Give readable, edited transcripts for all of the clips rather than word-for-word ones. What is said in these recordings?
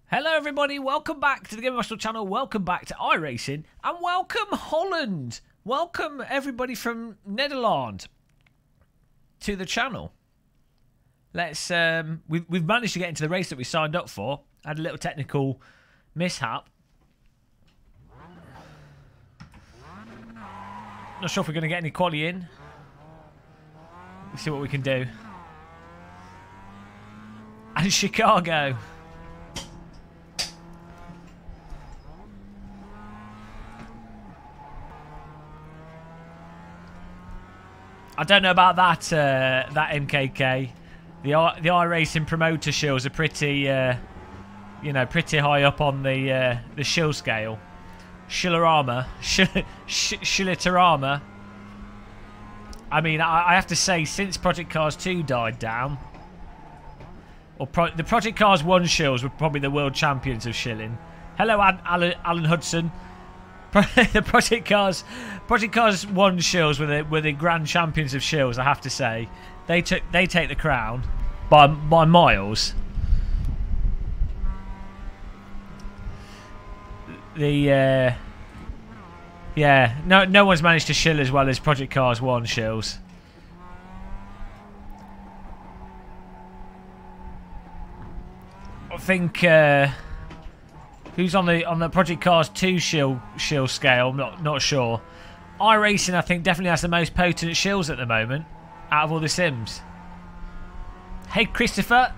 Hello everybody, welcome back to the Game Master channel, welcome back to iRacing, and welcome Holland! Welcome everybody from Netherlands to the channel. Let's, we've managed to get into the race that we signed up for. Had a little technical mishap. Not sure if we're going to get any quali in. Let's see what we can do. And Chicago. I don't know about that that MKK. The iRacing promoter shills are pretty, you know, pretty high up on the shill scale. Shillerama, Shillerama. I mean, I have to say, since Project Cars 2 died down, or the Project Cars 1 shills were probably the world champions of shilling. Hello, Alan Hudson. The Project Cars 1 shills were the grand champions of shills. I have to say, they take the crown by miles. Yeah, no one's managed to shill as well as Project Cars 1 shills. I think who's on the Project Cars 2 shill scale? I'm not sure. iRacing, I think, definitely has the most potent shills at the moment out of all the sims. Hey, Christopher.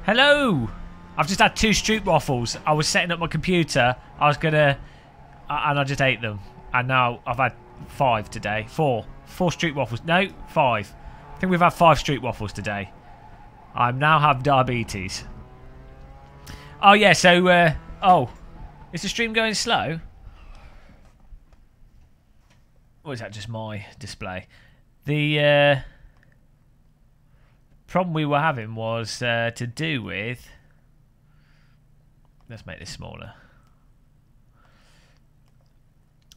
Hello. I've just had 2 Stroopwafels. I was setting up my computer. I was gonna, and I just ate them. And now I've had 5 today. 4 Stroopwafels. No, 5. I think we've had 5 Stroopwafels today. I now have diabetes. Oh yeah, so oh, is the stream going slow? Or is that just my display? The problem we were having was to do with, let's make this smaller,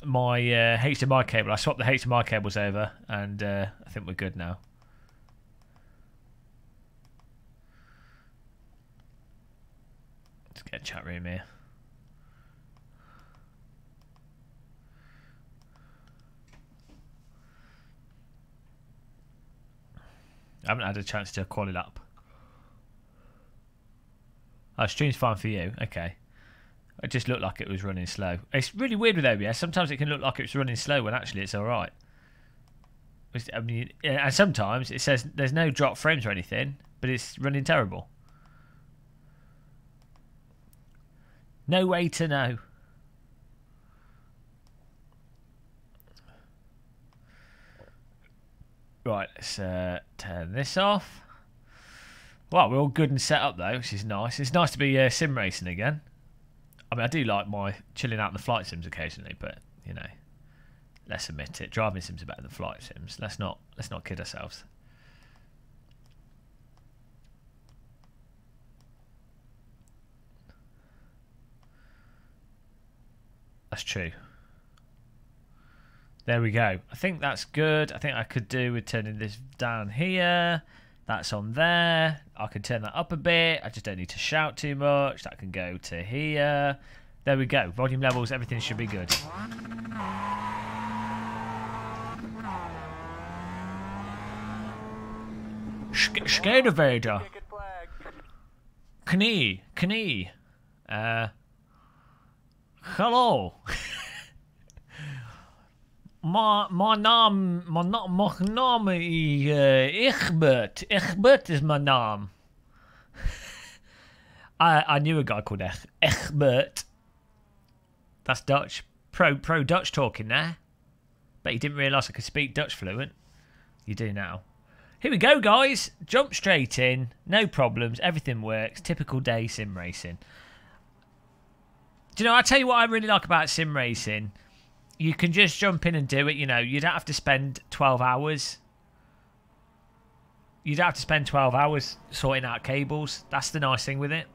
my HDMI cable. I swapped the HDMI cables over and I think we're good now. Let's get a chat room here. I haven't had a chance to call it up. Oh, stream's fine for you. Okay. It just looked like it was running slow. It's really weird with OBS. Sometimes it can look like it's running slow when actually it's alright. I mean, and sometimes it says there's no drop frames or anything, but it's running terrible. No way to know. Right, let's turn this off. Well, we're all good and set up though, which is nice. It's nice to be sim racing again. I mean, I do like my chilling out in the flight sims occasionally, but you know, let's admit it. Driving sims are better than flight sims. Let's not kid ourselves. That's true. There we go. I think that's good. I think I could do with turning this down here. That's on there. I can turn that up a bit. I just don't need to shout too much. That can go to here. There we go. Volume levels, everything should be good. Skadevader. Knee. Hello. Mijn naam is Egbert. Egbert is my naam. I knew a guy called Egbert. That's Dutch. Pro Dutch talking there. But he didn't realise I could speak Dutch fluent. You do now. Here we go, guys. Jump straight in. No problems. Everything works. Typical day sim racing. Do you know, I tell you what I really like about sim racing. You can just jump in and do it, you know. You don't have to spend 12 hours. You don't have to spend 12 hours sorting out cables. That's the nice thing with it.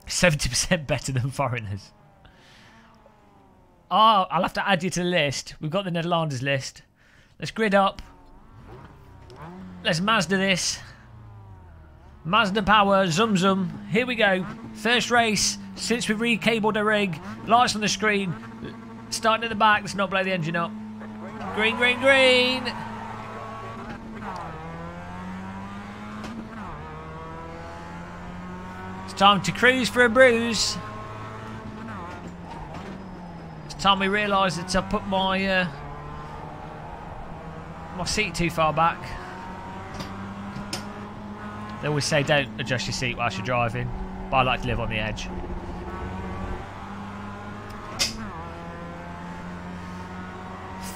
70% better than foreigners. Oh, I'll have to add you to the list. We've got the Netherlanders list. Let's grid up. Let's Mazda this. Mazda power, zum zum. Here we go. First race since we've recabled the rig. Lights on the screen. Starting at the back. Let's not blow the engine up. Green, green, green. It's time to cruise for a bruise. It's time we realise that I put my my seat too far back. They always say don't adjust your seat whilst you're driving, but I like to live on the edge.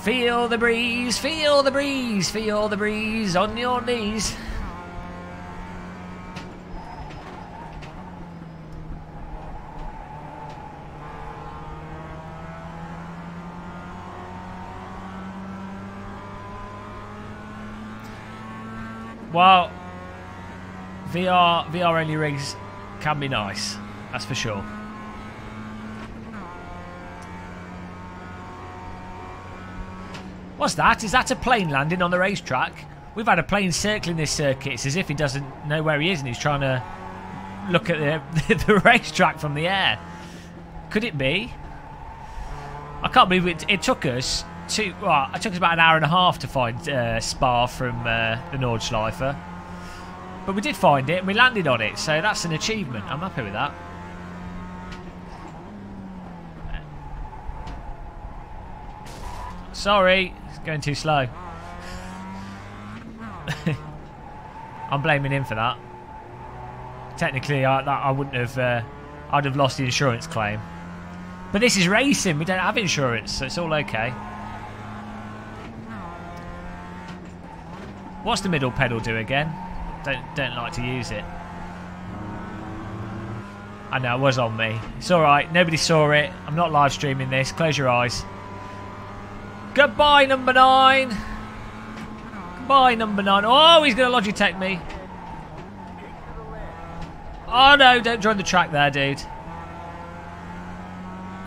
Feel the breeze, feel the breeze, feel the breeze on your knees. Well, VR only rigs can be nice, that's for sure. What's that? Is that a plane landing on the racetrack? We've had a plane circling this circuit. It's as if he doesn't know where he is and he's trying to look at the racetrack from the air. Could it be? I can't believe it took us it took us about an hour and a half to find Spa from the Nordschleife. But we did find it and we landed on it, so that's an achievement. I'm happy with that. Sorry, it's going too slow. I'm blaming him for that. Technically, I wouldn't have. I'd have lost the insurance claim. But this is racing. We don't have insurance, so it's all okay. What's the middle pedal do again? Don't like to use it. I know, it was on me. It's alright, nobody saw it. I'm not live streaming this. Close your eyes. Goodbye, number 9. Goodbye, number 9. Oh, he's going to Logitech me. Oh no, don't join the track there, dude. Can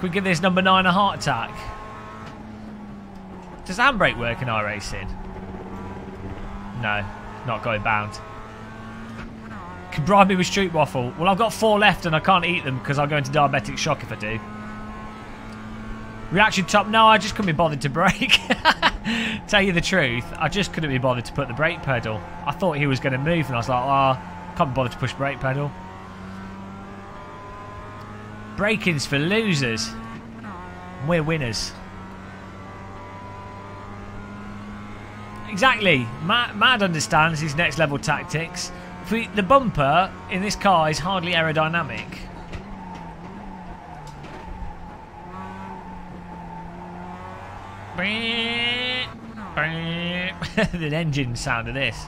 we give this number 9 a heart attack? Does the handbrake work in iRacing? No, not going bound. Can bribe me with Stroopwafel. Well, I've got 4 left and I can't eat them because I'll go into diabetic shock if I do. Reaction top. No, I just couldn't be bothered to brake. Tell you the truth, I just couldn't be bothered to put the brake pedal. I thought he was going to move and I was like, oh, can't be bothered to push brake pedal. Braking's for losers. We're winners. Exactly. Mad understands his next level tactics. The bumper in this car is hardly aerodynamic. The engine sound of this.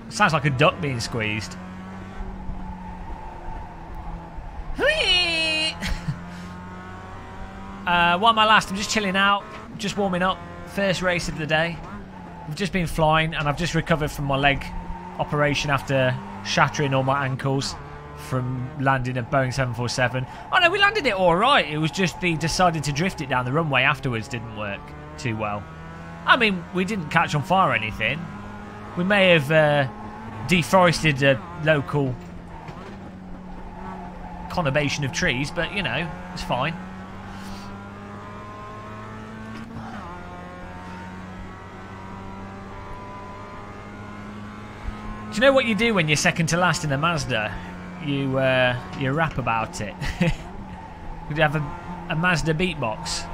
Sounds like a duck being squeezed. Why am I last? I'm just chilling out, just warming up. First race of the day. I've just been flying and I've just recovered from my leg operation after shattering all my ankles from landing a Boeing 747. Oh no, we landed it alright. It was just the decided to drift it down the runway afterwards didn't work too well. I mean, we didn't catch on fire or anything. We may have deforested a local conurbation of trees, but you know, it's fine. Do you know what you do when you're second to last in a Mazda? You rap about it. You have a Mazda beatbox.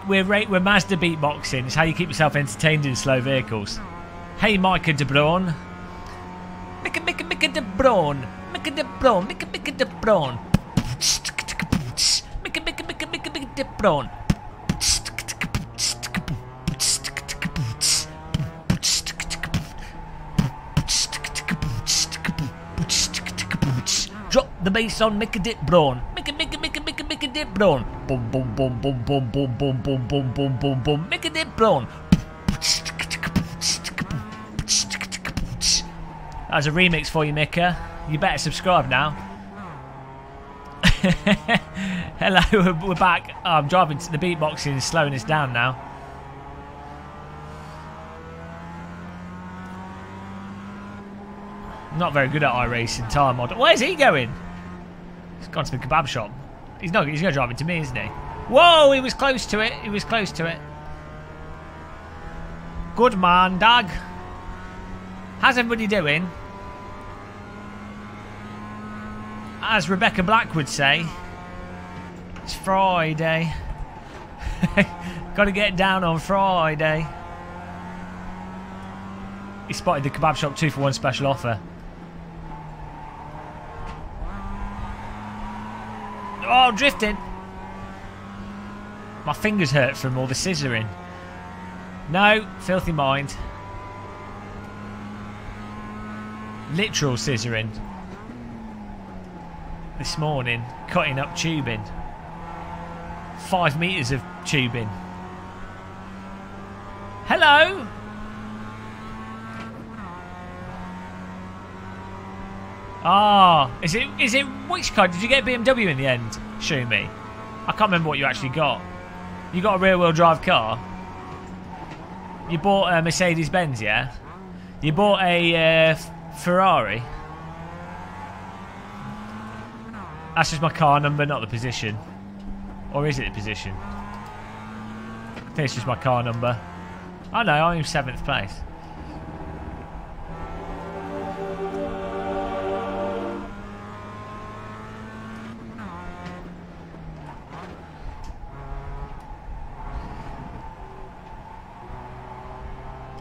We're Mazda beatboxing. It's how you keep yourself entertained in slow vehicles. Hey, Micah de Braun. Micah de Braun. Micah de Braun. Micah de Braun. Micah de Braun. The bass on Mick a dip brawn. Mick a dip brawn. Boom boom boom boom boom boom boom boom boom boom boom boom. Mick a dip brawn. That's a remix for you, Mika. You better subscribe now. Hello, we're back. Oh, I'm driving to the beatboxing is slowing us down now. Not very good at iRacing tire mod. Where's he going? He's gone to the kebab shop. He's going to drive into me, isn't he? Whoa, he was close to it. He was close to it. Good man, Dag. How's everybody doing? As Rebecca Black would say, it's Friday. Got to get down on Friday. He spotted the kebab shop 2-for-1 special offer. Oh, I'm drifting. My fingers hurt from all the scissoring. No, filthy mind. Literal scissoring. This morning, cutting up tubing. 5 meters of tubing. Hello. Ah, is it which car? Did you get BMW in the end? Show me. I can't remember what you actually got. You got a rear-wheel drive car? You bought a Mercedes-Benz, yeah? You bought a Ferrari? That's just my car number, not the position. Or is it the position? I think it's just my car number. Oh no, I'm in 7th place.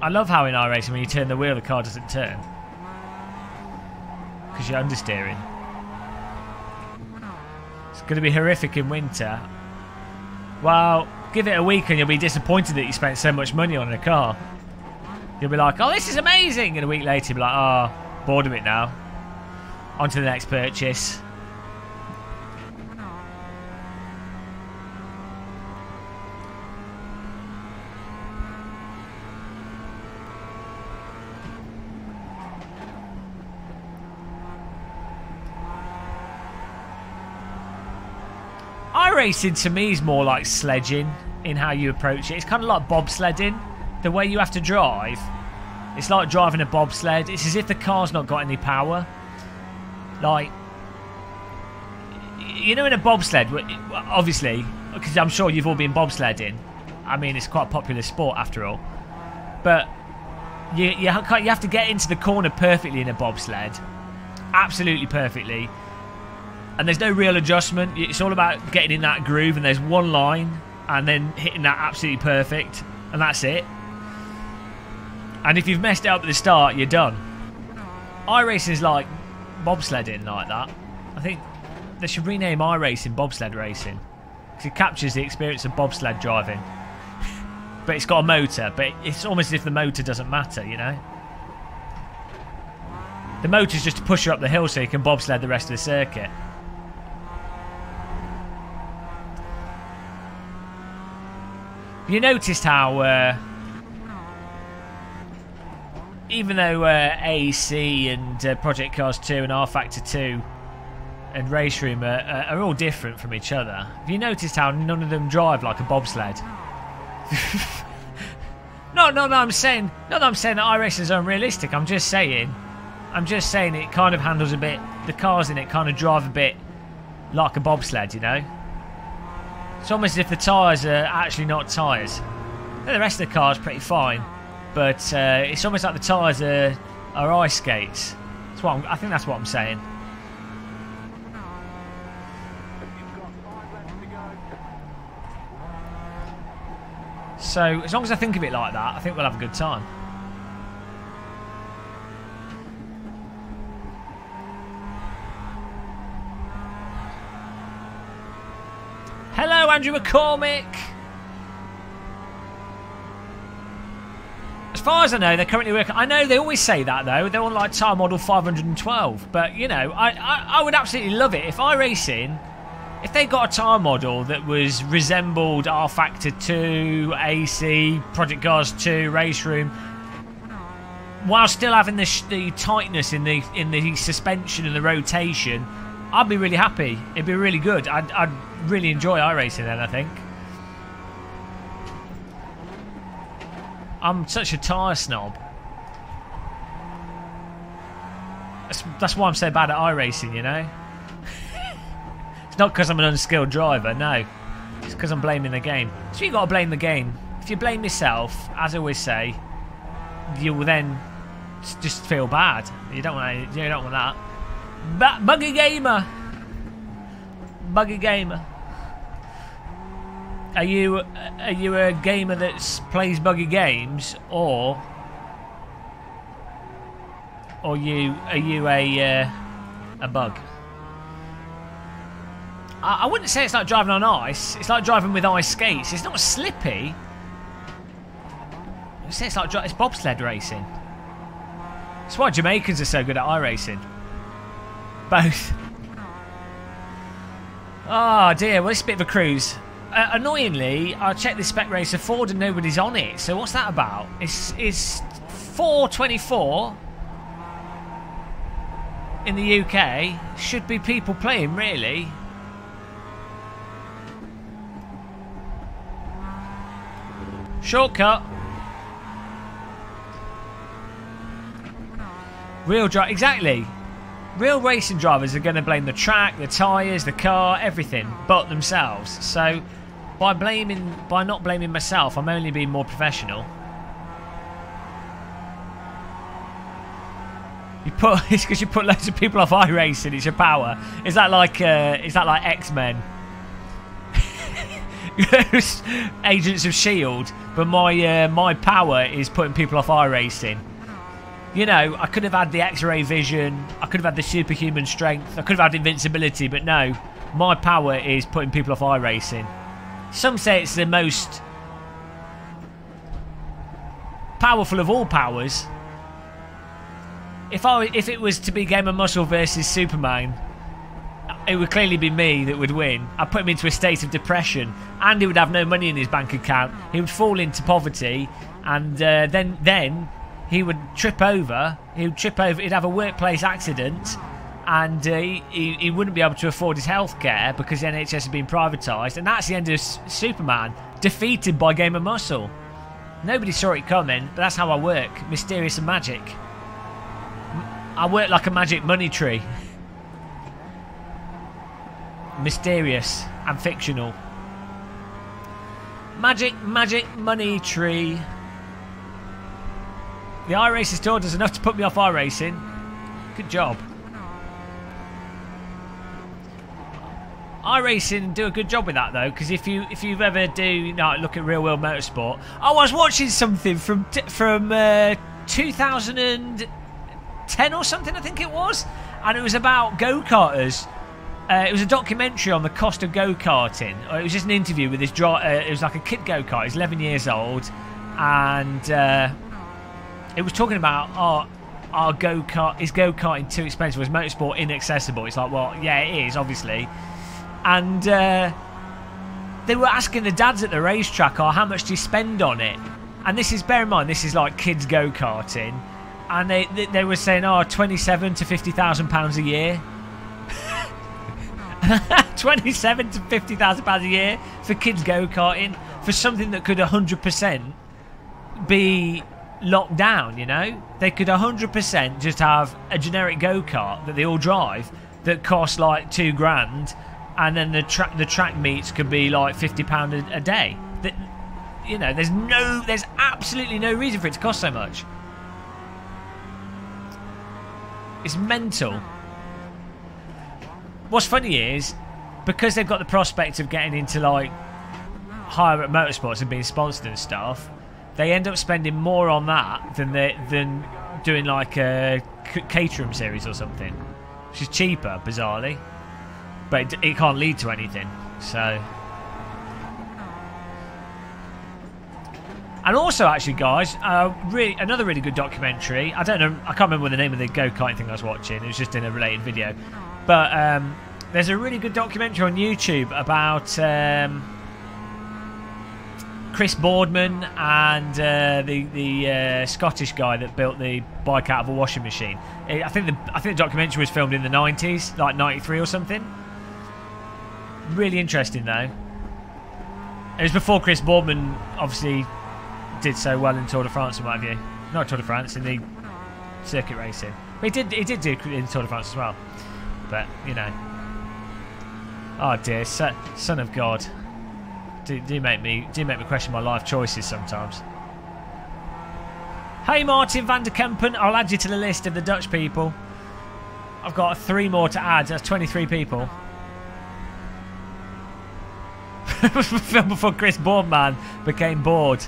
I love how in iRacing when you turn the wheel the car doesn't turn. Because you're understeering. It's going to be horrific in winter. Well, give it a week and you'll be disappointed that you spent so much money on a car. You'll be like, oh, this is amazing. And a week later you'll be like, oh, bored of it now. On to the next purchase. iRacing to me is more like sledging in how you approach it. It's kind of like bobsledding. The way you have to drive, it's like driving a bobsled. It's as if the car's not got any power. Like, you know, in a bobsled, obviously, because I'm sure you've all been bobsledding. I mean, it's quite a popular sport after all. But you have to get into the corner perfectly in a bobsled. Absolutely perfectly. And there's no real adjustment. It's all about getting in that groove, and there's one line, and then hitting that absolutely perfect, and that's it. And if you've messed it up at the start, you're done. iRacing is like bobsledding like that. I think they should rename iRacing bobsled racing, because it captures the experience of bobsled driving. But it's got a motor, but it's almost as if the motor doesn't matter, you know? The motor's just to push you up the hill so you can bobsled the rest of the circuit. You noticed how, even though AC and Project Cars 2 and R Factor 2 and Race Room are all different from each other, have you noticed how none of them drive like a bobsled? No, I'm saying that iRacing is unrealistic. I'm just saying it kind of handles a bit. The cars in it kind of drive a bit like a bobsled, you know. It's almost as if the tyres are actually not tyres. The rest of the car's pretty fine, but it's almost like the tyres are ice skates. I think that's what I'm saying. So as long as I think of it like that, I think we'll have a good time. Hello, Andrew McCormick. As far as I know, they're currently working. I know they always say that though. They're on like tyre model 512. But you know, I would absolutely love it if iRacing, if they got a tyre model that resembled R Factor 2, AC, Project Cars 2, Race Room, while still having the tightness in the suspension and the rotation, I'd be really happy. It'd be really good. I'd really enjoy iRacing then, I think. I'm such a tyre snob. That's why I'm so bad at iRacing, you know? It's not because I'm an unskilled driver, no. It's because I'm blaming the game. So you've got to blame the game. If you blame yourself, as I always say, you will then just feel bad. You don't want that. Buggy gamer. Buggy gamer. Are you a gamer that plays buggy games, or are you a bug? I wouldn't say it's like driving on ice. It's like driving with ice skates. It's not slippy. I'd say it's like it's bobsled racing. That's why Jamaicans are so good at iRacing. Both. Oh dear, well, it's a bit of a cruise. Annoyingly, I checked the Spec Racer Ford and nobody's on it. So what's that about? It's 4:24 in the UK. Should be people playing, really. Shortcut. Real drive, exactly. Real racing drivers are going to blame the track, the tyres, the car, everything, but themselves. So, by not blaming myself, I'm only being more professional. It's because you put loads of people off iRacing. It's your power. Is that like X-Men? Agents of S.H.I.E.L.D. But my power is putting people off iRacing. You know, I could have had the X-ray vision, I could have had the superhuman strength, I could have had invincibility, but no, my power is putting people off iRacing. Some say it's the most powerful of all powers. If it was to be Game of Muscle versus Superman, it would clearly be me that would win. I'd put him into a state of depression, and he would have no money in his bank account. He would fall into poverty, and then he would trip over. He'd have a workplace accident, and he wouldn't be able to afford his health care because the NHS has been privatised. And that's the end of Superman, defeated by Game of Muscle. Nobody saw it coming, but that's how I work. Mysterious and magic. I work like a magic money tree. Mysterious and fictional. Magic money tree. The iRacing store does enough to put me off iRacing. Good job. iRacing do a good job with that though, because if you've ever look at Real World Motorsport. Oh, I was watching something from 2010 or something, I think it was, and it was about go-karters. It was a documentary on the cost of go-karting. It was just an interview with this driver. It was like a kid go-kart. He's 11 years old, and it was talking about our go-kart. Is go-karting too expensive? Was motorsport inaccessible? It's like, well, yeah, it is, obviously. And they were asking the dads at the racetrack, how much do you spend on it? And this is, bear in mind, this is like kids go-karting, and they were saying, £27,000 to £50,000 a year. 27 to £50,000 a year for kids go-karting, for something that could 100% be locked down. You know, they could 100% just have a generic go-kart that they all drive that costs like £2,000, and then the track meets could be like £50 a day. That, you know, there's absolutely no reason for it to cost so much. It's mental. What's funny is, because they've got the prospect of getting into like higher at motorsports and being sponsored and stuff, they end up spending more on that than doing like a caterham series or something, which is cheaper, bizarrely, but it can't lead to anything. So, And also, actually, guys, another really good documentary. I don't know, I can't remember the name of the go-kart thing I was watching. It was just in a related video. But there's a really good documentary on YouTube about Chris Boardman and the Scottish guy that built the bike out of a washing machine. I think the documentary was filmed in the 90s, like 93 or something. Really interesting, though. It was before Chris Boardman, obviously, did so well in Tour de France and what have you. Not Tour de France, in the circuit racing. But he did do in Tour de France as well. But, you know. Oh dear, son of God. Do make me question my life choices sometimes. Hey Martin van der Kempen, I'll add you to the list of the Dutch people. I've got 3 more to add, that's 23 people. Film before Chris Boardman became bored.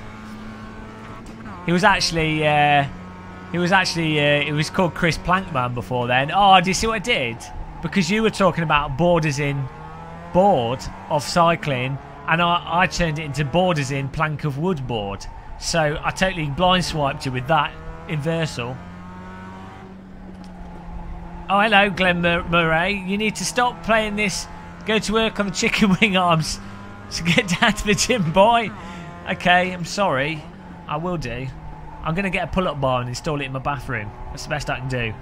He was actually it was called Chris Plankman before then. Oh, do you see what I did? Because you were talking about borders in board of cycling, and I turned it into borders in plank of wood board. So I totally blind swiped you with that inversal. Oh, hello, Glenn Murray. You need to stop playing this. Go to work on the chicken wing arms. So get down to the gym, boy. Okay, I'm sorry. I will do. I'm going to get a pull-up bar and install it in my bathroom. That's the best I can do.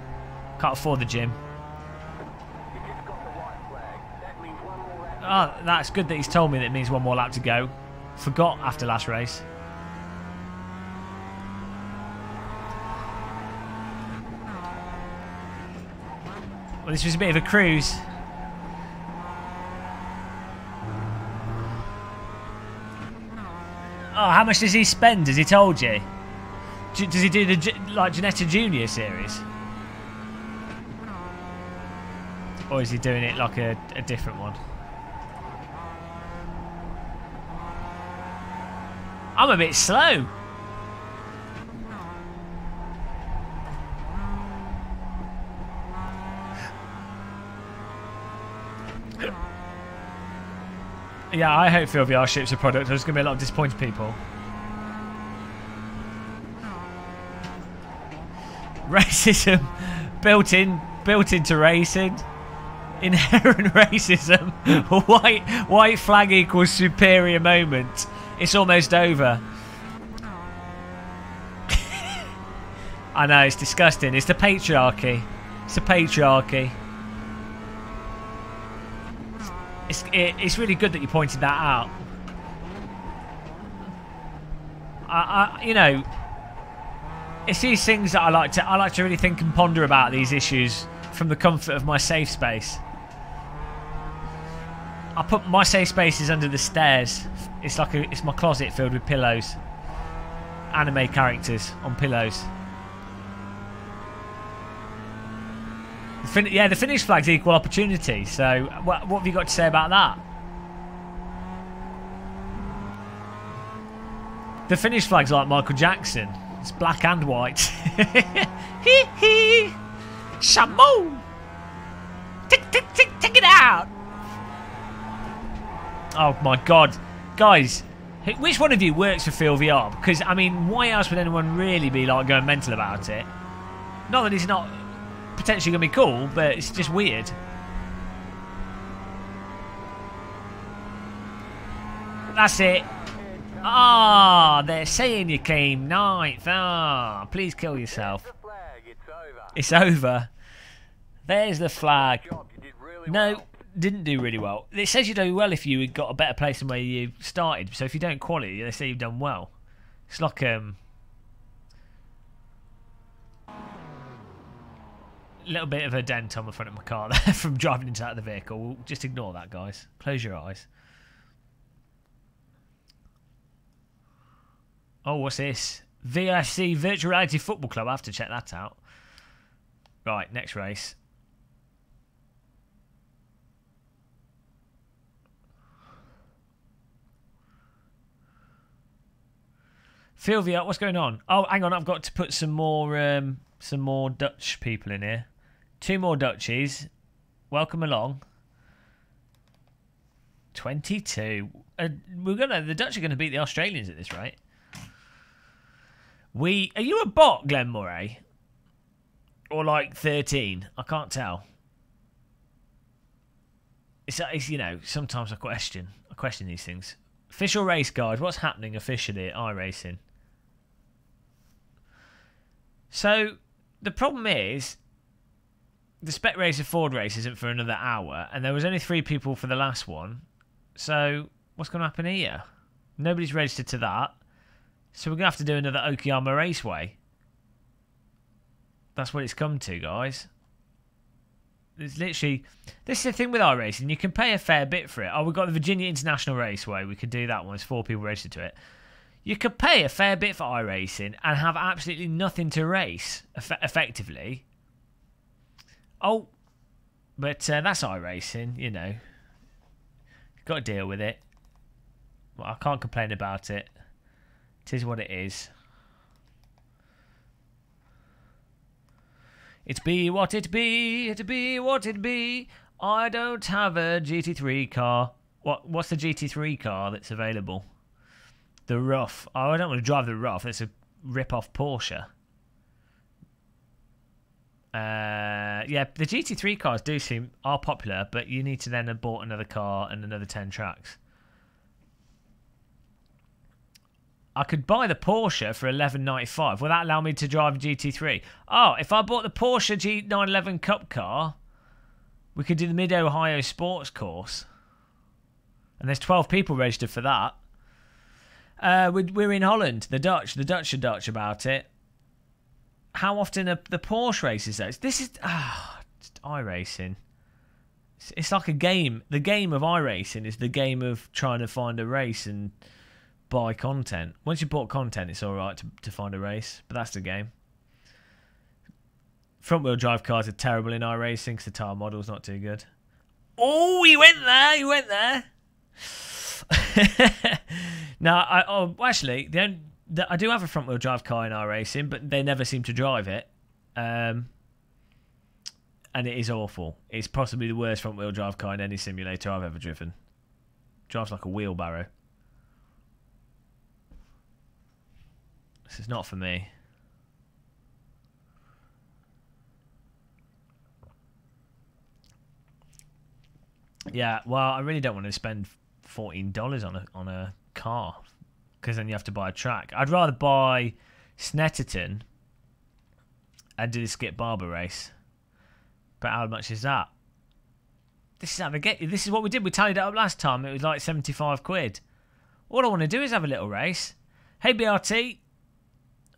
Can't afford the gym. Oh, that's good that he's told me that it means 1 more lap to go. Forgot after last race. Well, this was a bit of a cruise. Oh, how much does he spend? Has he told you? Does he do the Ginetta Junior series? Or is he doing it like a different one? I'm a bit slow. Yeah, I hope Field VR ships a product. There's going to be a lot of disappointed people. Racism built into racing. Inherent racism. White flag equals superior moment. It's almost over. I know, it's disgusting. It's the patriarchy. It's the patriarchy. It's really good that you pointed that out. You know, it's these things that I like to really think and ponder about these issues from the comfort of my safe space. I put my safe spaces under the stairs. It's my closet filled with pillows. Anime characters on pillows. The Finnish flag's equal opportunity. So what have you got to say about that? The Finnish flag's like Michael Jackson. It's black and white. Hee hee. Shamoo. Take it out. Oh my God, guys, which one of you works for Field VR? Because I mean, why else would anyone really be like going mental about it? Not that it's not potentially going to be cool, but it's just weird. That's it. Ah, they're saying you came ninth. Ah, please kill yourself. It's over. There's the flag. No, didn't do really well. It says you do well if you got a better place than where you started. So if you don't quality, they say you've done well. It's like little bit of a dent on the front of my car there from driving into that of the vehicle. We'll just ignore that, guys. Close your eyes. Oh, what's this? VFC Virtual Reality Football Club. I have to check that out. Right, next race. Philvia, what's going on? Oh, hang on, I've got to put some more Dutch people in here. 2 more Dutchies. Welcome along. 22. The Dutch are going to beat the Australians at this rate. Are you a bot, Glenn Murray? Or like 13? I can't tell. It's you know, sometimes I question these things. Official race guide. What's happening officially at iRacing? So the problem is the Spec Racer Ford race isn't for another hour, and there was only 3 people for the last one. So what's going to happen here? Nobody's registered to that. So we're going to have to do another Okayama Raceway. That's what it's come to, guys. It's literally... This is the thing with iRacing. You can pay a fair bit for it. Oh, we've got the Virginia International Raceway. We could do that one. There's 4 people registered to it. You could pay a fair bit for iRacing and have absolutely nothing to race, effectively. Oh, but that's iRacing, you know. You've got to deal with it. Well, I can't complain about it. It is what it is. It be what it be, it be what it be. I don't have a GT3 car. What's the GT3 car that's available? The Rough. Oh, I don't want to drive the Rough. It's a rip-off Porsche. Yeah, the GT3 cars are popular, but you need to then have bought another car and another 10 tracks. I could buy the Porsche for $11.95. Will that allow me to drive a GT3? Oh, if I bought the Porsche G911 Cup car, we could do the Mid-Ohio Sports Course. And there's 12 people registered for that. We're in Holland. The Dutch are Dutch about it. How often are the Porsche races though? This is iRacing. It's like a game. The game of iRacing is the game of trying to find a race and buy content. Once you've bought content, it's all right to find a race, but that's the game. Front-wheel drive cars are terrible in iRacing because the tyre model's not too good. Oh, he went there. He went there. Now, actually, I do have a front-wheel drive car in iRacing, but they never seem to drive it. And it is awful. It's possibly the worst front-wheel drive car in any simulator I've ever driven. Drives like a wheelbarrow. This is not for me. Yeah, well, I really don't want to spend $14 on a car, because then you have to buy a track. I'd rather buy Snetterton and do the Skip Barber race. But how much is that? This is how they get you. This is what we did. We tallied it up last time. It was like 75 quid. All I want to do is have a little race. Hey, BRT.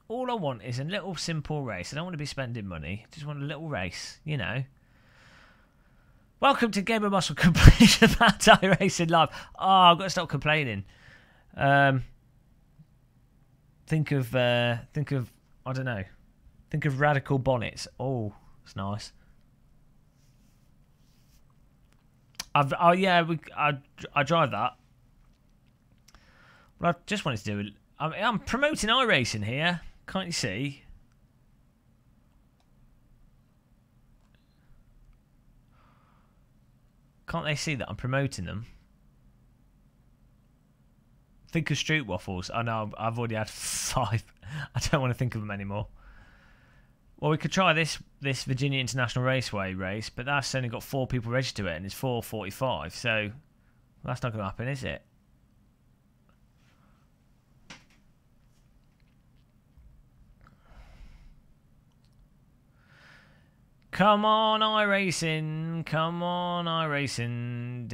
All I want is a little simple race. I don't want to be spending money. I just want a little race, you know. Welcome to Game of Muscle Completion about iRacing Live. Oh, I've got to stop complaining. Think of I don't know. Think of Radical Bonnets. Oh, it's nice. I drive that. Well, I just wanted to do it. I'm promoting iRacing here. Can't you see? Can't they see that I'm promoting them? Think of Stroopwafels. I know I've already had 5. I don't want to think of them anymore. Well, we could try this Virginia International Raceway race, but that's only got 4 people registered to it, and it's 4:45. So that's not going to happen, is it? Come on, iRacing. Come on, iRacing.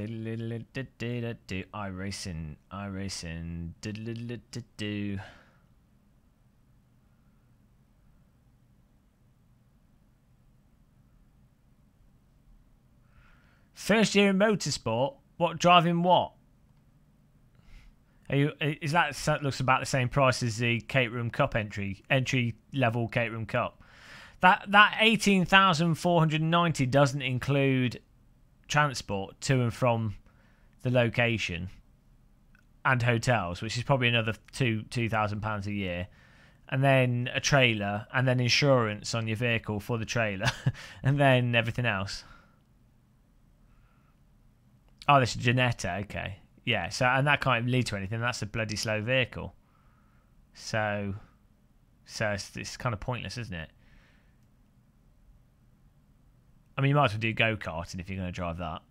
iRacing. iRacing. First year in motorsport. What, driving what? Is that looks about the same price as the Caterham Cup entry level Caterham Cup? That 18,490 doesn't include transport to and from the location and hotels, which is probably another £2,000 a year, and then a trailer, and then insurance on your vehicle for the trailer, and then everything else. Oh, this is Janetta, okay. Yeah, so and that can't even lead to anything. That's a bloody slow vehicle. So So it's kind of pointless, isn't it? I mean, you might as well do go-karting if you're going to drive that.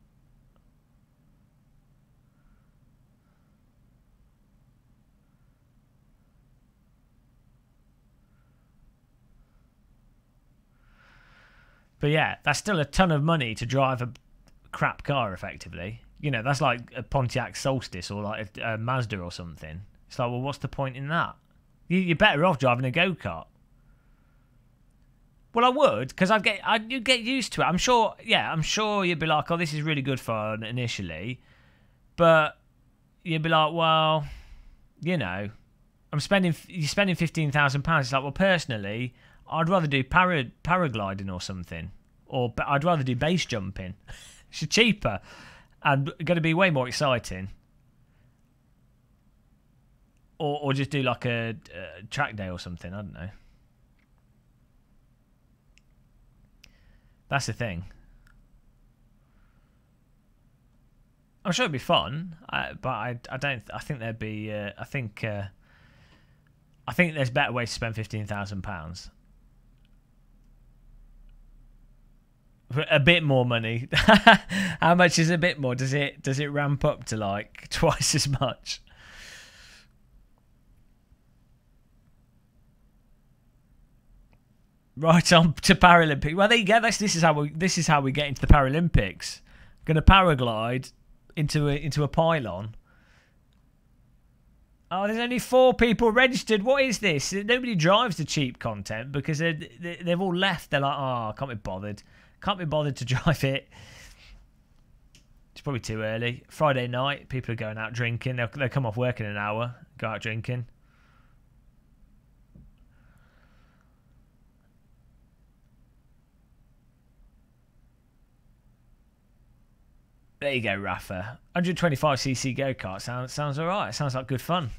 But yeah, that's still a ton of money to drive a crap car, effectively. You know, that's like a Pontiac Solstice or like a Mazda or something. It's like, well, what's the point in that? You're better off driving a go-kart. Well, I would, because you'd get used to it. I'm sure you'd be like, oh, this is really good fun initially. But you'd be like, well, you know, you're spending £15,000. It's like, well, personally, I'd rather do paragliding or something. Or I'd rather do base jumping. It's cheaper and going to be way more exciting. Or just do like a track day or something. I don't know. That's the thing. I'm sure it'd be fun, but I think there'd be. I think there's better ways to spend £15,000. A bit more money. How much is a bit more? Does it ramp up to like twice as much? Right on to Paralympics. Well, there you go. This is how we get into the Paralympics. Going to paraglide into a pylon. Oh, there's only 4 people registered. What is this? Nobody drives the cheap content because they've all left. They're like, oh, I can't be bothered. Can't be bothered to drive it. It's probably too early. Friday night, people are going out drinking. They'll come off work in an hour, go out drinking. There you go, Rafa. 125cc go-kart sounds all right. Sounds like good fun.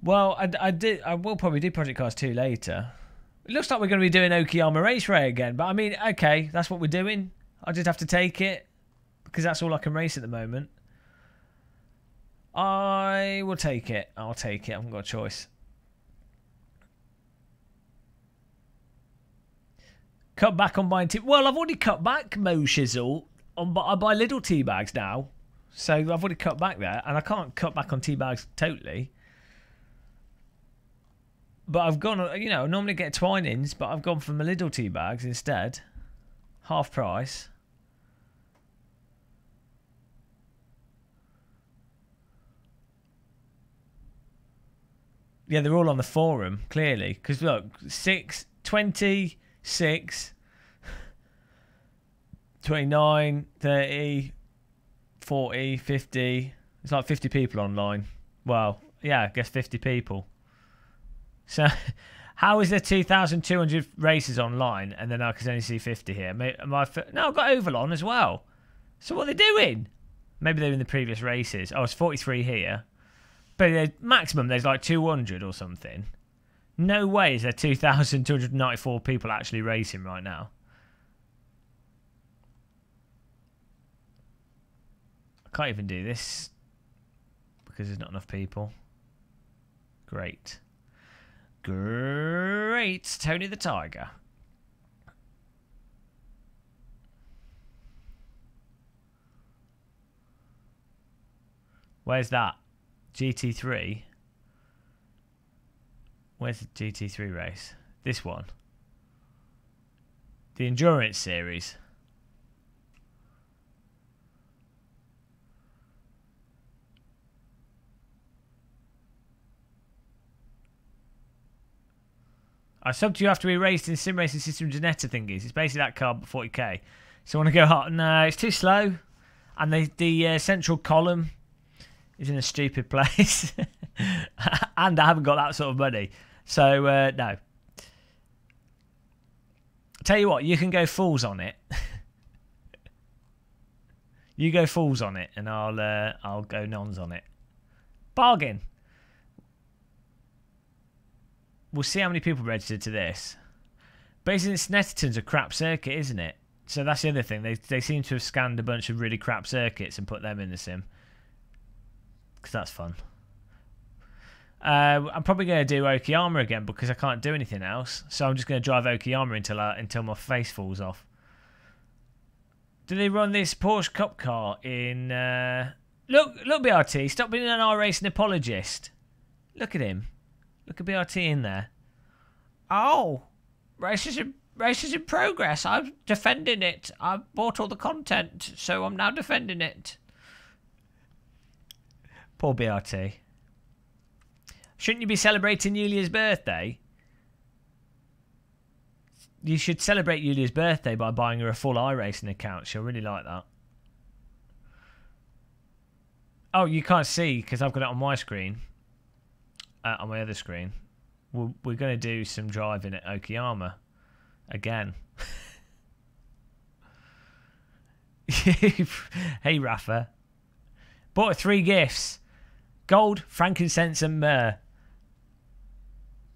Well, I will probably do Project Cars 2 later. It looks like we're going to be doing Okayama Race Ray again. But I mean, okay, that's what we're doing. I just have to take it because that's all I can race at the moment. I will take it. I'll take it. I haven't got a choice. Cut back on buying tea. Well, I've already cut back, Mo Shizzle. I buy little tea bags now. So I've already cut back there. And I can't cut back on tea bags totally. But I've gone, you know, I normally get Twinings, but I've gone for my little tea bags instead. Half price. Yeah, they're all on the forum, clearly. Because look, 20... 6, 29, 30, 40, 50. It's like 50 people online. Well, yeah, I guess 50 people. So, how is there 2,200 races online and then I can only see 50 here? No, I've got Ovalon as well. So what are they doing? Maybe they're in the previous races. Oh, it's 43 here. But maximum, there's like 200 or something. No way is there 2,294 people actually racing right now. I can't even do this because there's not enough people. Great. Great, Tony the Tiger. Where's that? GT3? Where's the GT3 race? This one. The Endurance Series. I subbed you after we raced in Sim Racing System Janetta thingies. It's basically that car but 40k. So I want to go hot. No, it's too slow. And the central column is in a stupid place. And I haven't got that sort of money. So, no. I'll tell you what, you can go fools on it. You go fools on it, and I'll go nons on it. Bargain. We'll see how many people registered to this. Basically, Snetterton's a crap circuit, isn't it? So that's the other thing. They seem to have scanned a bunch of really crap circuits and put them in the sim. Because that's fun. I'm probably going to do Okayama again because I can't do anything else. So I'm just going to drive Okayama until my face falls off. Do they run this Porsche Cup car in... Look, BRT, stop being an iRacing apologist. Look at him. Look at BRT in there. Oh, races in progress. I'm defending it. I bought all the content, so I'm now defending it. Poor BRT. Shouldn't you be celebrating Yulia's birthday? You should celebrate Yulia's birthday by buying her a full iRacing account. She'll really like that. Oh, you can't see because I've got it on my screen. On my other screen. We're going to do some driving at Okayama. Again. Hey, Rafa. Bought 3 gifts. Gold, frankincense and myrrh.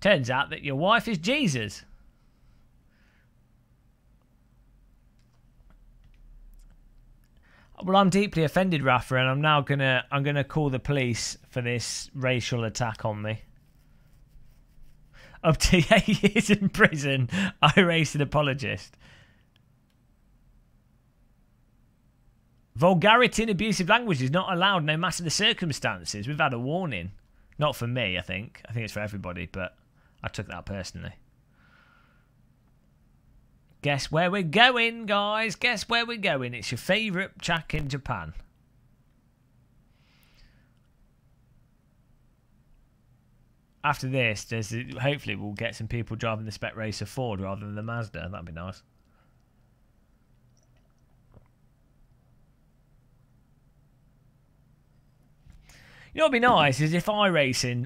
Turns out that your wife is Jesus. Well, I'm deeply offended, Rafa, and I'm now gonna call the police for this racial attack on me. Up to 8 years in prison, iRacing apologist. Vulgarity and abusive language is not allowed no matter the circumstances. We've had a warning. Not for me, I think. I think it's for everybody, but I took that personally. Guess where we're going, guys. Guess where we're going. It's your favourite track in Japan. After this, hopefully we'll get some people driving the Spec Racer Ford rather than the Mazda. That'd be nice. You know what would be nice is if iRacing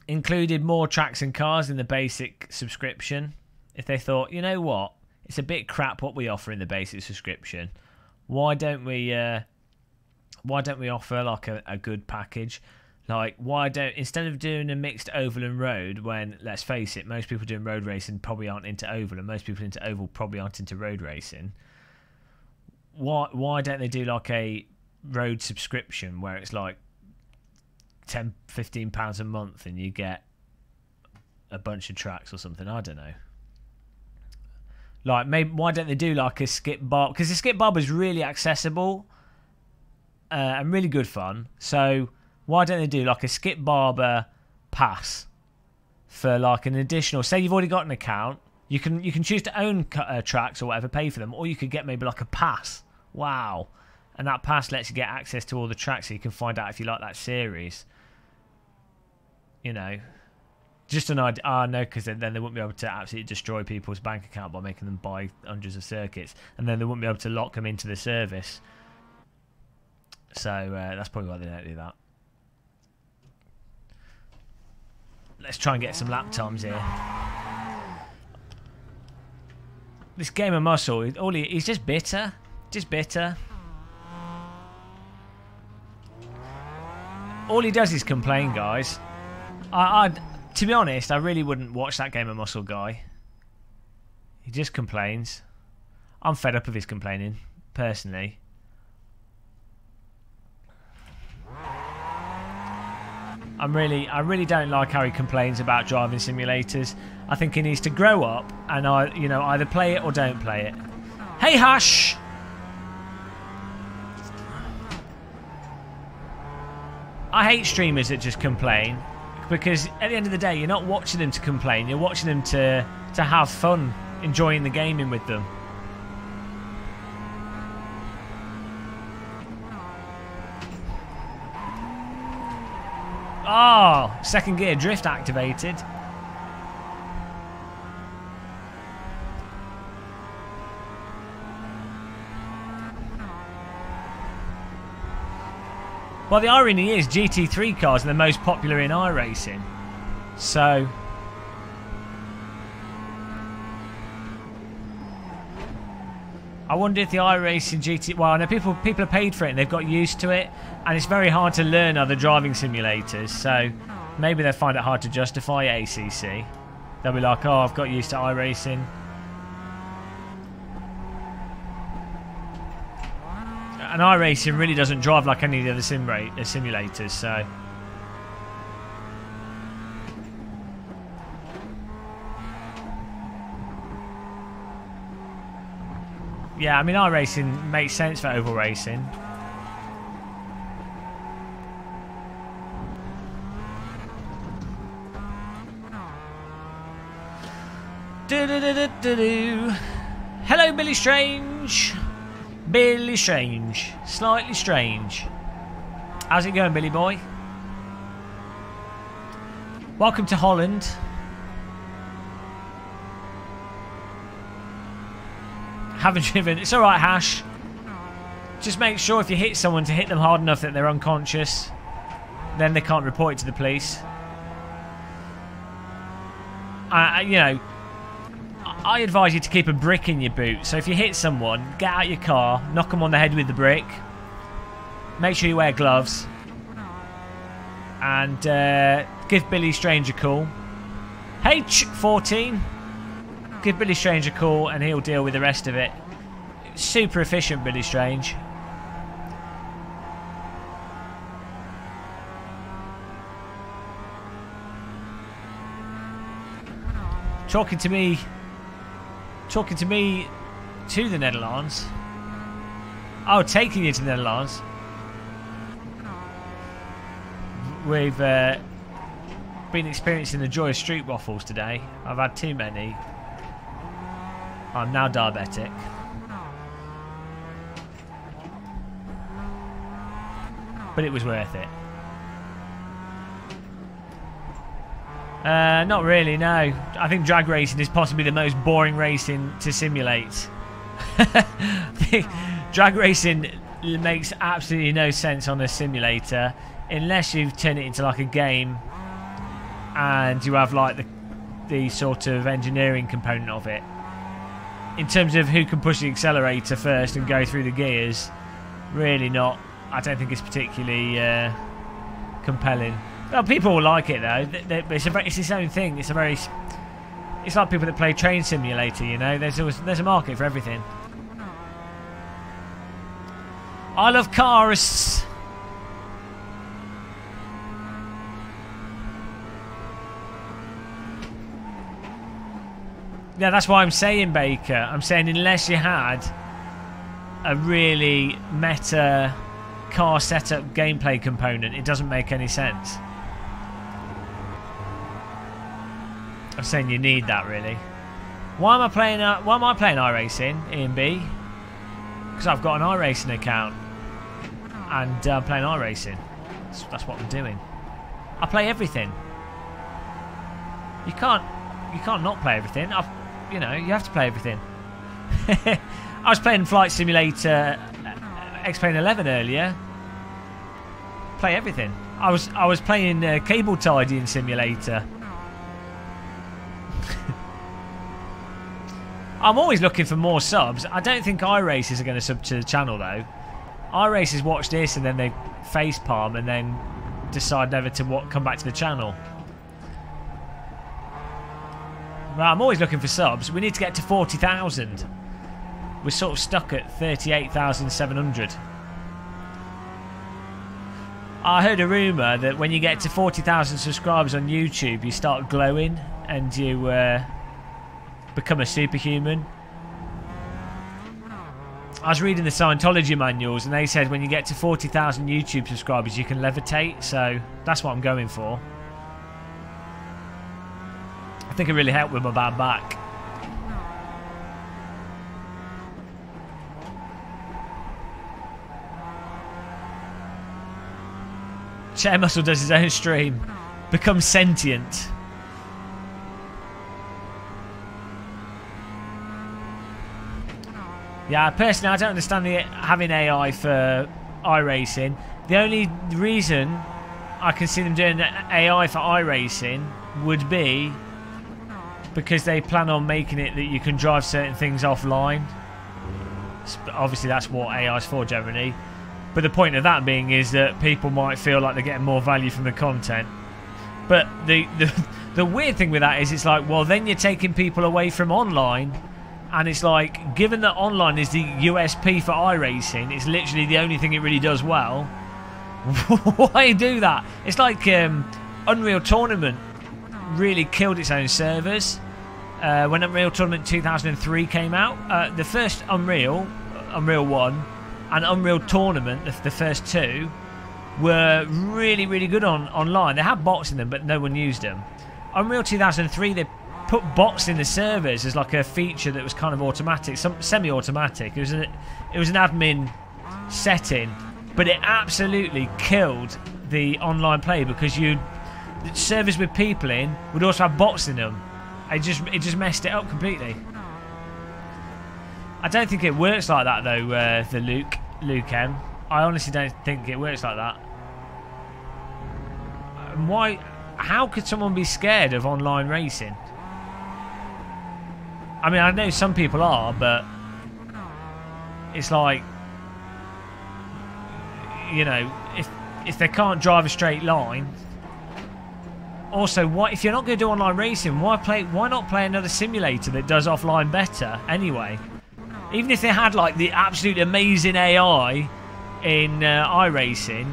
included more tracks and cars in the basic subscription. If they thought, you know what, it's a bit crap what we offer in the basic subscription. Why don't we offer like a good package? Like, instead of doing a mixed oval and road, when, let's face it, most people doing road racing probably aren't into oval, and most people into oval probably aren't into road racing. Why don't they do like a road subscription where it's like £10-15 a month and you get a bunch of tracks or something? I don't know. Like, maybe why don't they do like a skip bar? Because the skip bar is really accessible and really good fun. So why don't they do like a skip barber pass for like an additional? Say you've already got an account, you can choose to own tracks or whatever, pay for them, or you could get maybe like a pass. Wow, and that pass lets you get access to all the tracks, so you can find out if you like that series. You know, just an idea. Oh no, because then they wouldn't be able to absolutely destroy people's bank account by making them buy hundreds of circuits, and then they wouldn't be able to lock them into the service. So that's probably why they don't do that. Let's try and get some lap times here. This game of muscle, he's just bitter. Just bitter. All he does is complain, guys. To be honest, I really wouldn't watch that Game of Muscle guy. He just complains. I'm fed up of his complaining, personally. I really don't like how he complains about driving simulators. I think he needs to grow up and either play it or don't play it. Hey, hush! I hate streamers that just complain, because at the end of the day, you're not watching them to complain. You're watching them to have fun, enjoying the gaming with them. Oh, second gear drift activated. Well, the irony is GT3 cars are the most popular in iRacing. So I wonder if the iRacing GT... Well, I know people are paid for it and they've got used to it. And it's very hard to learn other driving simulators. So maybe they'll find it hard to justify ACC. They'll be like, oh, I've got used to iRacing. And iRacing really doesn't drive like any of the other simulators, so... Yeah, I mean, iRacing makes sense for oval racing. Hello, Billy Strange. Billy Strange. Slightly strange. How's it going, Billy boy? Welcome to Holland. Haven't driven. It's alright, Hash. Just make sure if you hit someone to hit them hard enough that they're unconscious. Then they can't report it to the police. You know, I advise you to keep a brick in your boot. So if you hit someone, get out your car, knock them on the head with the brick. Make sure you wear gloves. And give Billy Strange a call. H14. Give Billy Strange a call and he'll deal with the rest of it. Super efficient, Billy Strange. Talking to me to the Netherlands. Oh, taking you to the Netherlands. We've been experiencing the joy of Stroopwafels today. I've had too many. I'm now diabetic. But it was worth it. Not really, no. I think drag racing is possibly the most boring racing to simulate. Drag racing makes absolutely no sense on a simulator unless you've turned it into like a game and you have like the sort of engineering component of it. In terms of who can push the accelerator first and go through the gears, really not. I don't think it's particularly compelling. Well, people will like it though. It's its own thing. It's like people that play Train Simulator. You know, there's a market for everything. I love cars. Yeah, that's why I'm saying, Baker. I'm saying unless you had a really meta car setup gameplay component, it doesn't make any sense. I'm saying you need that really. Why am I playing iRacing, E and B? Because I've got an iRacing account and I'm playing iRacing. That's what I'm doing. I play everything. You can't not play everything. You know, you have to play everything. I was playing Flight Simulator X-Plane 11 earlier. Play everything. I was playing Cable Tidying Simulator. I'm always looking for more subs. I don't think iRacers are going to sub to the channel though. iRacers watch this and then they facepalm and then decide never to come back to the channel. Well, I'm always looking for subs. We need to get to 40,000. We're sort of stuck at 38,700. I heard a rumour that when you get to 40,000 subscribers on YouTube, you start glowing and you become a superhuman. I was reading the Scientology manuals and they said when you get to 40,000 YouTube subscribers, you can levitate. So that's what I'm going for. I think it really helped with my bad back. Chair Muscle does his own stream. Becomes sentient. Yeah, personally, I don't understand having AI for iRacing. The only reason I can see them doing AI for iRacing would be because they plan on making it that you can drive certain things offline. Obviously, that's what AI is for generally. But the point of that being is that people might feel like they're getting more value from the content. But the weird thing with that is it's like, well, then you're taking people away from online. And it's like, given that online is the USP for iRacing, it's literally the only thing it really does well. Why do that? It's like Unreal Tournament really killed its own servers. when Unreal Tournament 2003 came out. The first Unreal 1, and Unreal Tournament, the first two, were really, really good online. They had bots in them, but no one used them. Unreal 2003, they put bots in the servers as like a feature that was kind of automatic, semi-automatic. It was an admin setting, but it absolutely killed the online play because servers with people in would also have bots in them. It just messed it up completely. I don't think it works like that though. The Luke M. I honestly don't think it works like that. Why? How could someone be scared of online racing? I mean, I know some people are, but it's like, you know, if they can't drive a straight line. Also, if you're not going to do online racing, why not play another simulator that does offline better anyway? Even if they had like the absolute amazing AI in iRacing,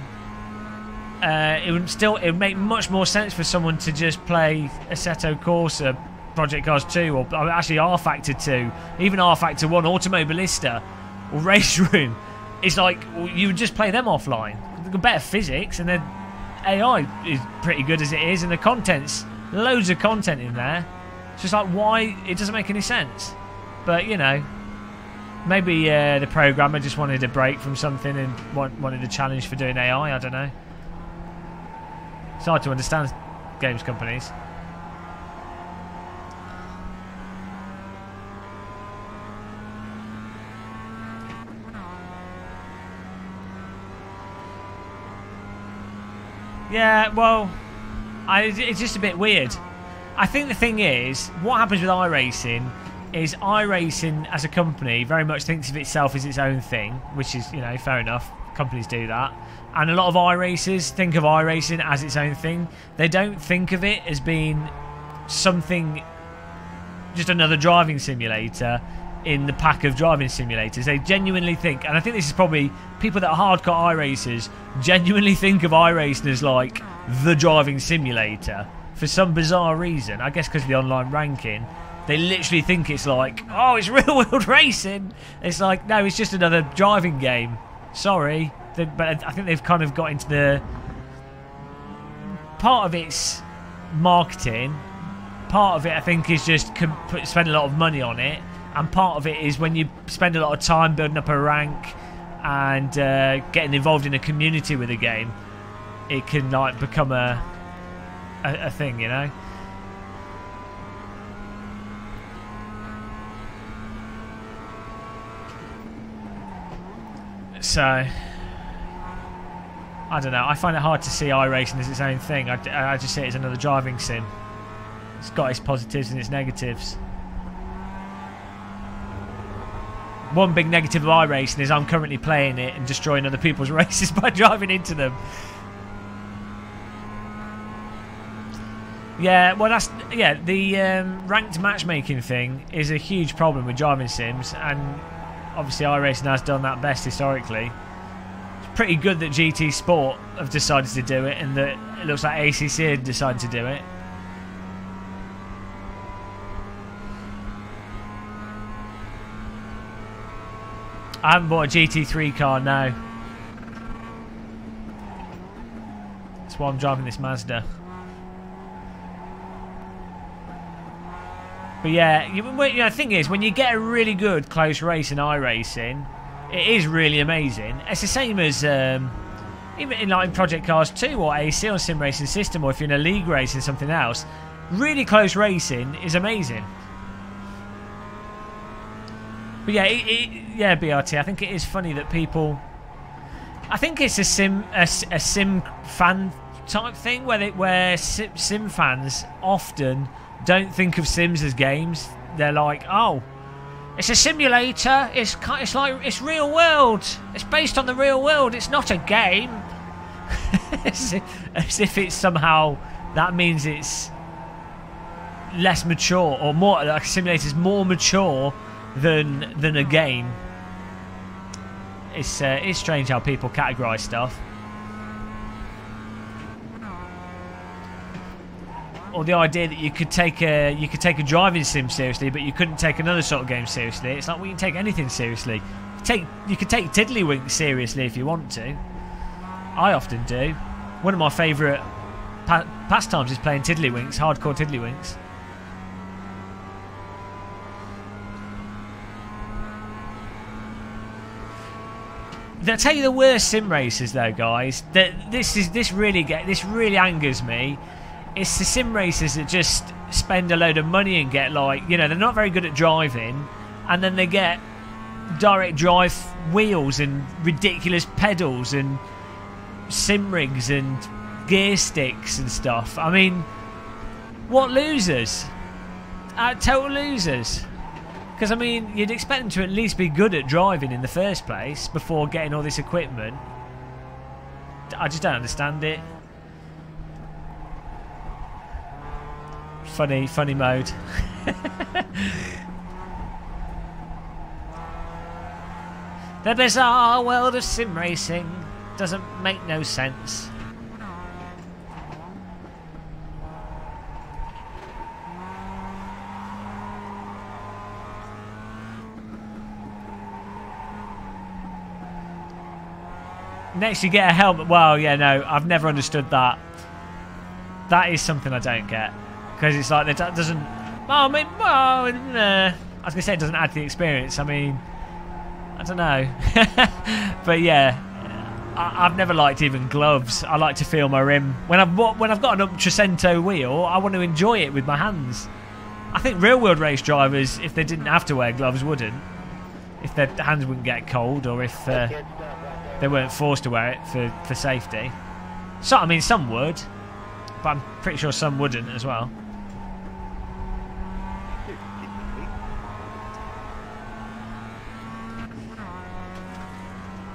it would make much more sense for someone to just play Assetto, Corsa, Project Cars 2, or actually R Factor 2, even R Factor 1, Automobilista, or Race Room. It's like, well, you would just play them offline. They've got better physics, and their AI is pretty good as it is, and the content's loads of content in there. It's just like, why? It doesn't make any sense. But, you know, maybe the programmer just wanted a break from something and wanted a challenge for doing AI. I don't know. It's hard to understand games companies. Yeah, well, it's just a bit weird. I think the thing is, what happens with iRacing is iRacing as a company very much thinks of itself as its own thing, which is, you know, fair enough. Companies do that. And a lot of iRacers think of iRacing as its own thing. They don't think of it as being something, just another driving simulator in the pack of driving simulators. They genuinely think, and I think this is probably people that are hardcore iRacers genuinely think of iRacing as like the driving simulator for some bizarre reason. I guess because of the online ranking, they literally think it's like, oh, it's real world racing. It's like, no, it's just another driving game. Sorry, but I think they've kind of got into the part of it's marketing. Part of it, I think, is just spend a lot of money on it. And part of it is when you spend a lot of time building up a rank and getting involved in a community with a game, it can like become a thing, you know. So I don't know. I find it hard to see iRacing as its own thing. I just see it as another driving sim. It's got its positives and its negatives. One big negative of iRacing is I'm currently playing it and destroying other people's races by driving into them. Yeah, well, the ranked matchmaking thing is a huge problem with driving sims, and obviously iRacing has done that best historically. It's pretty good that GT Sport have decided to do it, and that it looks like ACC had decided to do it. I haven't bought a GT3 car now. That's why I'm driving this Mazda. But yeah, the thing is, when you get a really good close race in iRacing, it is really amazing. It's the same as even in Project Cars 2 or AC on Sim Racing System, or if you're in a league race in something else. Really close racing is amazing. But yeah, yeah, BRT. I think it is funny that people. I think it's a sim fan type thing where sim fans often don't think of sims as games. They're like, oh, it's a simulator. It's like it's real world. It's based on the real world. It's not a game. as if it's somehow that means it's less mature or more. Like a simulator is more mature than a game. It's strange how people categorise stuff. or the idea that you could take a driving sim seriously, but you couldn't take another sort of game seriously. It's like, well, you can take anything seriously. You could take Tiddlywinks seriously if you want to. I often do. One of my favourite pastimes is playing Tiddlywinks, hardcore Tiddlywinks. I'll tell you the worst sim races though, guys. This really angers me. It's the sim racers that just spend a load of money and get, like, you know, they're not very good at driving, and then they get direct drive wheels and ridiculous pedals and sim rigs and gear sticks and stuff. I mean, what losers? Total losers. Because, I mean, you'd expect them to at least be good at driving in the first place before getting all this equipment. I just don't understand it. Funny mode. The bizarre world of sim racing doesn't make no sense. Next you get a helmet. Well, yeah, no, I've never understood that. That is something I don't get. Because it's like, it doesn't... I mean, well, I was going to say it doesn't add to the experience. I mean, I don't know. But yeah, I've never liked even gloves. I like to feel my rim. When I've got an Ultracento wheel, I want to enjoy it with my hands. I think real-world race drivers, if they didn't have to wear gloves, wouldn't. If their hands wouldn't get cold, or if... they weren't forced to wear it for safety. So, I mean, some would, but I'm pretty sure some wouldn't as well.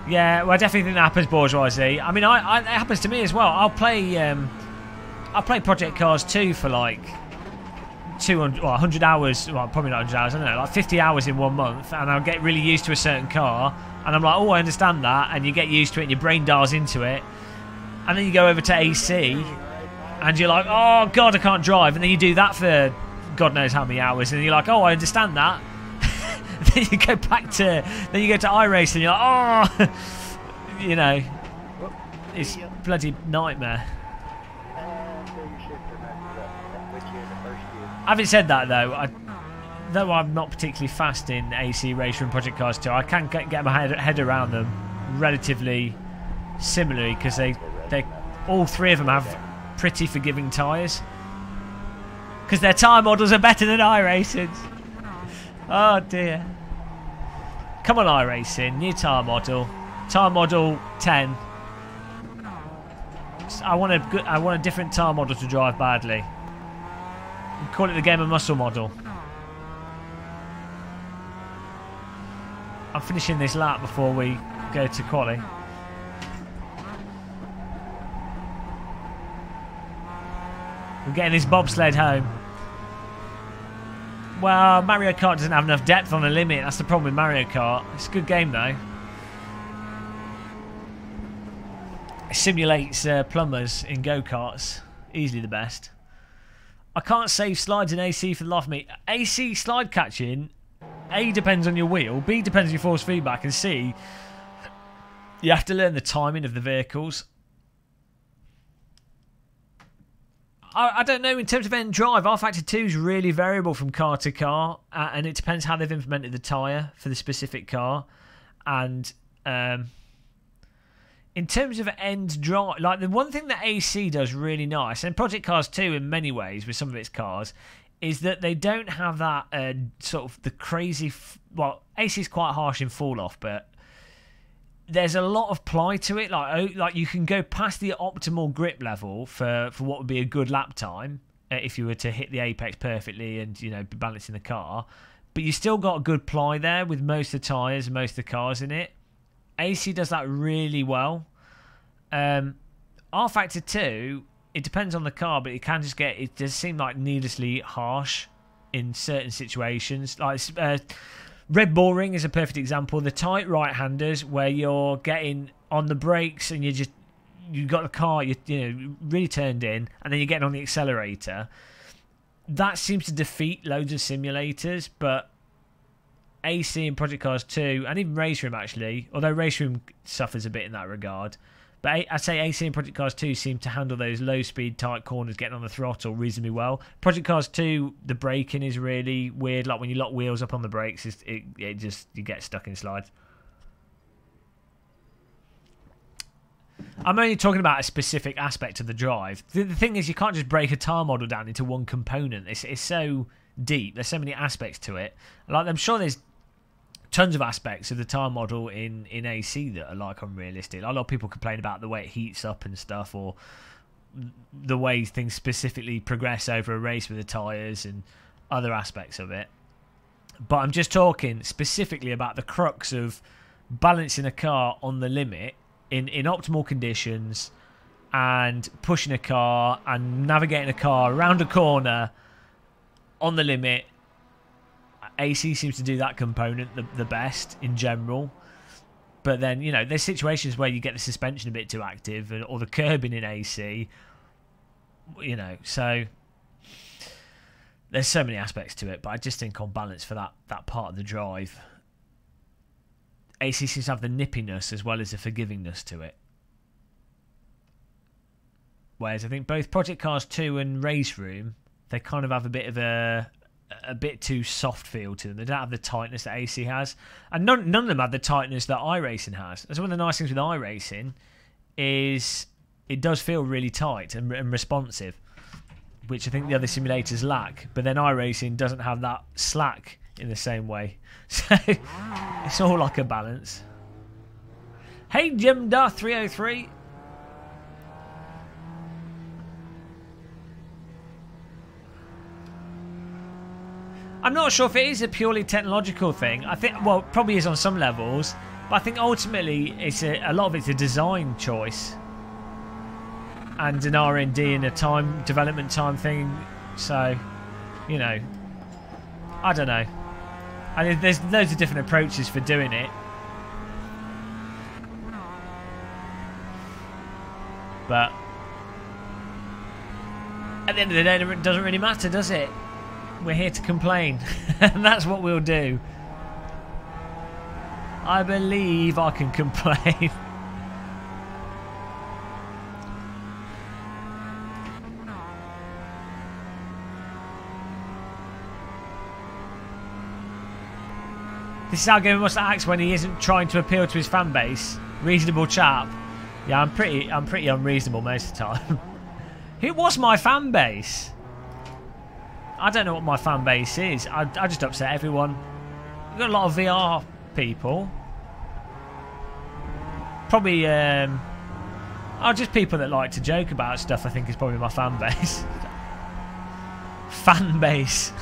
Yeah, well, I definitely think that happens, bourgeoisie. I mean, it happens to me as well. I'll play Project Cars 2 for like 100 hours. Well, probably not 100 hours. I don't know, like 50 hours in 1 month, and I'll get really used to a certain car. And I'm like, oh, I understand that. And you get used to it and your brain dials into it. And then you go over to AC and you're like, oh, God, I can't drive. And then you do that for God knows how many hours. And you're like, oh, I understand that. Then you go back to... Then you go to iRacing and you're like, oh. You know, it's bloody nightmare. Having said that, though, though I'm not particularly fast in AC Racer and Project Cars 2, I can get my head around them relatively similarly, because they all three of them have pretty forgiving tyres. Because their tyre models are better than iRacing's. Oh dear. Come on, iRacing, new tyre model 10. I want a different tyre model to drive badly. Call it the Game of Muscle model. I'm finishing this lap before we go to quali. We're getting this bobsled home. Well, Mario Kart doesn't have enough depth on the limit. That's the problem with Mario Kart. It's a good game though. It simulates plumbers in go-karts. Easily the best. I can't save slides in AC for the life of me. AC slide catching, A, depends on your wheel, B, depends on your force feedback, and C, you have to learn the timing of the vehicles. I don't know, in terms of end drive, R-Factor 2 is really variable from car to car, and it depends how they've implemented the tyre for the specific car. And in terms of end drive, like the one thing that AC does really nice, and Project Cars 2 in many ways with some of its cars, is that they don't have that sort of the crazy... Well, AC is quite harsh in fall-off, but there's a lot of ply to it. Like you can go past the optimal grip level for what would be a good lap time if you were to hit the apex perfectly and, you know, be balancing the car. But you still got a good ply there with most of the tyres and most of the cars in it. AC does that really well. R-Factor 2, it depends on the car, but it does seem like needlessly harsh in certain situations. Like Red Bull Ring is a perfect example. The tight right-handers where you're getting on the brakes and you got the car, you know, really turned in, and then you're getting on the accelerator. That seems to defeat loads of simulators, but AC and Project Cars 2, and even Race Room actually, although Race Room suffers a bit in that regard, but I'd say AC and Project Cars 2 seem to handle those low-speed, tight corners, getting on the throttle reasonably well. Project Cars 2, the braking is really weird. Like when you lock wheels up on the brakes, it just, you get stuck in slides. I'm only talking about a specific aspect of the drive. The thing is, you can't just break a tyre model down into one component. It's so deep. There's so many aspects to it. Like, I'm sure there's tons of aspects of the tyre model in AC that are like unrealistic. A lot of people complain about the way it heats up and stuff, or the way things specifically progress over a race with the tyres and other aspects of it. But I'm just talking specifically about the crux of balancing a car on the limit in optimal conditions, and pushing a car and navigating a car around a corner on the limit. AC seems to do that component the best in general. But then, you know, there's situations where you get the suspension a bit too active, or the curbing in AC, you know, so there's so many aspects to it. But I just think on balance for that part of the drive, AC seems to have the nippiness as well as the forgivingness to it. Whereas I think both Project Cars 2 and Race Room, they kind of have a bit of a bit too soft feel to them. They don't have the tightness that AC has. And none of them have the tightness that iRacing has. That's one of the nice things with iRacing, is it does feel really tight and responsive, which I think the other simulators lack. But then iRacing doesn't have that slack in the same way. So it's all like a balance. Hey Jimda303. I'm not sure if it is a purely technological thing. I think, well, it probably is on some levels, but I think ultimately it's a lot of it's a design choice and an R&D and a development time thing. So, you know, I don't know. And there's loads of different approaches for doing it. But at the end of the day, it doesn't really matter, does it? We're here to complain. And that's what we'll do. I believe I can complain. This is how Gamer must act when he isn't trying to appeal to his fan base. Reasonable chap. Yeah, I'm pretty unreasonable most of the time. Who was my fan base? I don't know what my fan base is. I just upset everyone. We've got a lot of VR people. Probably, just people that like to joke about stuff, I think, is probably my fan base. Fan base.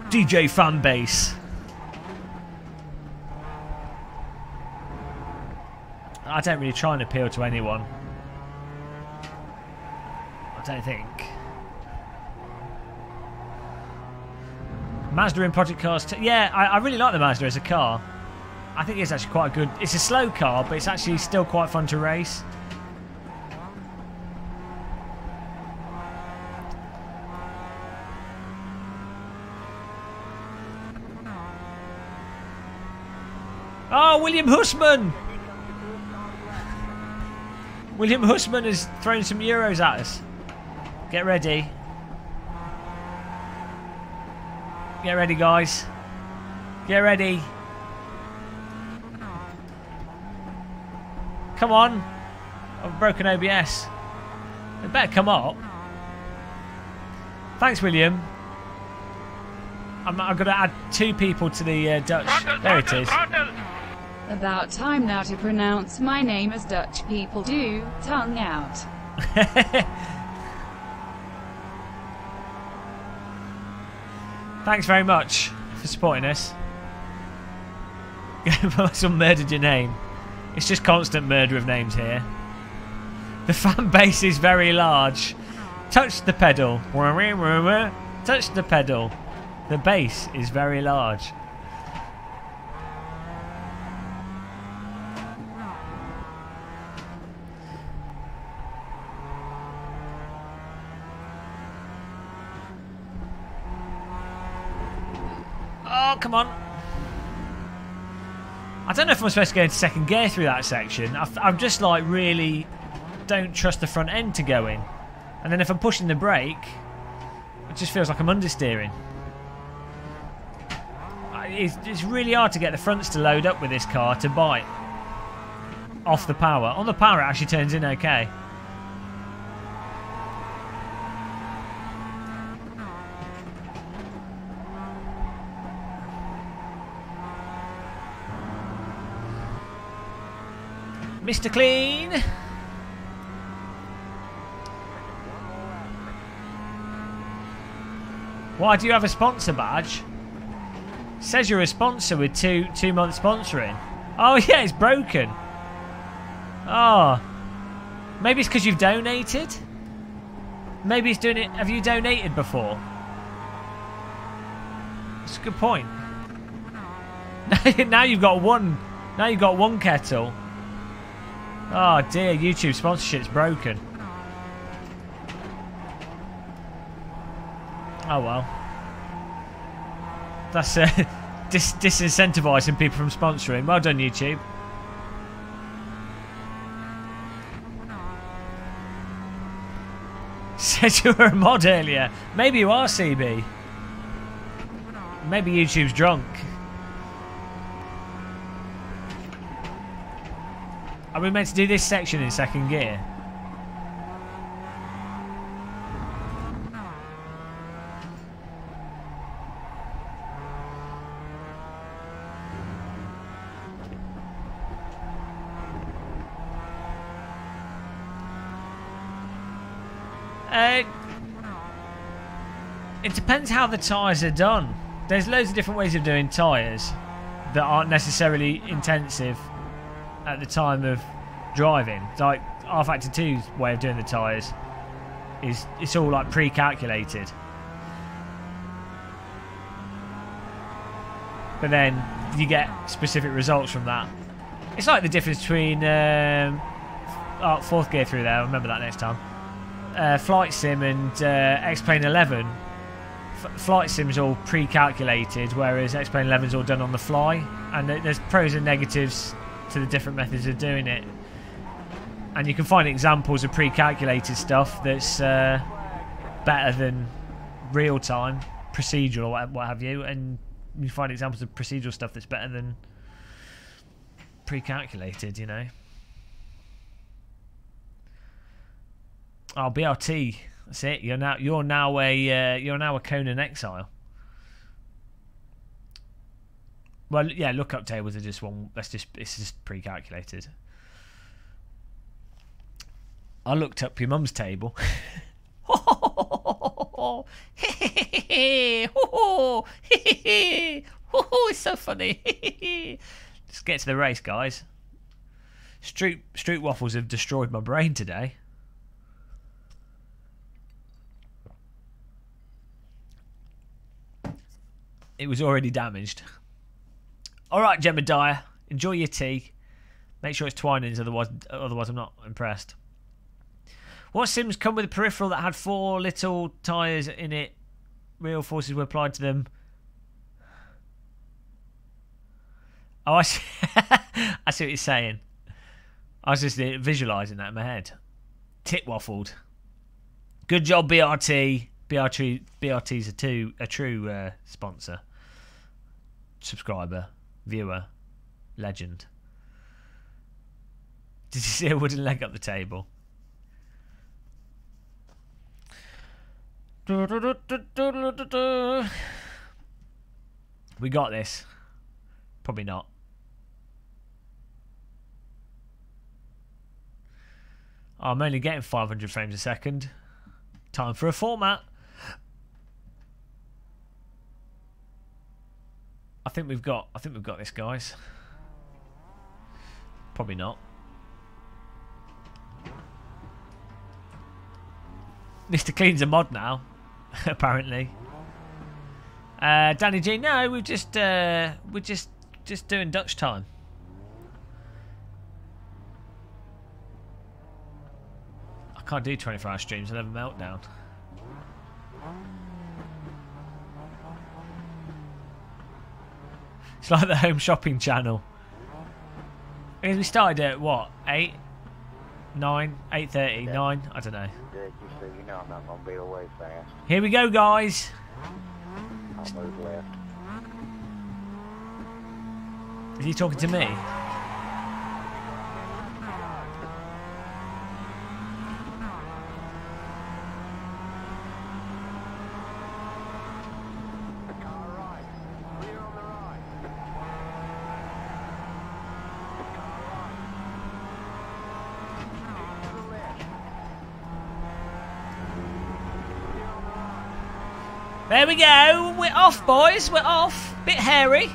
DJ fan base. I don't really try and appeal to anyone. I don't think. Mazda in Project Cars 2. Yeah, I really like the Mazda as a car. I think it's actually quite a good... It's a slow car, but it's actually still quite fun to race. Oh, William Hussman! William Hussman is throwing some euros at us. Get ready. Get ready, guys. Get ready. Come on. I've broken OBS. They better come up. Thanks, William. I'm going to add 2 people to the Dutch. There it is. About time now to pronounce my name as Dutch people do. Tongue out. Thanks very much for supporting us. Someone murdered your name. It's just constant murder of names here. The fan base is very large. Touch the pedal. Touch the pedal. The base is very large. Oh, come on. I don't know if I'm supposed to go into second gear through that section. I'm just like really don't trust the front end to go in. And then if I'm pushing the brake, it just feels like I'm understeering. It's really hard to get the fronts to load up with this car to bite off the power. On the power it actually turns in okay. Mr. Clean. Why do you have a sponsor badge? Says you're a sponsor with two months sponsoring. Oh yeah, it's broken. Oh, maybe it's because you've donated. Maybe it's doing it. Have you donated before? That's a good point. Now you've got one. Now you've got one kettle. Oh dear, YouTube sponsorship's broken. Oh well. That's disincentivising people from sponsoring. Well done, YouTube. Said you were a mod earlier. Maybe you are, CB. Maybe YouTube's drunk. Are we meant to do this section in second gear? It depends how the tyres are done. There's loads of different ways of doing tyres that aren't necessarily intensive at the time of driving. Like R-Factor 2's way of doing the tyres is it's all like pre-calculated. But then you get specific results from that. It's like the difference between fourth gear through there, I'll remember that next time. Flight Sim and X-Plane 11. Flight Sim's all pre-calculated, whereas X-Plane 11's all done on the fly. And there's pros and negatives to the different methods of doing it. And you can find examples of pre-calculated stuff that's better than real-time, procedural, or what have you. And you find examples of procedural stuff that's better than pre-calculated, you know. Oh, BRT. That's it. You're now a Conan exile. Well, yeah. Lookup tables are just one. It's just pre-calculated. I looked up your mum's table. It's so funny. Let's get to the race, guys. Stroopwafels have destroyed my brain today. It was already damaged. Alright, Jebediah. Enjoy your tea. Make sure it's Twinings, otherwise I'm not impressed. What sims come with a peripheral that had 4 little tyres in it? Real forces were applied to them. Oh, I see. I see what you're saying. I was just visualising that in my head. Tit waffled. Good job, BRT. BRT's a true sponsor, subscriber, viewer, legend. Did you see a wooden leg up the table? We got this. Probably not. Oh, I'm only getting 500 frames a second. Time for a format. I think we've got this, guys. Probably not. Mr. Clean's a mod now, apparently. Danny G, no, we're just doing Dutch time. I can't do 24-hour streams. I'll have a meltdown. It's like the home shopping channel. We started at what? 8? 9? 8:30? 9? I don't know. Good, just so you know I'm not going to be away fast. Here we go, guys. I'll move left. Is he talking to me? There we go. We're off, boys. We're off. Bit hairy.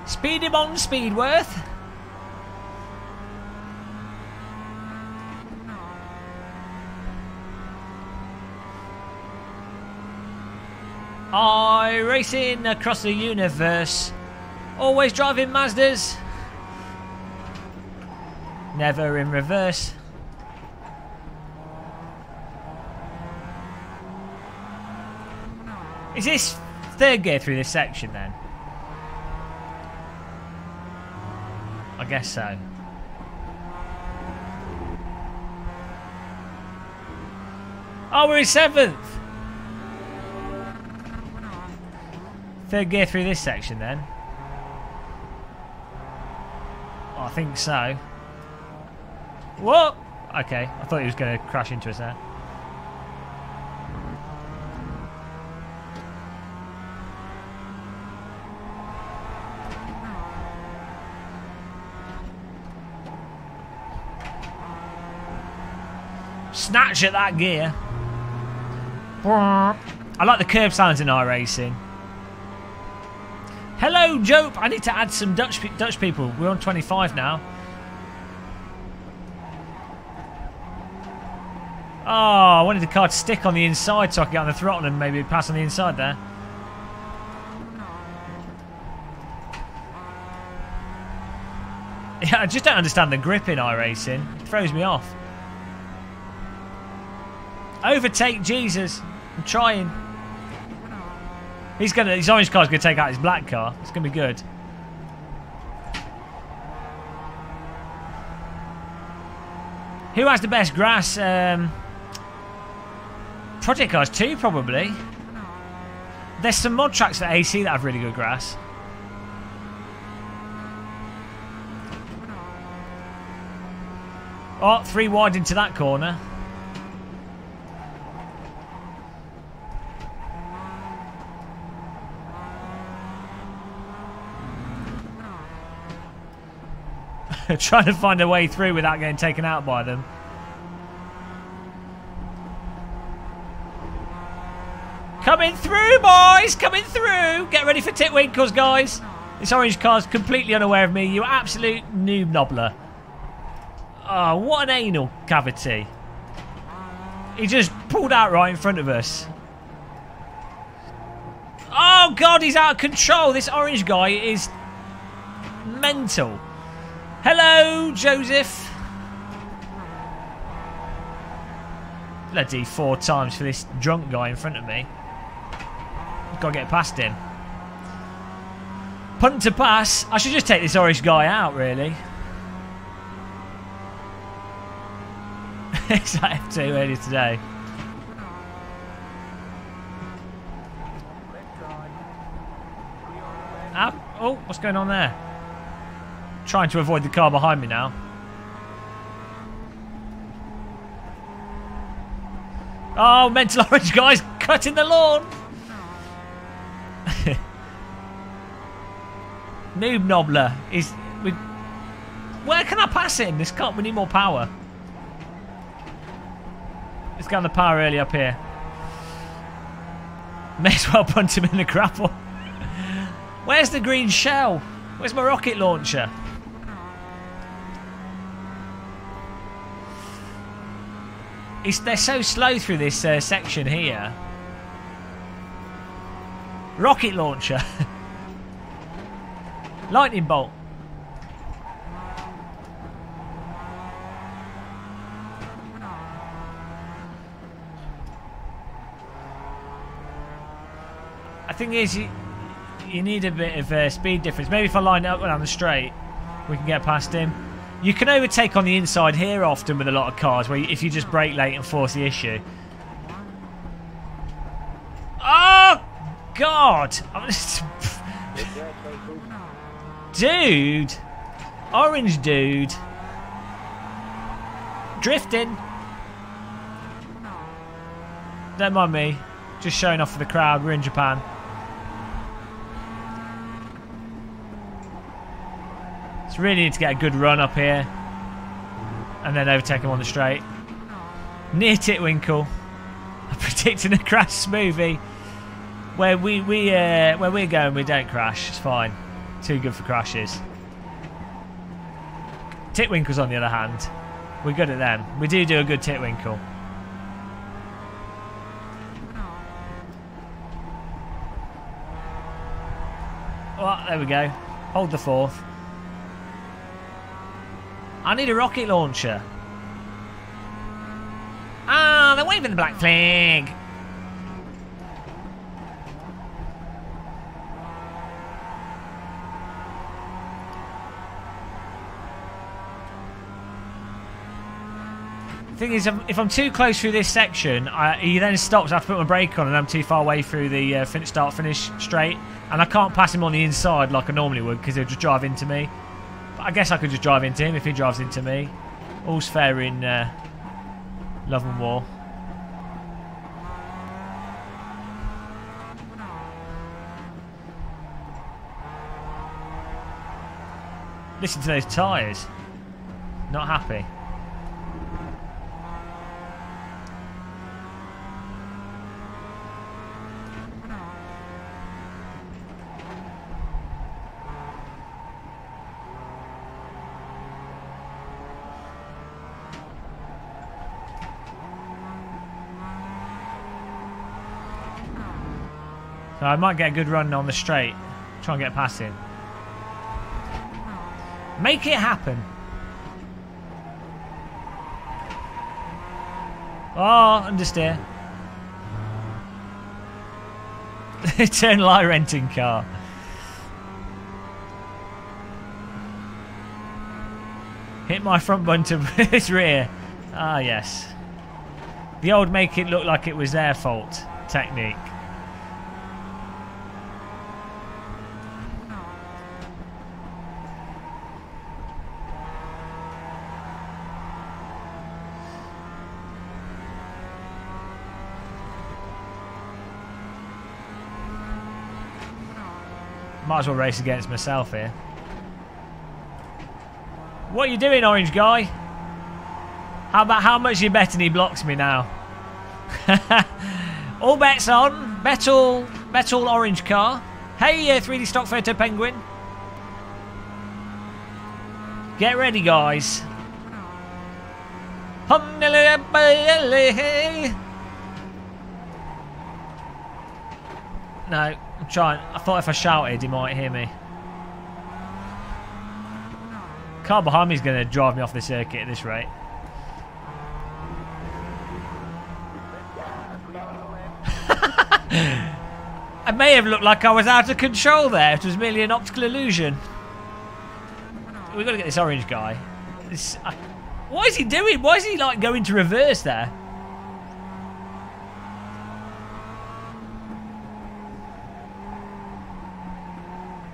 Speed him on, Speedworth. iRacing across the universe. Always driving Mazdas. Never in reverse. Is this third gear through this section then? I guess so. Oh, we're in 7th. Third gear through this section then. Oh, I think so. What? Okay, I thought he was going to crash into us there. Snatch at that gear. I like the curb sounds in iRacing. Hello, Jope. I need to add some Dutch people. We're on 25 now. Oh, I wanted the car to stick on the inside so I could get on the throttle and maybe pass on the inside there. Yeah, I just don't understand the grip in iRacing. It throws me off. Overtake Jesus. I'm trying. His orange car's gonna take out his black car. It's gonna be good. Who has the best grass? Project Cars 2 probably. There's some mod tracks for AC that have really good grass. Oh, 3 wide into that corner. Trying to find a way through without getting taken out by them. Coming through, boys! Coming through! Get ready for Titwinkles, guys! This orange car's completely unaware of me. You absolute noob nobbler. Oh, what an anal cavity. He just pulled out right in front of us. Oh, God, he's out of control. This orange guy is mental. Hello, Joseph. Bloody 4 times for this drunk guy in front of me. Got to get past him. Punt to pass. I should just take this orange guy out, really. It's like F2 earlier today. Oh, what's going on there? Trying to avoid the car behind me now. Oh, mental orange guy's cutting the lawn. Noob Nobbler is. Where can I pass him? This can't. We need more power. Let's get on the power early up here. May as well punt him in the grapple. Where's the green shell? Where's my rocket launcher? They're so slow through this section here. Rocket launcher. Lightning bolt. thing is, you need a bit of speed difference. Maybe if I line it up down the straight, we can get past him. You can overtake on the inside here often with a lot of cars, where if you just brake late and force the issue. Oh, God! Dude! Orange dude! Drifting! Don't mind me. Just showing off for the crowd. We're in Japan. So really need to get a good run up here. And then overtake him on the straight. Near Titwinkle. I'm predicting a crash smoothie. Where we're going, we don't crash. It's fine. Too good for crashes. Titwinkles, on the other hand, we're good at them. We do a good Titwinkle. Well, there we go. Hold the fourth. I need a rocket launcher. Ah, they're waving the black flag. The thing is, if I'm too close through this section, he then stops. I have to put my brake on, and I'm too far away through the start-finish straight, and I can't pass him on the inside like I normally would because he'll just drive into me. But I guess I could just drive into him if he drives into me. All's fair in love and war. Listen to those tyres. Not happy. So I might get a good run on the straight. Try and get past him. Make it happen. Oh, understeer. Eternal renting car. Hit my front bumper to his rear. Ah, yes. The old make it look like it was their fault technique. Might as well race against myself here. What are you doing, orange guy? How about how much you betting he blocks me now? All bets on. Bet all orange car. Hey, 3D stock photo penguin. Get ready, guys. No, I'm trying. I thought if I shouted, he might hear me. Car behind me is going to drive me off the circuit at this rate. I may have looked like I was out of control there. It was merely an optical illusion. We've got to get this orange guy. What is he doing? Why is he like going to reverse there?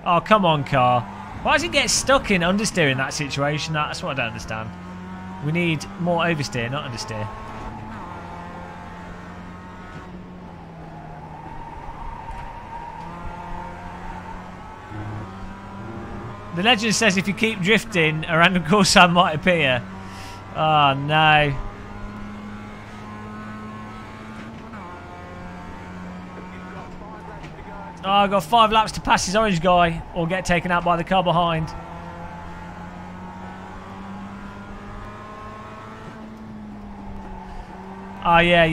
Oh, come on, car. Why does he get stuck in understeer in that situation? That's what I don't understand. We need more oversteer, not understeer. The legend says if you keep drifting, a random Corsa might appear. Oh, no. Oh, I've got 5 laps to pass this orange guy or get taken out by the car behind. Oh, yeah.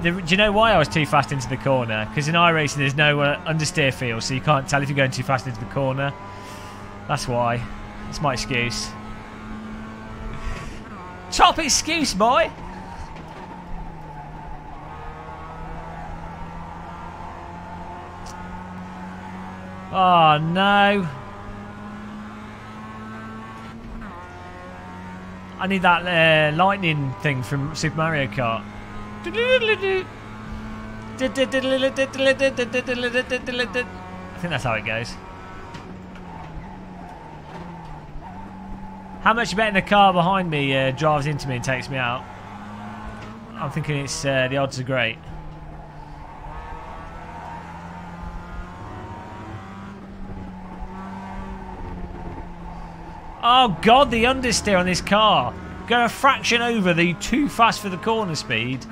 Do you know why I was too fast into the corner? Because in iRacing there's no understeer field, so you can't tell if you're going too fast into the corner. That's why. That's my excuse. Top excuse, boy! Oh no. I need that lightning thing from Super Mario Kart. I think that's how it goes. How much betting the car behind me drives into me and takes me out? I'm thinking it's the odds are great. Oh god, the understeer on this car. Go a fraction over the too fast for the corner speed.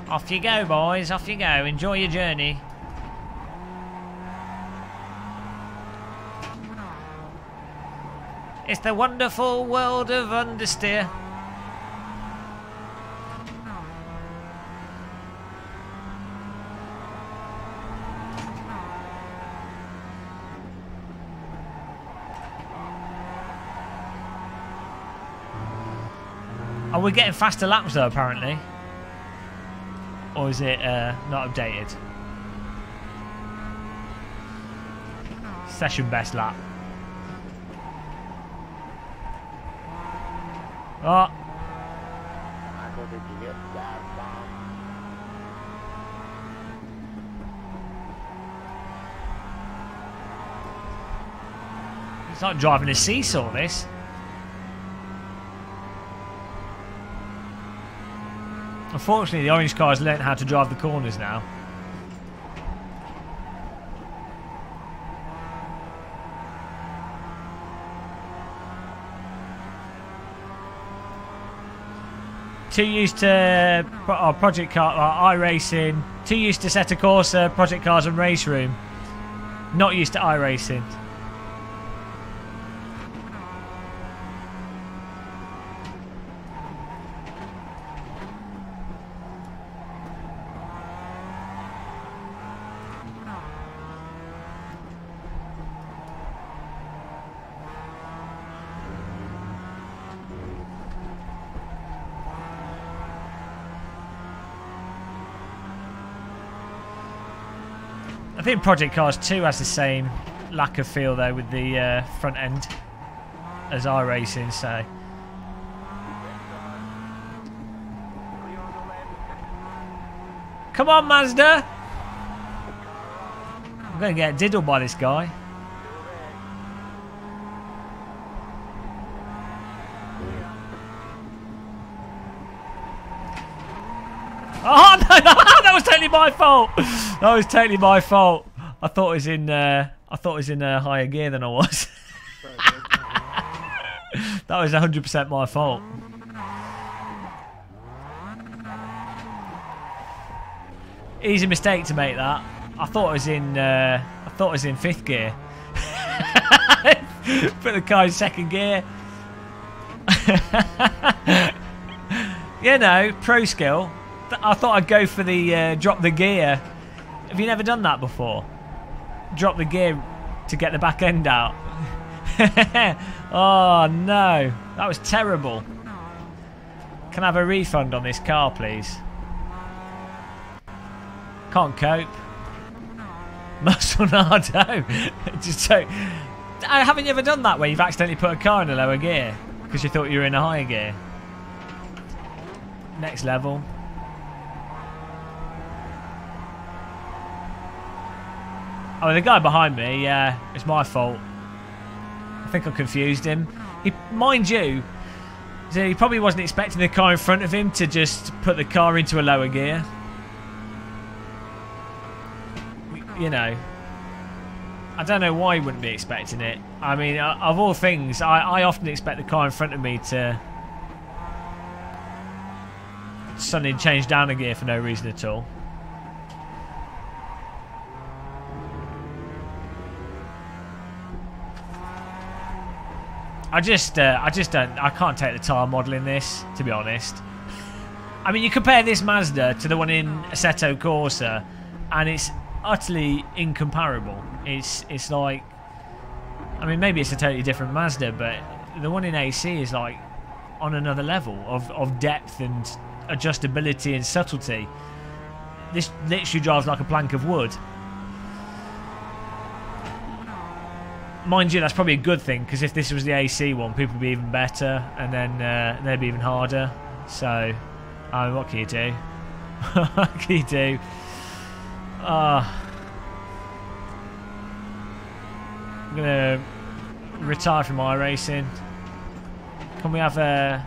Off you go, boys. Off you go. Enjoy your journey. It's the wonderful world of understeer. Oh, we're getting faster laps though, apparently. Or is it not updated? Session best lap. Oh. It's like driving a seesaw, this. Unfortunately, the orange car's learnt how to drive the corners now. Too used to Project Car, iRacing. Too used to Assetto Corsa, Project Cars and Race Room. Not used to iRacing. I think Project Cars 2 has the same lack of feel though with the front end as iRacing, so. Come on, Mazda! I'm going to get diddled by this guy. Oh no, no, that was totally my fault. That was totally my fault. I thought it was in higher gear than I was. That was 100% my fault. Easy mistake to make that. I thought it was in fifth gear. Put the car in second gear. You know, pro skill. I thought I'd go for the drop the gear. Have you never done that before? Drop the gear to get the back end out. Oh no, that was terrible. Can I have a refund on this car, please? Can't cope. Musclenado. Just so. Haven't you ever done that where you've accidentally put a car in a lower gear because you thought you were in a higher gear? Next level. Oh, the guy behind me, yeah, it's my fault. I think I confused him. Mind you, he probably wasn't expecting the car in front of him to just put the car into a lower gear. You know, I don't know why he wouldn't be expecting it. I mean, of all things, I often expect the car in front of me to suddenly change down a gear for no reason at all. I can't take the tyre model in this, to be honest. I mean, you compare this Mazda to the one in Assetto Corsa, and it's utterly incomparable. It's like, I mean, maybe it's a totally different Mazda, but the one in AC is like on another level of depth and adjustability and subtlety. This literally drives like a plank of wood. mind you, that's probably a good thing, because if this was the AC one, people would be even better, and then they'd be even harder. So, what can you do? What can you do? I'm gonna retire from iRacing. Can we have a...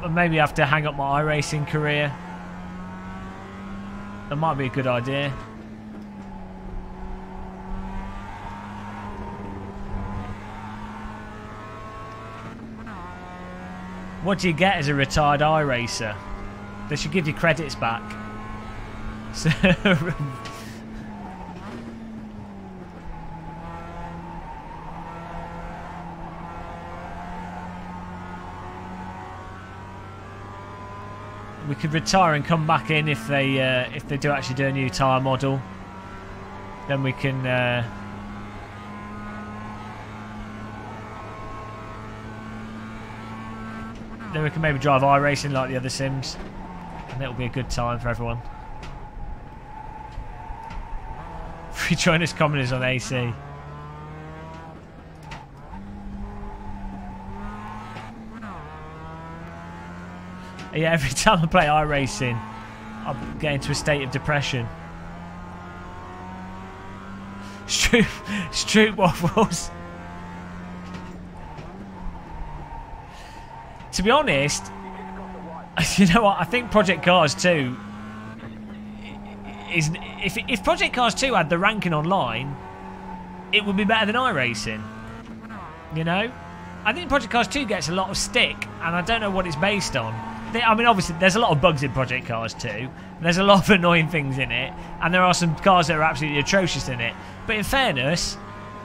Maybe have to hang up my iRacing career. That might be a good idea. What do you get as a retired iRacer? They should give you credits back. So we could retire and come back in if they do actually do a new tyre model. Then we can maybe drive iRacing like the other sims, and it'll be a good time for everyone. Free join us commoners on AC. Yeah, every time I play iRacing, I get into a state of depression. Stroopwafels. To be honest, you know what? I think Project Cars 2 is... If Project Cars 2 had the ranking online, it would be better than iRacing. You know? I think Project Cars 2 gets a lot of stick, and I don't know what it's based on. I mean, obviously, there's a lot of bugs in Project Cars 2. And there's a lot of annoying things in it. And there are some cars that are absolutely atrocious in it. But in fairness,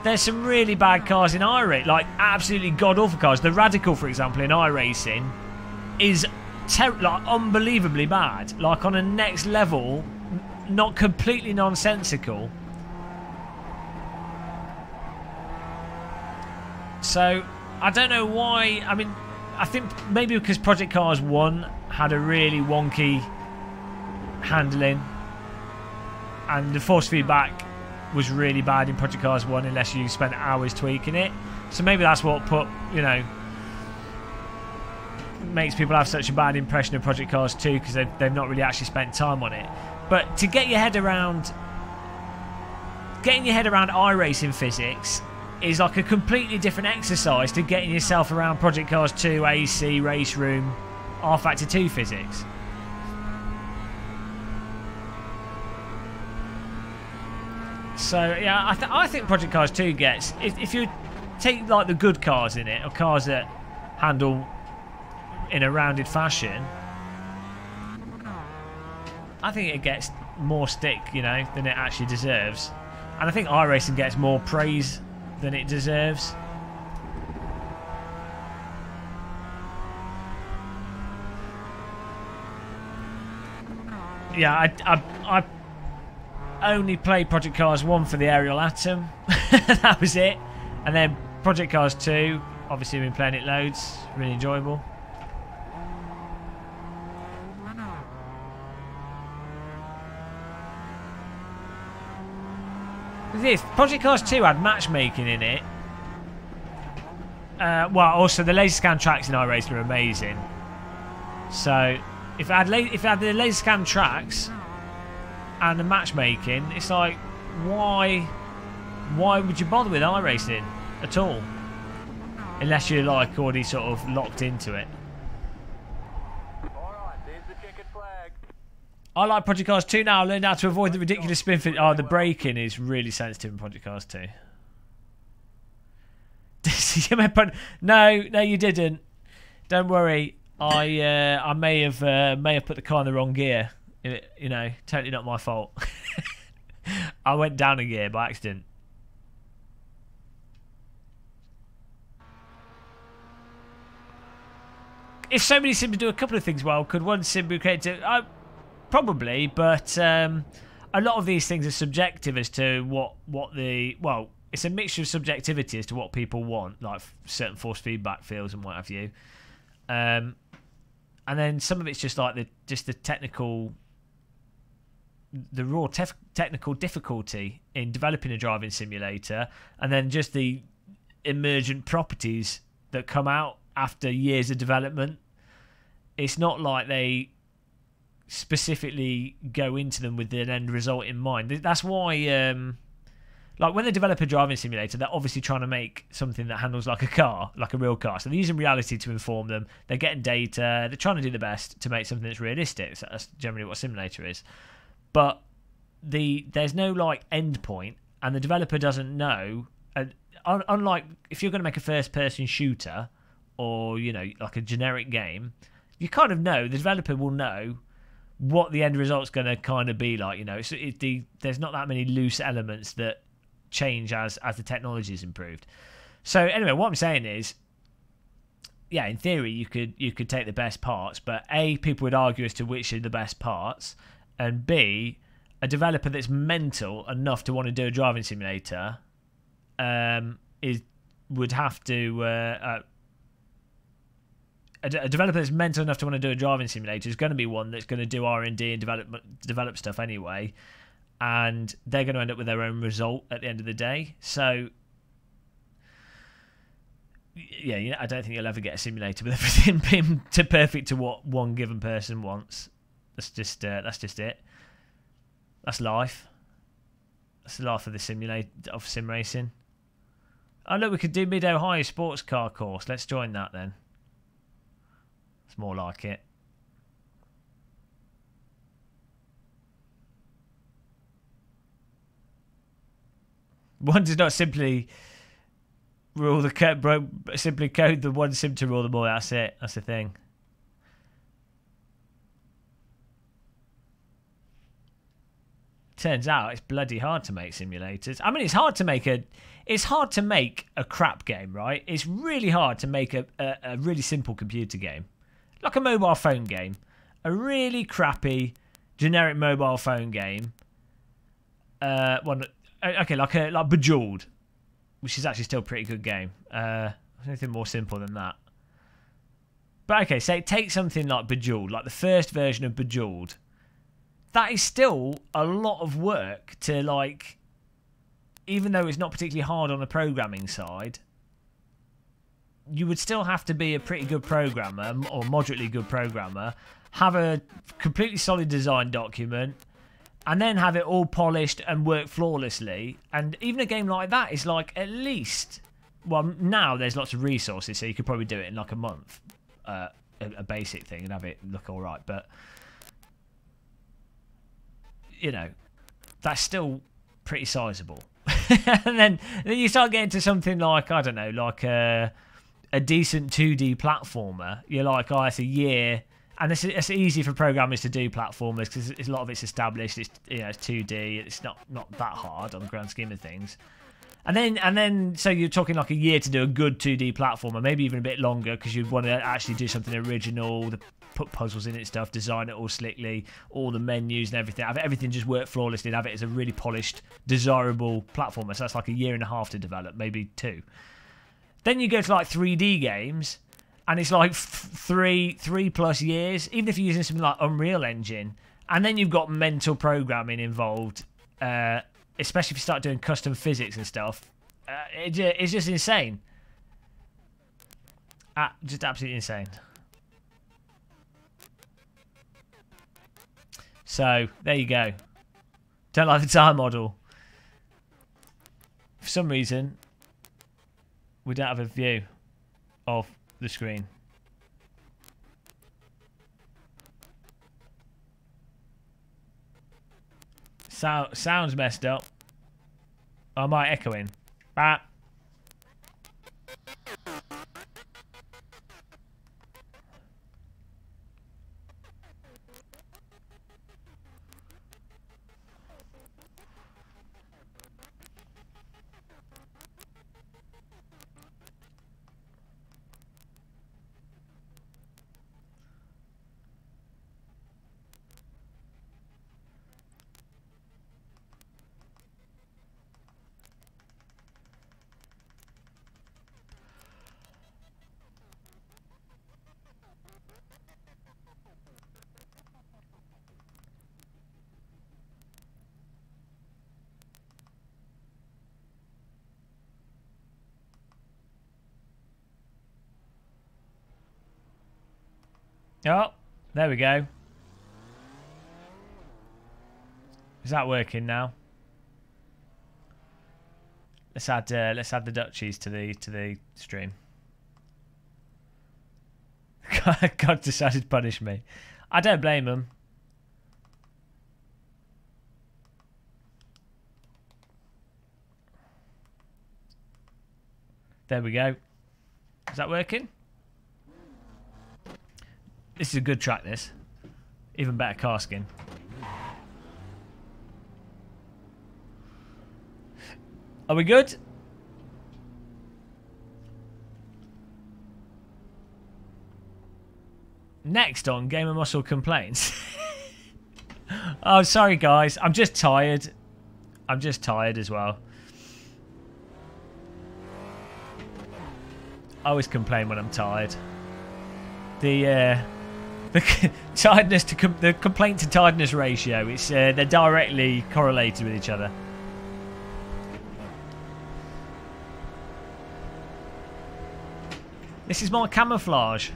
there's some really bad cars in iRacing. Like, absolutely god-awful cars. The Radical, for example, in iRacing is like, unbelievably bad. Like, on a next level, not completely nonsensical. So, I don't know why... I mean... I think maybe because Project Cars 1 had a really wonky handling, and the force feedback was really bad in Project Cars 1 unless you spent hours tweaking it. So maybe that's what makes people have such a bad impression of Project Cars 2, because they've not really actually spent time on it. But to get your head around iRacing physics is like a completely different exercise to getting yourself around Project Cars 2, AC, Race Room, R-Factor 2 physics. So, yeah, I think Project Cars 2 gets... If you take, like, the good cars in it, or cars that handle in a rounded fashion, I think it gets more stick, you know, than it actually deserves. And I think iRacing gets more praise than it deserves. Yeah, I only played Project Cars 1 for the aerial atom. That was it. And then Project Cars 2, obviously been playing it loads, really enjoyable. This Project Cars 2 had matchmaking in it. Well, also the laser scan tracks in iRacing are amazing. So if it had the laser scan tracks and the matchmaking, it's like, why would you bother with iRacing at all? Unless you're like already sort of locked into it. I like Project Cars 2 now. I learned how to avoid the ridiculous spin fit. Oh, the braking is really sensitive in Project Cars 2. No, you didn't. Don't worry. I may have put the car in the wrong gear. You know, totally not my fault. I went down a gear by accident. If so many sims do a couple of things well, could one sim be created? Probably, but a lot of these things are subjective as to what it's a mixture of subjectivity as to what people want, like certain force feedback fields and what have you, and then some of it's just like the technical, the raw technical difficulty in developing a driving simulator, and then just the emergent properties that come out after years of development. It's not like they specifically go into them with an end result in mind. That's why, like when they develop a driving simulator, they're obviously trying to make something that handles like a car, like a real car. So they're using reality to inform them. They're getting data. They're trying to do the best to make something that's realistic. So that's generally what a simulator is. But there's no like end point, and the developer doesn't know. Unlike if you're going to make a first-person shooter or like a generic game, you kind of know, the developer will know what the end result's going to kind of be like. There's not that many loose elements that change as the technology is improved. So anyway, what I'm saying is, yeah, in theory you could take the best parts, but A, people would argue as to which are the best parts, and B, a developer that's mental enough to want to do a driving simulator would have to a developer that's mental enough to want to do a driving simulator is going to be one that's going to do R&D and develop stuff anyway, and they're going to end up with their own result at the end of the day. So yeah, I don't think you'll ever get a simulator with everything being perfect to what one given person wants. That's just it. That's life. That's the life of the sim racing. Oh look, we could do Mid-Ohio sports car course. Let's join that then. It's more like it. One does not simply rule the code, bro. Simply code the one sim to rule them all. That's it. That's the thing. Turns out it's bloody hard to make simulators. I mean, it's hard to make a crap game, right? It's really hard to make a really simple computer game, like a mobile phone game, a really crappy generic mobile phone game. Okay, like Bejeweled, which is actually still a pretty good game. Anything more simple than that. But okay, say take something like Bejeweled, like the first version of Bejeweled. That is still a lot of work to, like, even though it's not particularly hard on the programming side, you would still have to be a pretty good programmer, or moderately good programmer, have a completely solid design document, and then have it all polished and work flawlessly. And even a game like that is like at least, well, now there's lots of resources, so you could probably do it in like a month, a basic thing, and have it look all right. But that's still pretty sizable. And then you start getting to something like, I don't know, like a decent 2D platformer. You're like, oh, it's a year. And it's easy for programmers to do platformers because a lot of it's established. It's it's 2D. It's not that hard on the grand scheme of things. And then so you're talking like a year to do a good 2D platformer, maybe even a bit longer because you'd want to actually do something original, put puzzles in it, stuff, design it all slickly, all the menus and everything, have everything just work flawlessly, and have it as a really polished, desirable platformer. So that's like a year and a half to develop, maybe 2. Then you go to like 3D games, and it's like 3+ years, even if you're using something like Unreal Engine. And then you've got mental programming involved, especially if you start doing custom physics and stuff. It's just insane. Just absolutely insane. So, there you go. Don't like the tire model. For some reason, we don't have a view of the screen. Sounds messed up. I might echo in. Bah. Oh, there we go. Is that working now? Let's add the Dutchies to the stream. God decided to punish me. I don't blame him. There we go. Is that working? This is a good track, this. Even better car skin. Are we good? Next on Game of Muscle Complaints. Oh, sorry guys. I'm just tired. I'm just tired as well. I always complain when I'm tired. The tiredness to the complaint to tiredness ratio. It's they're directly correlated with each other. This is my camouflage.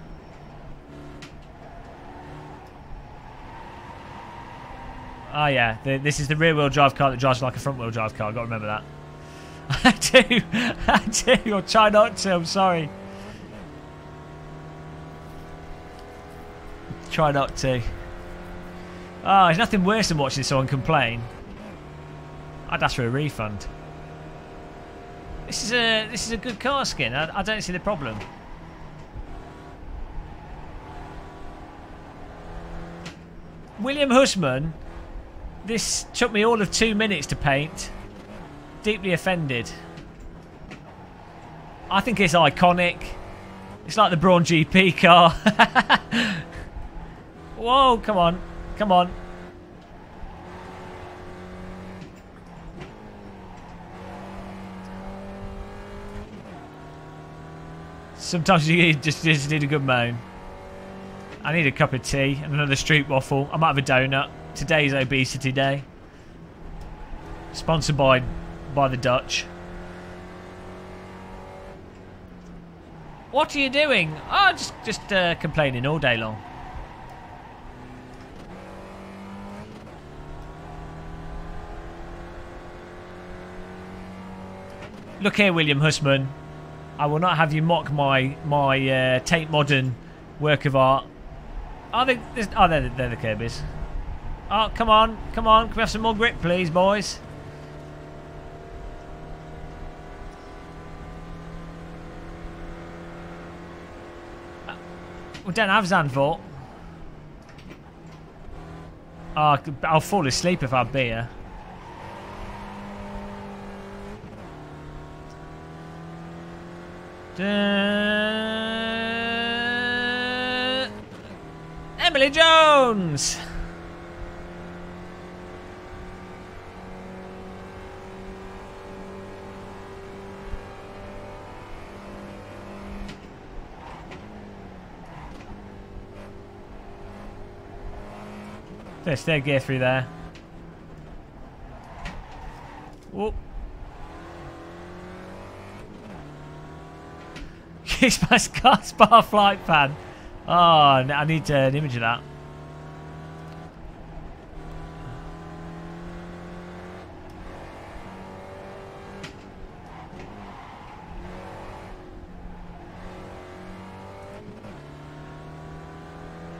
Oh yeah, this is the rear-wheel drive car that drives like a front-wheel drive car. I've got to remember that. I do. I'll try not to. I'm sorry. Try not to. Oh, there's nothing worse than watching someone complain. I'd ask for a refund. This is a good car skin. I don't see the problem. William Husman. This took me all of 2 minutes to paint. Deeply offended. I think it's iconic. It's like the Braun GP car. Whoa, come on. Come on. Sometimes you just need a good moan. I need a cup of tea and another Stroopwafel. I might have a donut. Today's obesity day. Sponsored by the Dutch. What are you doing? Oh, just complaining all day long. Look here, William Husman. I will not have you mock my Tate Modern work of art. Oh, they're the Kirby's. Oh, come on, come on. Can we have some more grip, please, boys? We don't have Zandvoort. Oh, I'll fall asleep if I have beer. Emily Jones. There's third gear through there. Whoop. Use my Star flight pan. Oh, I need an image of that.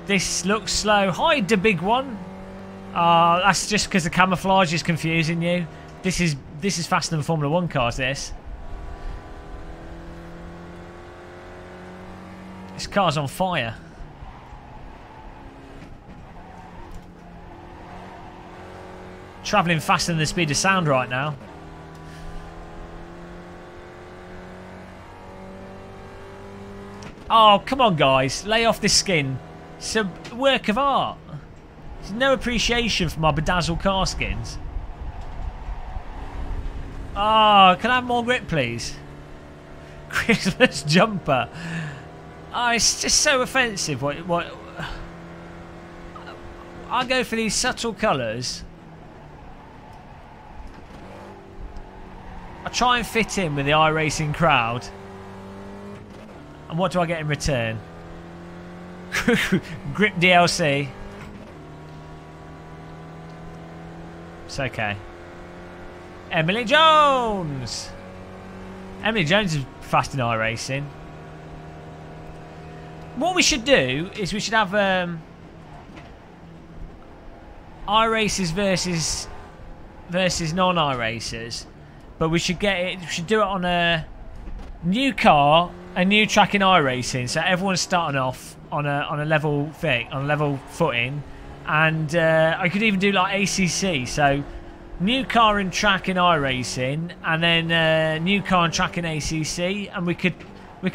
This looks slow. Hide the big one. That's just because the camouflage is confusing you. This is faster than Formula 1 cars, this. This car's on fire. Travelling faster than the speed of sound right now. Oh, come on, guys. Lay off this skin. It's a work of art. There's no appreciation for my bedazzled car skins. Oh, can I have more grip, please? Christmas jumper. Oh, it's just so offensive. What? I go for these subtle colours. I try and fit in with the iRacing crowd. And what do I get in return? Grip DLC. It's okay. Emily Jones! Emily Jones is fast in iRacing. What we should do is we should have iRacers versus non-iRacers, but we should get it. We should do it on a new car, a new track in iRacing, so everyone's starting off on a level thing, on a level footing, and I could even do like ACC. So new car and track in iRacing, and then new car and track in ACC, and we could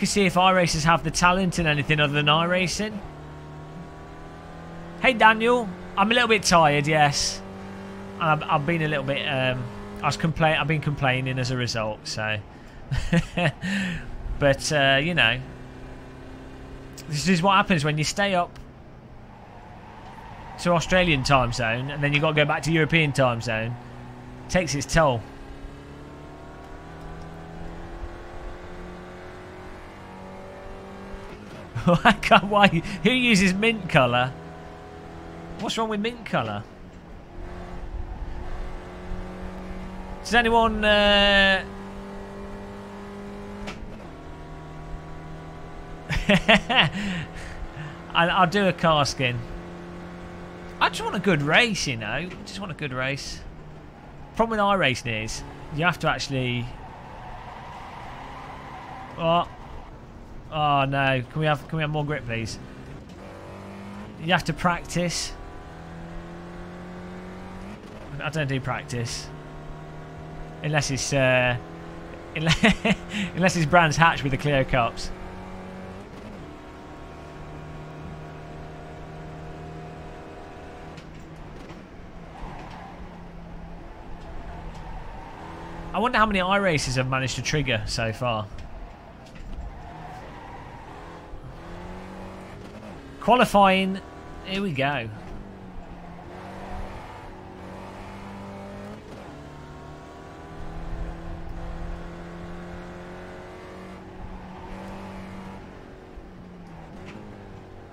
see if iRacers have the talent in anything other than iRacing. Hey Daniel, I'm a little bit tired, yes. I've been a little bit. I've been complaining as a result. So, but you know, this is what happens when you stay up to Australian time zone and then you've got to go back to European time zone. It takes its toll. I can't. Why? Who uses mint colour? What's wrong with mint colour? Does anyone? I'll do a car skin. I just want a good race, you know. Just want a good race. Problem with iRacing is you have to actually. Oh no! Can we have more grip, please? You have to practice. I don't do practice unless it's unless it's Brands Hatch with the clear cups. I wonder how many iRacers have managed to trigger so far. Qualifying, here we go.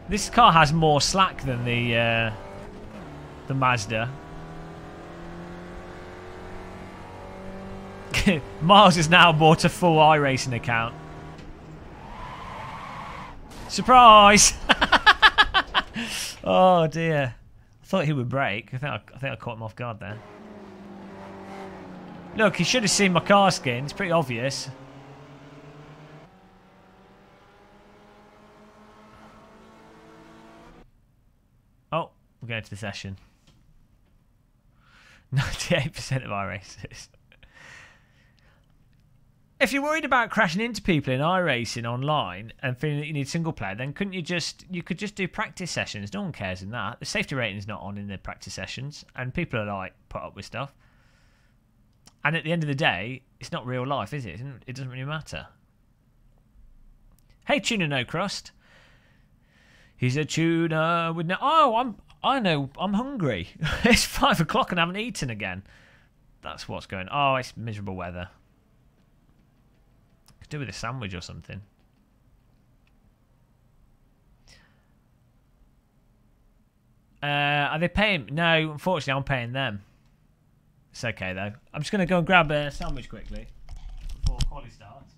This car has more slack than the Mazda. Miles has now bought a full iRacing account. Surprise! Oh dear! I thought he would break. I think I caught him off guard there. Look, he should have seen my car skin. It's pretty obvious. Oh, we're going to the session. 98% of iRacers. If you're worried about crashing into people in iRacing online and feeling that you need single player, then couldn't you could just do practice sessions? No one cares in that. The safety rating's not on in the practice sessions, and people are like put up with stuff. And at the end of the day, it's not real life, is it? It doesn't really matter. Hey, tuna no crust. He's a tuna with no. Oh, I know. I'm hungry. It's 5 o'clock and I haven't eaten again. That's what's going. Oh, it's miserable weather. Do with a sandwich or something. Are they paying? No, unfortunately, I'm paying them. It's okay though. I'm just going to go and grab a sandwich quickly before quali starts.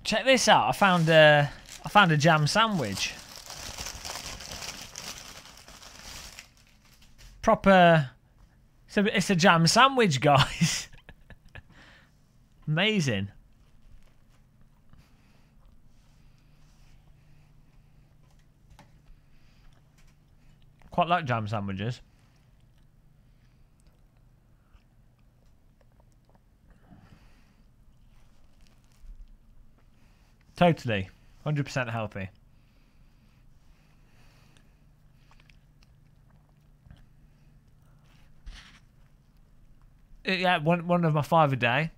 Check this out. I found a jam sandwich. Proper. It's a jam sandwich, guys. Amazing. Quite like jam sandwiches. Totally. 100% healthy. Yeah, one of my 5 a day.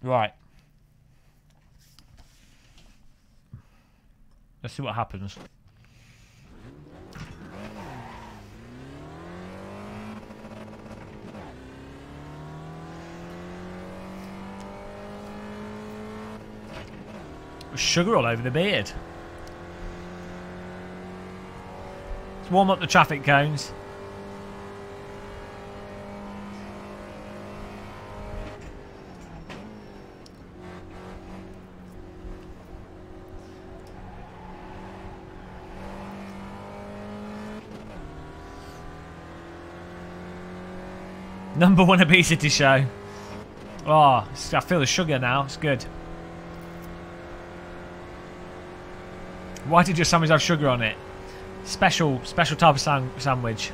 Right. Let's see what happens. Sugar all over the beard. Let's warm up the traffic cones. #1 obesity show. Oh, I feel the sugar now. It's good. Why did your sandwich have sugar on it? Special type of sandwich.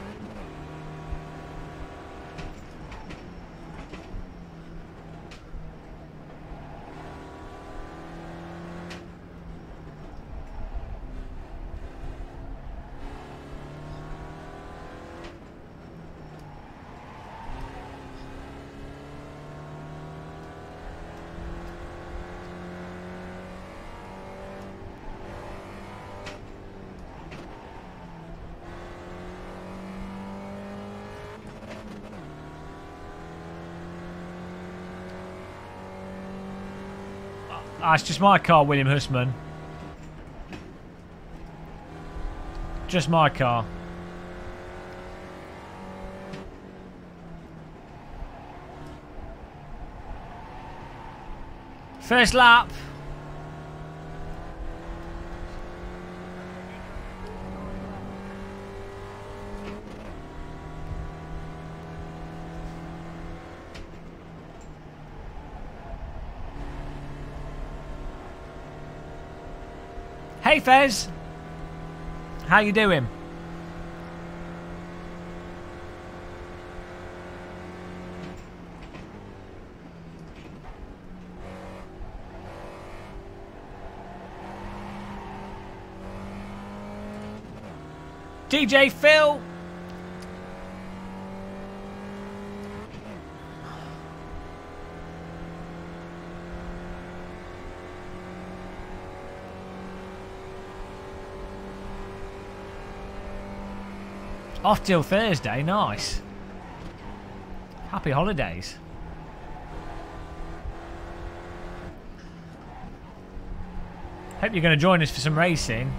It's just my car, William Hussman. Just my car. First lap. Hey Fez, how you doing? DJ Phil. Off till Thursday, nice. Happy holidays. Hope you're going to join us for some racing.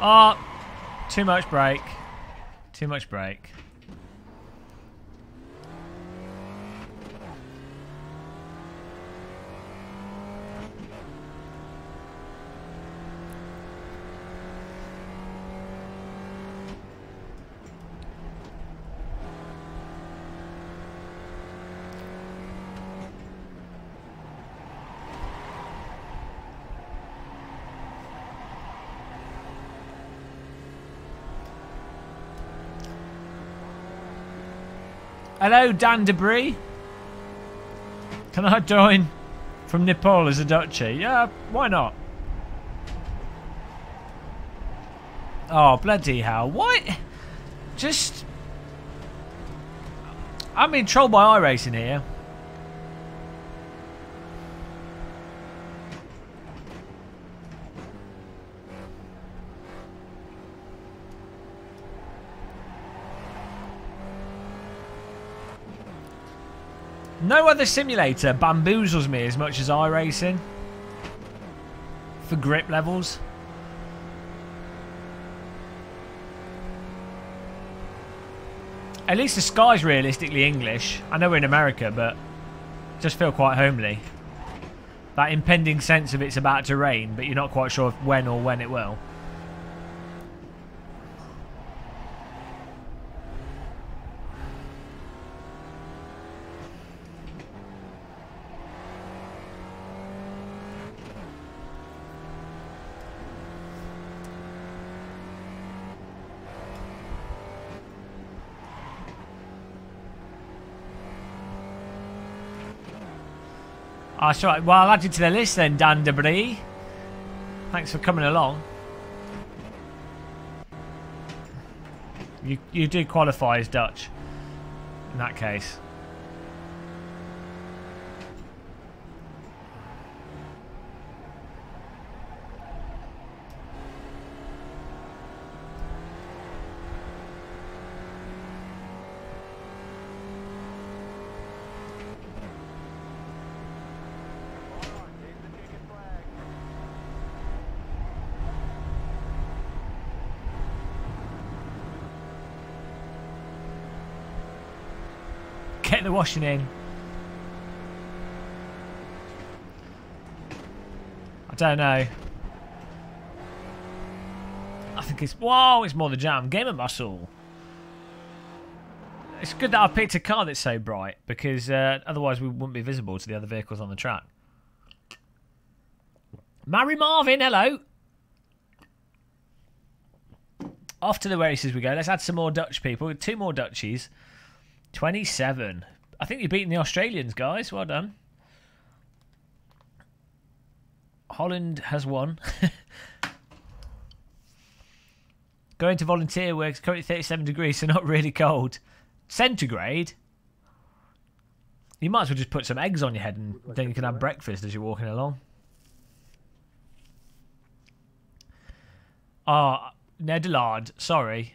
Oh, too much brake. Too much brake. Hello, Dan Debris. Can I join from Nepal as a duchy? Yeah, why not? Oh, bloody hell. What? Just... I'm being trolled by iRacing here. No other simulator bamboozles me as much as iRacing for grip levels. At least the sky's realistically English. I know we're in America, but it just feel quite homely. That impending sense of it's about to rain, but you're not quite sure when or when it will. Oh, that's right. Well, I'll add you to the list then, Dan Debris. Thanks for coming along. You do qualify as Dutch in that case. Get the washing in. I don't know. I think it's... Whoa, it's more the jam. Gamer muscle. It's good that I picked a car that's so bright, because otherwise we wouldn't be visible to the other vehicles on the track. Mary Marvin, hello. Off to the races we go. Let's add some more Dutch people. 2 more Dutchies. 27. I think you're beating the Australians, guys. Well done. Holland has won. Going to volunteer work. It's currently 37 degrees, so not really cold. Centigrade? You might as well just put some eggs on your head and then you can have breakfast as you're walking along. Oh, Nederland. Sorry.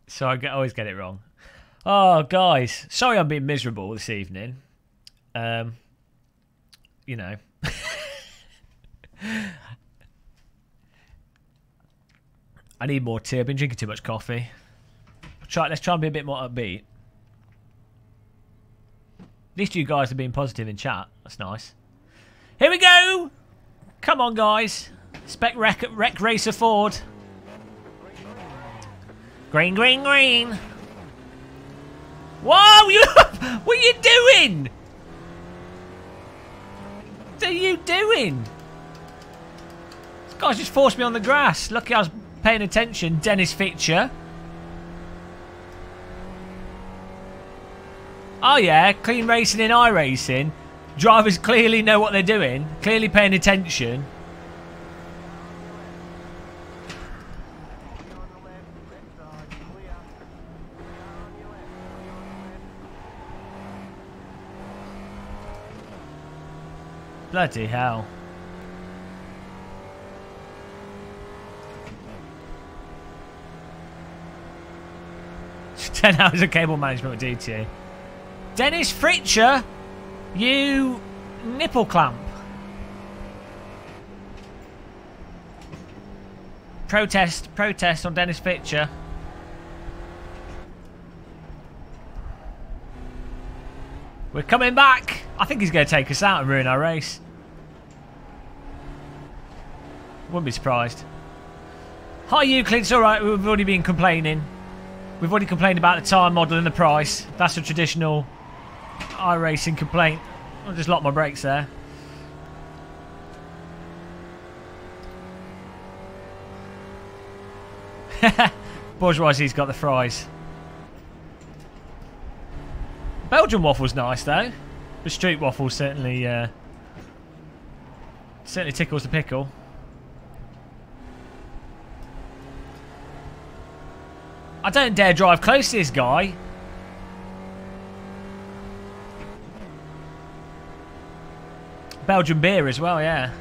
So I always get it wrong. Oh, guys. Sorry I'm being miserable this evening. You know. I need more tea. I've been drinking too much coffee. Let's try and be a bit more upbeat. At least you guys are being positive in chat. That's nice. Here we go. Come on, guys. Spec Rec Racer Ford. Green, green, green. Whoa! What are you doing? What are you doing? This guy's just forced me on the grass. Lucky I was paying attention. Dennis Fitcher. Oh yeah, clean racing in iRacing. Drivers clearly know what they're doing. Clearly paying attention. Bloody hell. 10 hours of cable management with DT. Dennis Fritcher, you nipple clamp. Protest on Dennis Fitcher. We're coming back. I think he's going to take us out and ruin our race. Wouldn't be surprised. Hi Euclid, it's alright, we've already been complaining. We've already complained about the tyre model and the price. That's a traditional iRacing complaint. I'll just lock my brakes there. Bourgeoisie's got the fries. Belgian waffle's nice though. The Stroopwafel certainly tickles the pickle. I don't dare drive close to this guy. Belgian beer as well, yeah.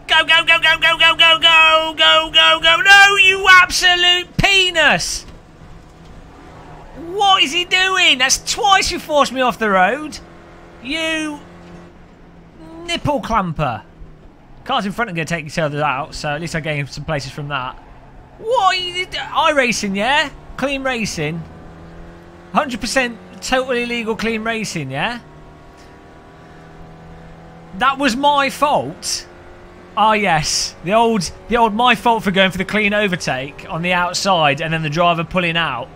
Go, go, go, go, go, go, go, go, go, go, go. No, you absolute penis! What is he doing? That's twice you forced me off the road. You nipple clamper. Cars in front are going to take each other out, so at least I gained some places from that. What? iRacing, yeah? Clean racing. 100% totally legal clean racing, yeah? That was my fault. Ah, yes. The old my fault for going for the clean overtake on the outside and then the driver pulling out.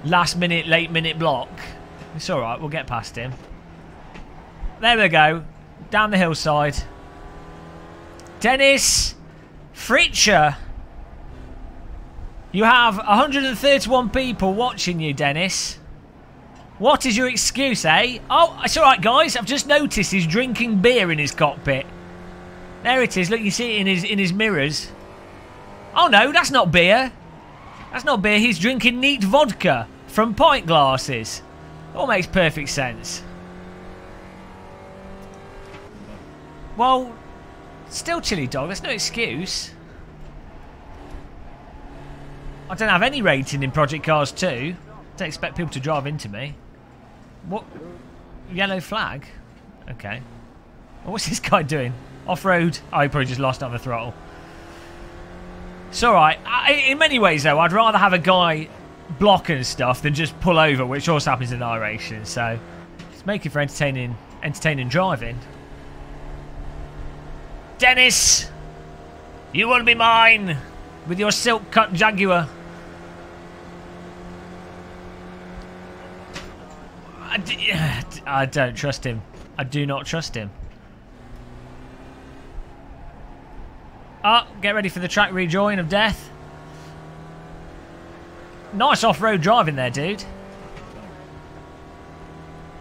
Last minute, late minute block. It's alright, we'll get past him. There we go. Down the hillside. Dennis Fritcher. You have 131 people watching you, Dennis. What is your excuse, eh? Oh, it's alright, guys. I've just noticed he's drinking beer in his cockpit. There it is. Look, you see it in his mirrors. Oh, no, that's not beer. That's not beer. He's drinking neat vodka from pint glasses. All makes perfect sense. Well, still chilly dog. That's no excuse. I don't have any rating in Project Cars 2. Don't expect people to drive into me. What? Yellow flag? Okay. Well, what's this guy doing? Off-road? Oh, he probably just lost on the throttle. It's alright. In many ways, though, I'd rather have a guy block and stuff than just pull over, which also happens in iRacing. So, it's making for entertaining driving. Dennis! You will be mine! With your silk-cut Jaguar. I don't trust him. I do not trust him. Oh, get ready for the track rejoin of death. Nice off-road driving there, dude.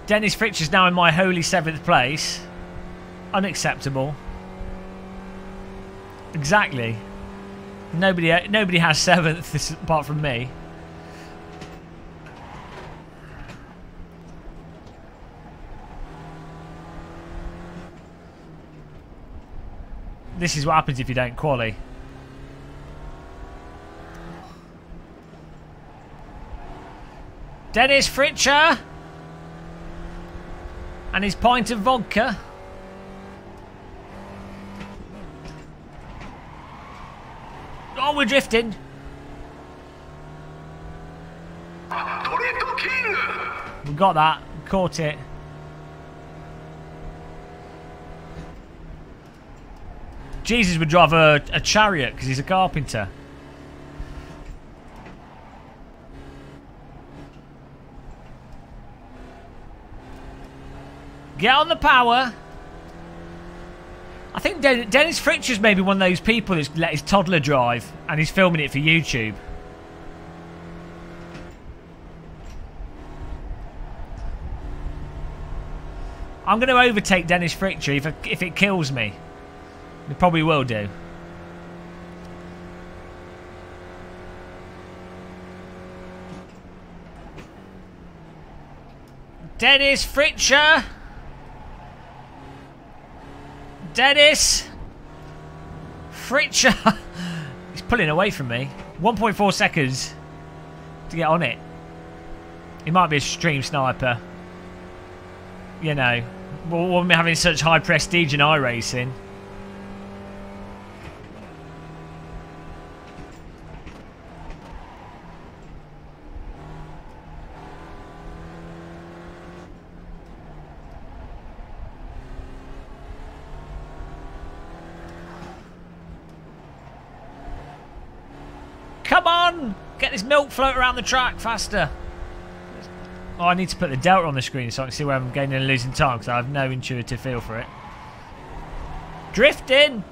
Dennis Fritcher's now in my holy 7th place. Unacceptable. Exactly. Nobody has 7th apart from me. This is what happens if you don't quali. Dennis Fritcher and his pint of vodka. Oh, we're drifting. We got that. Caught it. Jesus would drive a chariot because he's a carpenter. Get on the power. I think Dennis Fritcher's maybe one of those people that's let his toddler drive and he's filming it for YouTube. I'm going to overtake Dennis Fritcher if it kills me. It probably will do. Dennis Fritcher. Dennis Fritcher. He's pulling away from me. 1.4 seconds to get on it. He might be a stream sniper. You know, we're having such high prestige in iRacing. Come on! Get this milk float around the track faster. Oh, I need to put the delta on the screen so I can see where I'm gaining and losing time because I have no intuitive feel for it. Drifting!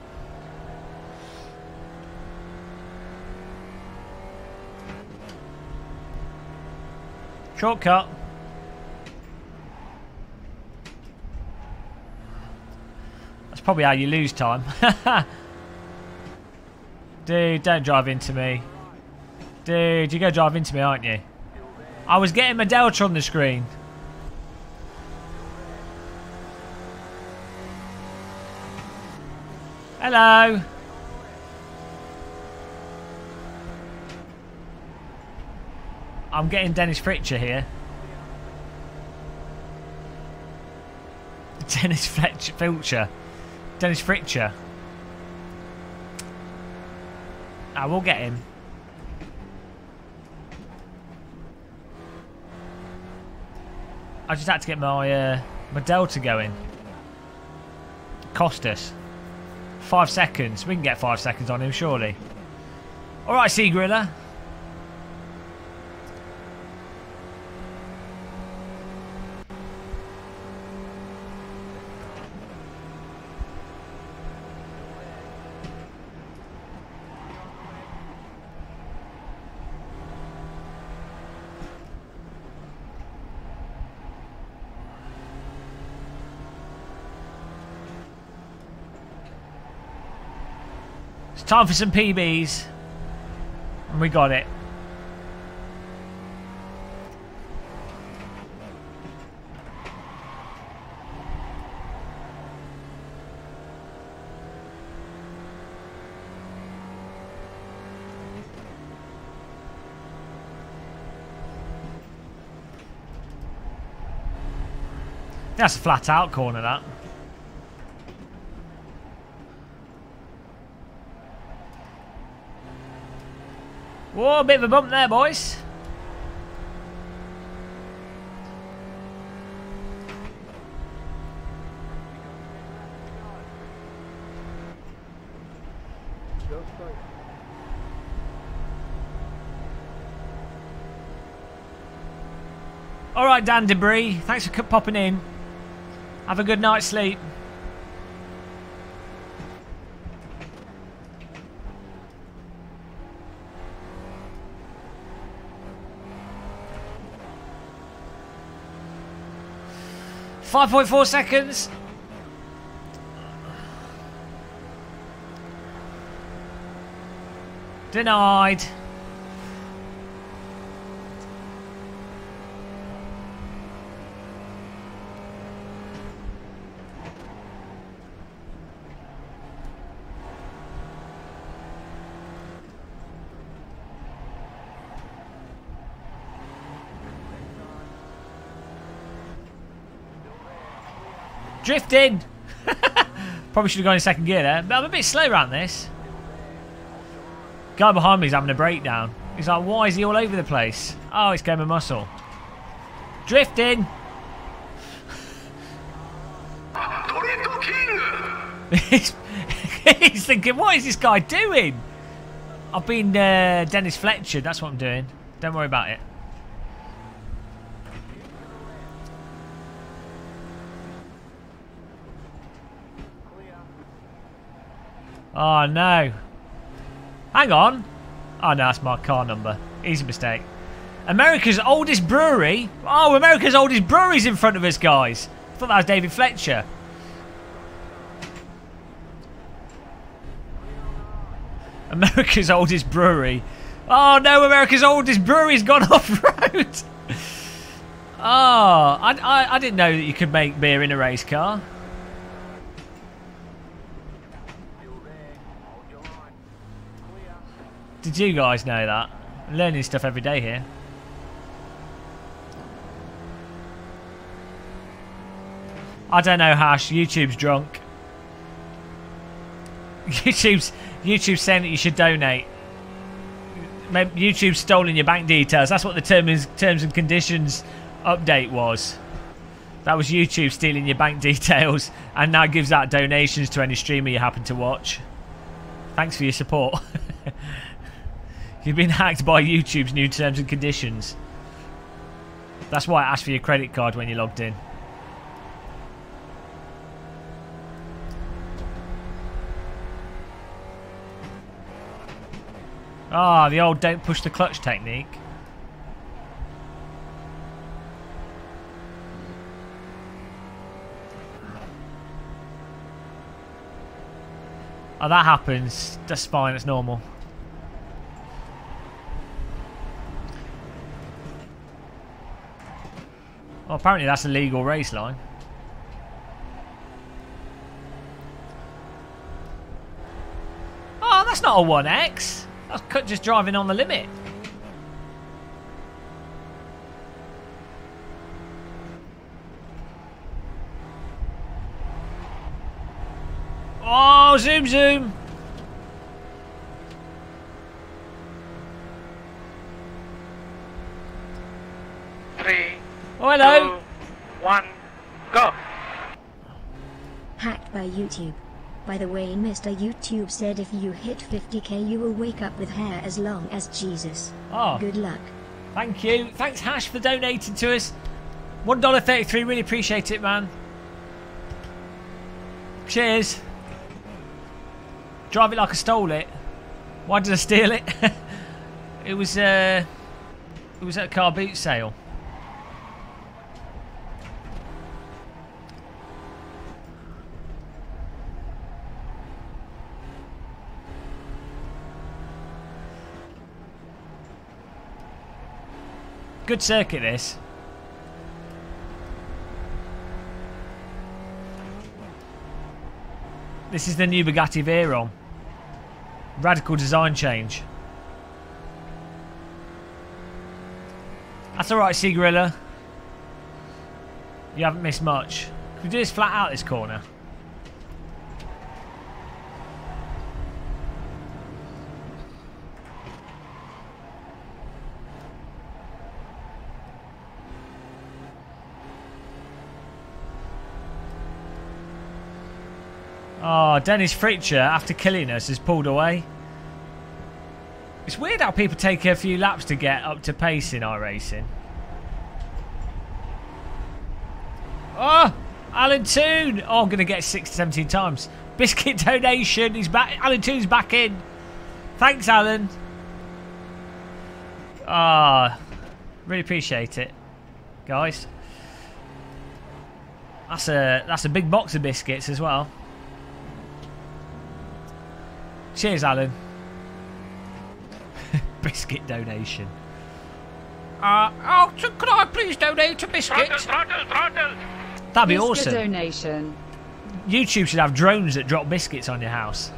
Shortcut. That's probably how you lose time. Dude, don't drive into me. Dude, you're going to drive into me, aren't you? I was getting my delta on the screen. Hello. I'm getting Dennis Fletcher here. Dennis Fletcher. Dennis Fletcher. I will get him. I just had to get my my Delta going. Cost us 5 seconds. We can get 5 seconds on him, surely. All right, Sea Griller. It's time for some PBs. And we got it. That's a flat out corner, that. Whoa, a bit of a bump there, boys. All right, Dan Debris. Thanks for popping in. Have a good night's sleep. .4 seconds. Denied. Drifting! Probably should have gone in second gear there, but I'm a bit slow around this. Guy behind me is having a breakdown. He's like, why is he all over the place? Oh, it's game of muscle. Drifting! He's thinking, what is this guy doing? I've been Dennis Fletcher, that's what I'm doing. Don't worry about it. Oh no. Hang on. Oh no, that's my car number. Easy mistake. America's oldest brewery? Oh, America's oldest brewery's in front of us, guys. I thought that was David Fletcher. America's oldest brewery. Oh no, America's oldest brewery's gone off-road. Oh, I didn't know that you could make beer in a race car. Did you guys know that? I'm learning stuff every day here. I don't know, Hash. YouTube's drunk. YouTube's saying that you should donate. Maybe YouTube's stolen your bank details. That's what the terms and conditions update was. That was YouTube stealing your bank details and now gives out donations to any streamer you happen to watch. Thanks for your support. You've been hacked by YouTube's new terms and conditions. That's why I asked for your credit card when you logged in. Ah, the old don't push the clutch technique. Oh, that happens. That's fine, it's normal. Well, apparently that's a legal race line. Oh, that's not a 1X. That's just driving on the limit. Oh, zoom, zoom. Three, Oh, hello. 2, 1, go! Hacked by YouTube. By the way, Mr. YouTube said if you hit 50k you will wake up with hair as long as Jesus. Oh, Good luck. thank you. Thanks, Hash, for donating to us. $1.33. Really appreciate it, man. Cheers. Drive it like I stole it. Why did I steal it? It was at a car boot sale. Good circuit, this. This is the new Bugatti Veyron. Radical design change. That's alright, Sea Gorilla. You haven't missed much. Can we do this flat out this corner? Oh, Dennis Fritcher, after killing us, has pulled away. It's weird how people take a few laps to get up to pace in iRacing. Oh, Alan Toon. Oh, I'm going to get 6 to 17 times. Biscuit donation. He's back. Alan Toon's back in. Thanks, Alan. Ah, really appreciate it, guys. That's a big box of biscuits as well. Cheers, Alan. Biscuit donation. Oh, could I please donate a biscuit? Throttle! That'd be Biscuit awesome. donation. YouTube should have drones that drop biscuits on your house.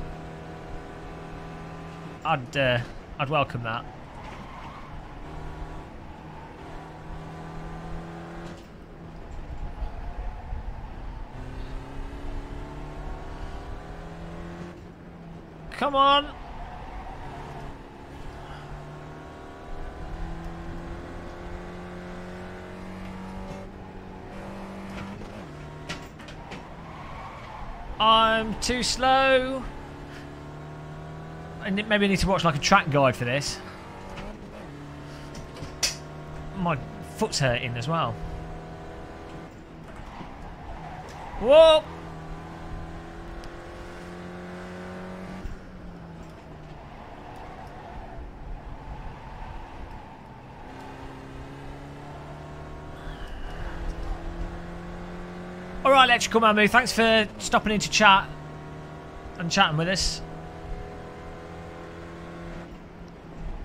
I'd welcome that. Come on. I'm too slow. Maybe I need to watch like a track guide for this. My foot's hurting as well. Whoa! Alright, Electrical Mamu, thanks for stopping in to chat and chatting with us.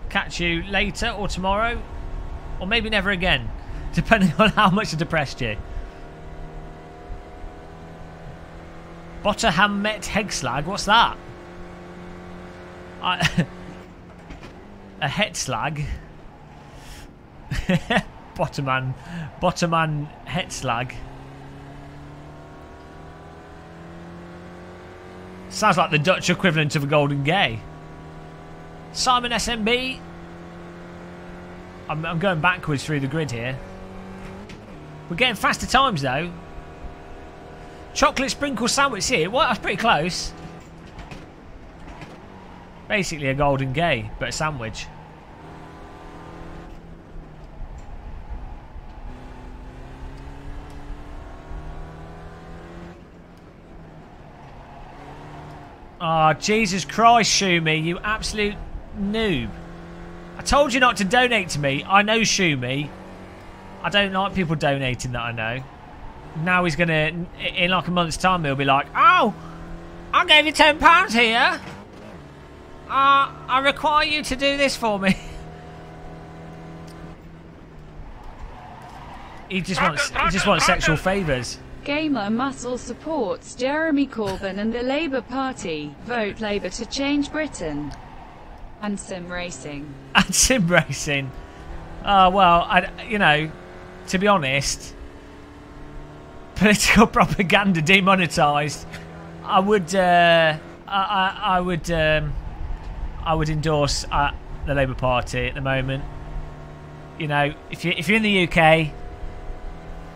Catch you later or tomorrow, or maybe never again, depending on how much I depressed you. Botterham Met Hegslag, what's that? A het slag. Botterman het slag. Sounds like the Dutch equivalent of a golden gay. Simon SMB. I'm going backwards through the grid here. We're getting faster times though. Chocolate sprinkle sandwich here. What? That's pretty close. Basically a golden gay, but a sandwich. Oh, Jesus Christ, Shumi, you absolute noob. I told you not to donate to me. I know Shumi. I don't like people donating that I know. Now he's going to, in like a month's time, he'll be like, oh, I gave you £10 here. I require you to do this for me. He just wants sexual favours. Gamer Muscle supports Jeremy Corbyn and the Labour Party. Vote Labour to change Britain. And sim racing. And sim racing. Well, you know, to be honest, political propaganda demonetised. I I would endorse the Labour Party at the moment. You know, if you're in the UK,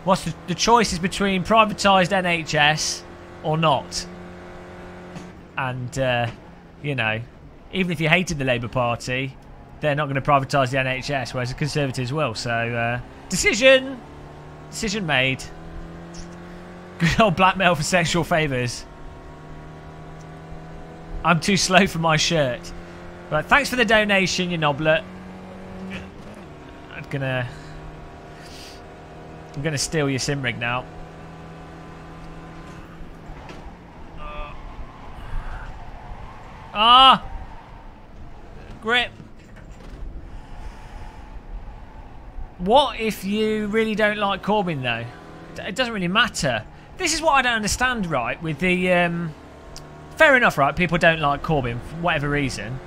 what's the choice is between privatised NHS or not. And you know, even if you hated the Labour Party, they're not going to privatise the NHS, whereas the Conservatives will. So decision made. Good old blackmail for sexual favours. I'm too slow for my shirt. Right, thanks for the donation, you knoblet. I'm gonna steal your sim rig now. Grip. What if you really don't like Corbyn though? It doesn't really matter. This is what I don't understand, right? With the fair enough, right? People don't like Corbyn for whatever reason,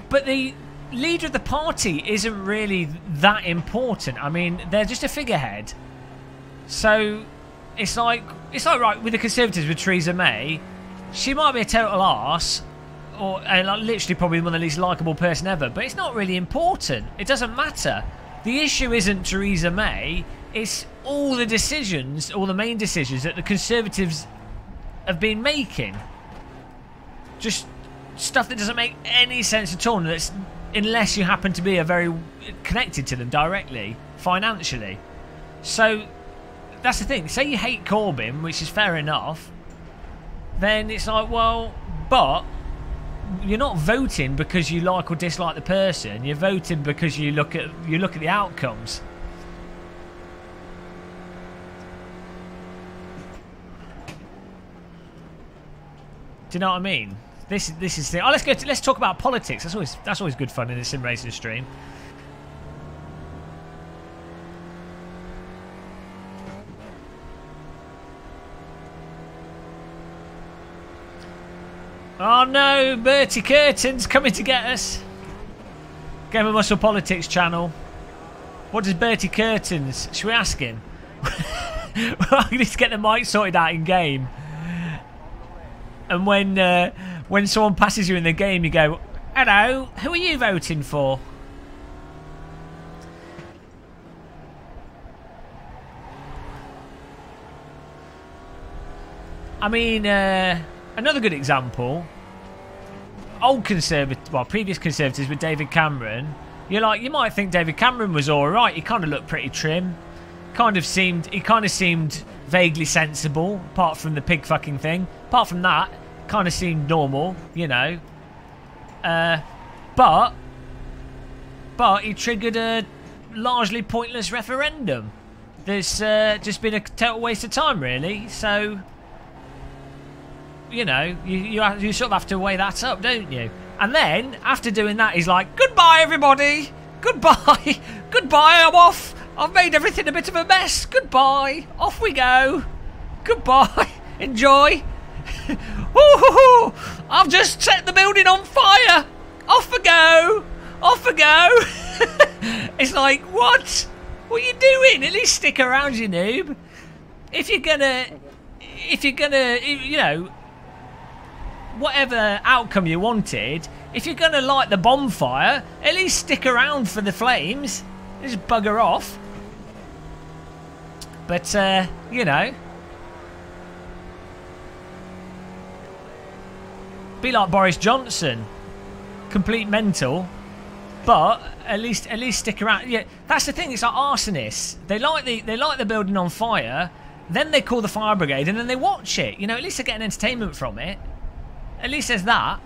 but the leader of the party isn't really that important. I mean, they're just a figurehead. So it's like right with the Conservatives with Theresa May, she might be a total arse, or like, literally probably one of the least likeable person ever. But it's not really important. It doesn't matter. The issue isn't Theresa May. It's all the decisions, all the main decisions that the Conservatives have been making. Just stuff that doesn't make any sense at all, and that's, unless you happen to be very connected to them directly, financially. So that's the thing. Say you hate Corbyn, which is fair enough, then it's like, well, but you're not voting because you like or dislike the person. You're voting because you look at the outcomes. Do you know what I mean? This is the. Oh, let's talk about politics. That's always good fun in a sim racing stream. Oh no, Bertie Curtin's coming to get us. Game of Muscle Politics channel. What does Bertie Curtins? Should we ask him? I need to get the mic sorted out in game. And when someone passes you in the game, you go, "Hello, who are you voting for?" I mean, another good example. Previous Conservatives with David Cameron. You might think David Cameron was all right. He kind of looked pretty trim. He kind of seemed vaguely sensible, apart from the pig fucking thing. Apart from that, kind of seemed normal, you know. But he triggered a largely pointless referendum. There's just been a total waste of time, really. So, you know, you sort of have to weigh that up, don't you? And then, after doing that, he's like, "Goodbye, everybody. Goodbye. Goodbye, I'm off. I've made everything a bit of a mess. Goodbye. Off we go. Goodbye. Enjoy. Woo-hoo-hoo. I've just set the building on fire. Off we go. Off we go." It's like, what? What are you doing? At least stick around, you noob. If you're gonna, you know, whatever outcome you wanted, if you're gonna light the bonfire, at least stick around for the flames. Just bugger off. But you know, be like Boris Johnson, complete mental, but at least stick around. Yeah, that's the thing. It's like arsonists. They light the building on fire, then they call the fire brigade, and then they watch it. You know, at least they're getting entertainment from it. At least there's that.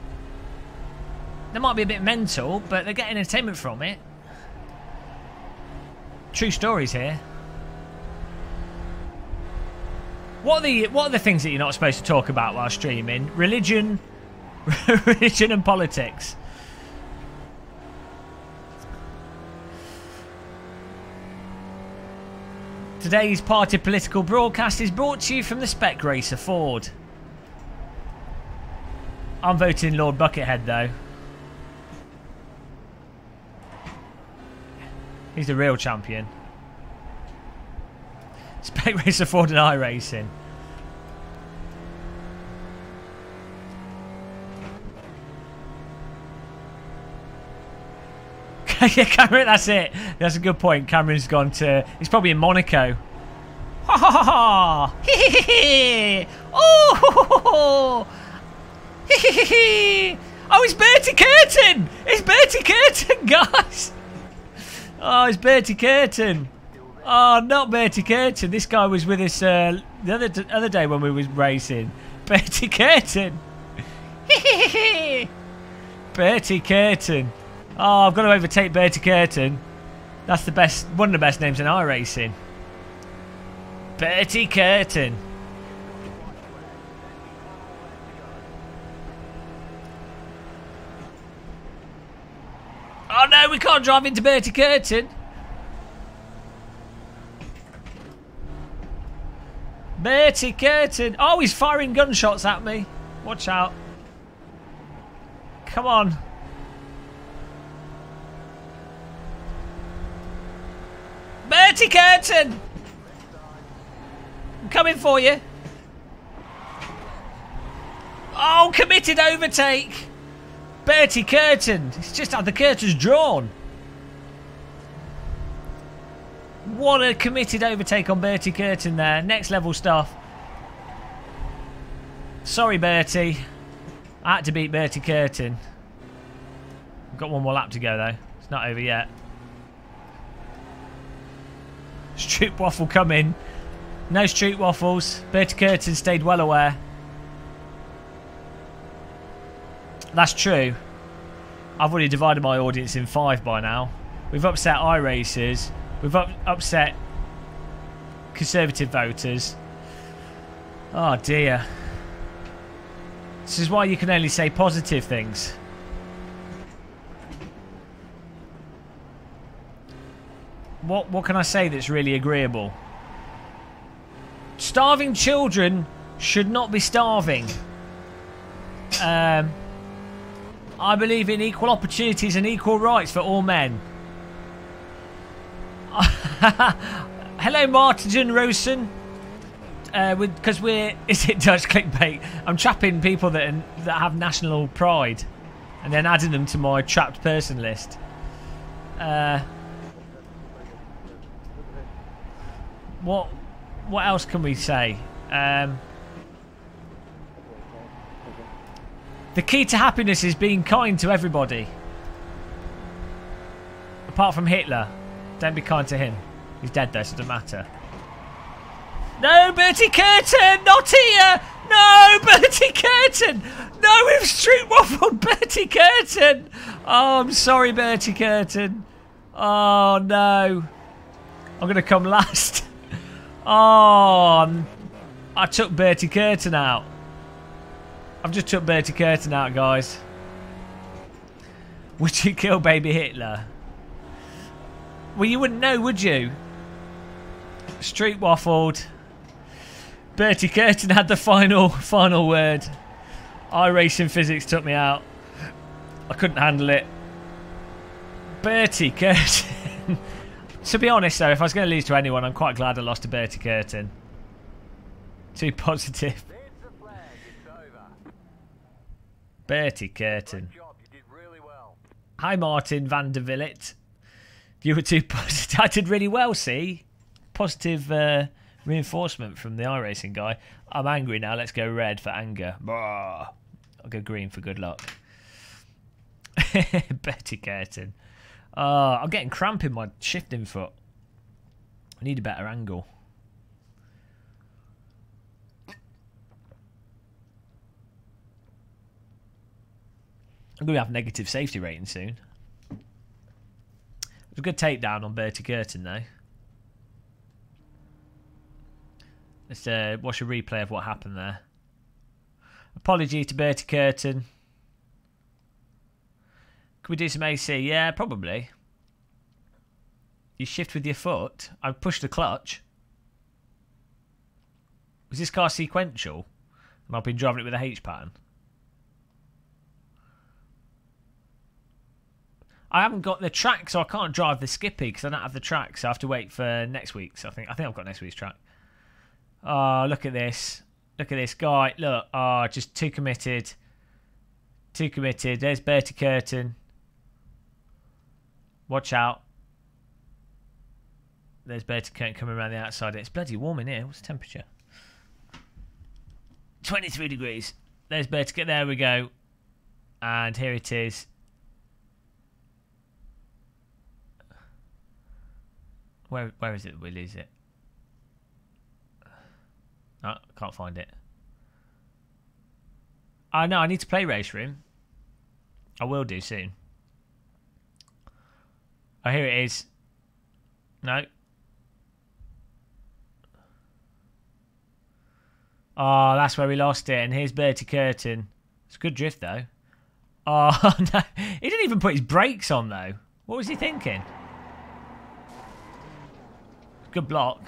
They might be a bit mental, but they're getting entertainment from it. True stories here. What are the things that you're not supposed to talk about while streaming? Religion, religion and politics. Today's party political broadcast is brought to you from the Spec Racer Ford. I'm voting Lord Buckethead though. He's the real champion. Spec Racer, Ford and iRacing. Yeah, Cameron, that's it. That's a good point. Cameron's gone to... He's probably in Monaco. Ha ha ha ha! Oh! Oh, it's Bertie Curtin! It's Bertie Curtin, guys! Oh, it's Bertie Curtin. Oh, not Bertie Curtin. This guy was with us the other day when we was racing. Bertie Curtin. Bertie Curtin. Oh, I've got to overtake Bertie Curtin. That's the best, one of the best names in iRacing. Bertie Curtin. Oh no, we can't drive into Bertie Curtin. Bertie Curtin. Oh, he's firing gunshots at me. Watch out. Come on. Bertie Curtin. I'm coming for you. Oh, committed overtake. Bertie Curtin. It's just had the curtains drawn. What a committed overtake on Bertie Curtin there. Next level stuff. Sorry, Bertie. I had to beat Bertie Curtin. I've got one more lap to go, though. It's not over yet. Stroopwafel coming. No Stroopwafels. Bertie Curtin stayed well aware. That's true. I've already divided my audience in 5 by now. We've upset iRacers. We've upset Conservative voters. Oh dear. This is why you can only say positive things. What can I say that's really agreeable? Starving children should not be starving. I believe in equal opportunities and equal rights for all men. Hello, Martin Rosen. Because is it Dutch clickbait? I'm trapping people that have national pride, and then adding them to my trapped person list. What else can we say? The key to happiness is being kind to everybody. Apart from Hitler. Don't be kind to him. He's dead though, so it doesn't matter. No, Bertie Curtin! Not here! No, Bertie Curtin! No, we've Stroopwafelled Bertie Curtin! Oh, I'm sorry, Bertie Curtin. Oh, no. I'm going to come last. Oh, I took Bertie Curtin out. I've just took Bertie Curtin out, guys. Would you kill baby Hitler? Well, you wouldn't know, would you? Stroopwafelled. Bertie Curtin had the final word. iRacing physics took me out. I couldn't handle it. Bertie Curtin. To be honest, though, if I was going to lose to anyone, I'm quite glad I lost to Bertie Curtin. Too positive. Bertie Curtin. Hi, Martin van der Villet. You were too positive. I did really well, see? Positive reinforcement from the iRacing guy. I'm angry now. Let's go red for anger. I'll go green for good luck. Bertie Curtin. I'm getting cramp in my shifting foot. I need a better angle. I'm going to have negative safety rating soon. It was a good takedown on Bertie Curtin, though. Let's watch a replay of what happened there. Apology to Bertie Curtin. Can we do some AC? Yeah, probably. You shift with your foot. I pushed the clutch. Was this car sequential? And I've been driving it with a H pattern. I haven't got the track, so I can't drive the Skippy because I don't have the track. So I have to wait for next week's. I think I've got next week's track. Oh, look at this. Look at this guy. Look. Oh, just too committed. Too committed. There's Bertie Curtin. Watch out. There's Bertie Curtin coming around the outside. It's bloody warm in here. What's the temperature? 23 degrees. There's Bertie Curtin. There we go. And here it is. Where is it that we lose it? Oh, I can't find it. Oh no, I need to play Race Room. I will do soon. Oh, here it is. No. Oh, that's where we lost it. And here's Bertie Curtin. It's a good drift, though. Oh, no. He didn't even put his brakes on, though. What was he thinking? Good block.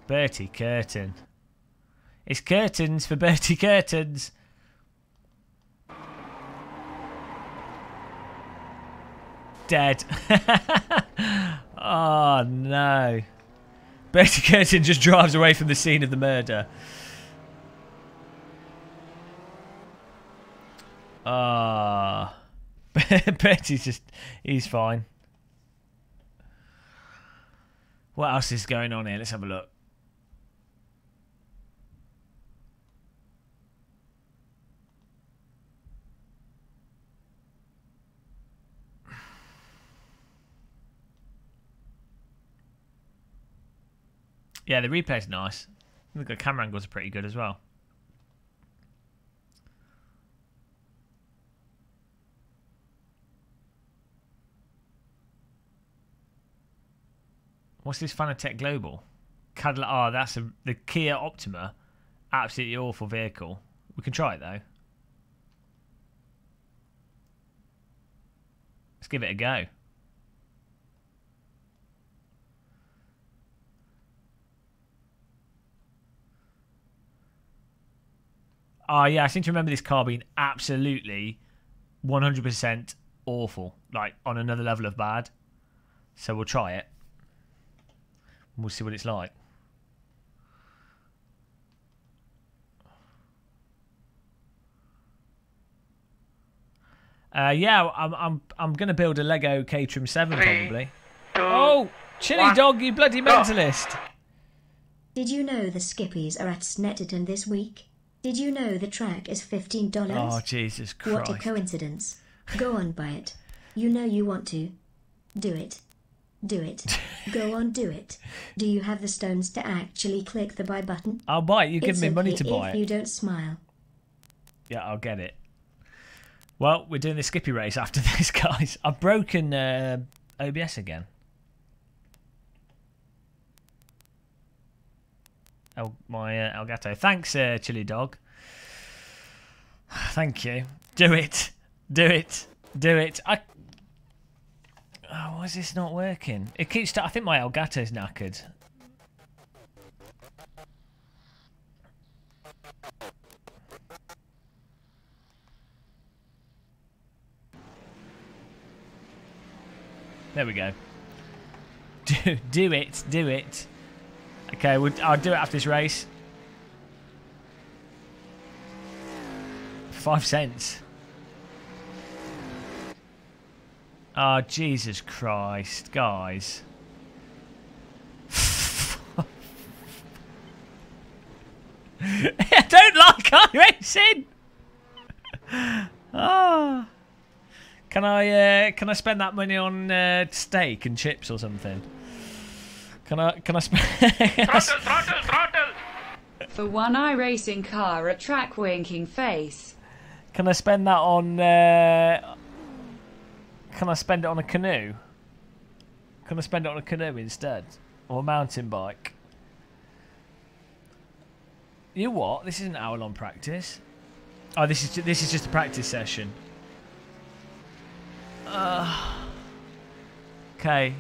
Bertie Curtin. It's curtains for Bertie Curtains. Dead. Oh, no. Bertie Curtin just drives away from the scene of the murder. Ah. Bertie's just... He's fine. What else is going on here? Let's have a look. Yeah, the replay's nice. I think the camera angles are pretty good as well. What's this Fanatec Global? Cadillac. Oh, that's the Kia Optima. Absolutely awful vehicle. We can try it though. Let's give it a go. Oh, yeah, I seem to remember this car being absolutely 100% awful. Like, on another level of bad. So we'll try it. We'll see what it's like. Yeah, I'm gonna build a Lego Caterham 7 probably. Oh, Chili Dog, you bloody mentalist! Did you know the Skippies are at Snetterton this week? Did you know the track is $15? Oh, Jesus Christ. What a coincidence. Go on, buy it. You know you want to. Do it. Do it. Go on, do it. Do you have the stones to actually click the buy button? I'll buy it. You give me money to okay buy if it. you don't smile. Yeah, I'll get it. Well, we're doing the Skippy race after this, guys. I've broken OBS again. My Elgato. Thanks, Chili Dog. Thank you. Do it. Do it. Do it. Oh, why is this not working? It keeps... I think my Elgato's knackered. There we go. Do it. Do it. Okay, I'll do it after this race. 5 cents. Oh, Jesus Christ, guys. I don't like iRacing. Oh. Can I spend that money on steak and chips or something? Can I spend Throttle! For one iRacing car, a track winking face. Can I spend that on can I spend it on a canoe? Can I spend it on a canoe instead? Or a mountain bike? You what? This is an hour-long practice. Oh, this is just a practice session. Okay.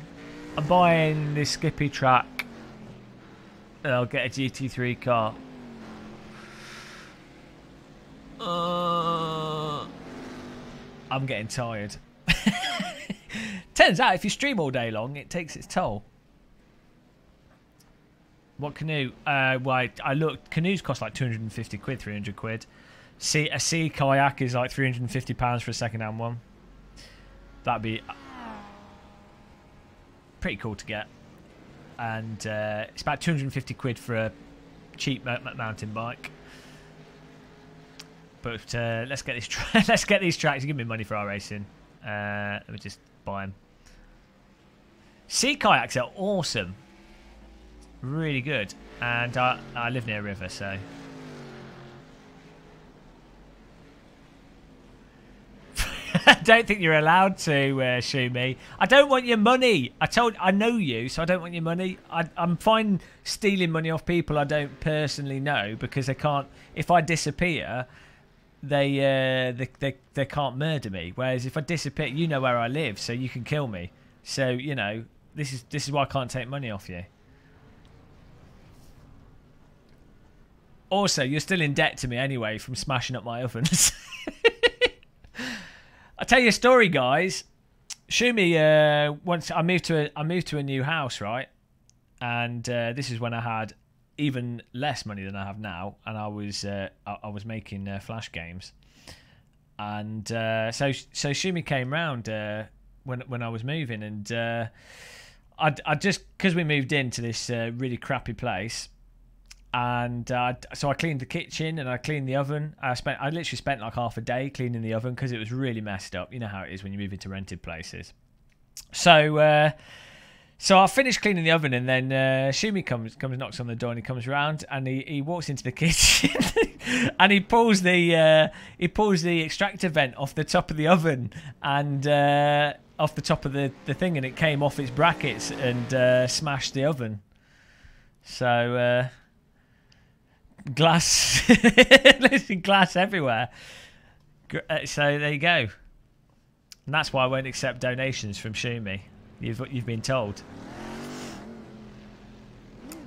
I'm buying this Skippy track. And I'll get a GT3 car. I'm getting tired. Turns out if you stream all day long, it takes its toll. What canoe? Well, I looked. Canoes cost like 250 quid, 300 quid. A sea kayak is like £350 for a second-hand one. That'd be pretty cool to get. And it's about 250 quid for a cheap mountain bike. But let's get this let's get these tracks. Give me money for iRacing. Let me just buy them. Sea kayaks are awesome, really good, and I live near a river, so. I don't think you're allowed to shoot me. I don't want your money. I know you, so I don't want your money. I'm fine stealing money off people I don't personally know because they can't. If I disappear, they can't murder me. Whereas if I disappear, you know where I live, so you can kill me. So you know this is why I can't take money off you. Also, you're still in debt to me anyway from smashing up my ovens. I'll tell you a story, guys. Shumi, once I moved to a new house, right? And this is when I had even less money than I have now, and I was making flash games. And so Shumi came round when I was moving, and I just because we moved into this really crappy place. And so I cleaned the kitchen and I cleaned the oven. I literally spent like half a day cleaning the oven because it was really messed up. You know how it is when you move into rented places. So I finished cleaning the oven, and then Shumi comes and knocks on the door, and he comes around and he walks into the kitchen and he pulls the extractor vent off the top of the oven and off the top of the thing, and it came off its brackets and smashed the oven. So. Glass, glass everywhere. So there you go. And that's why I won't accept donations from Shumi. You've been told.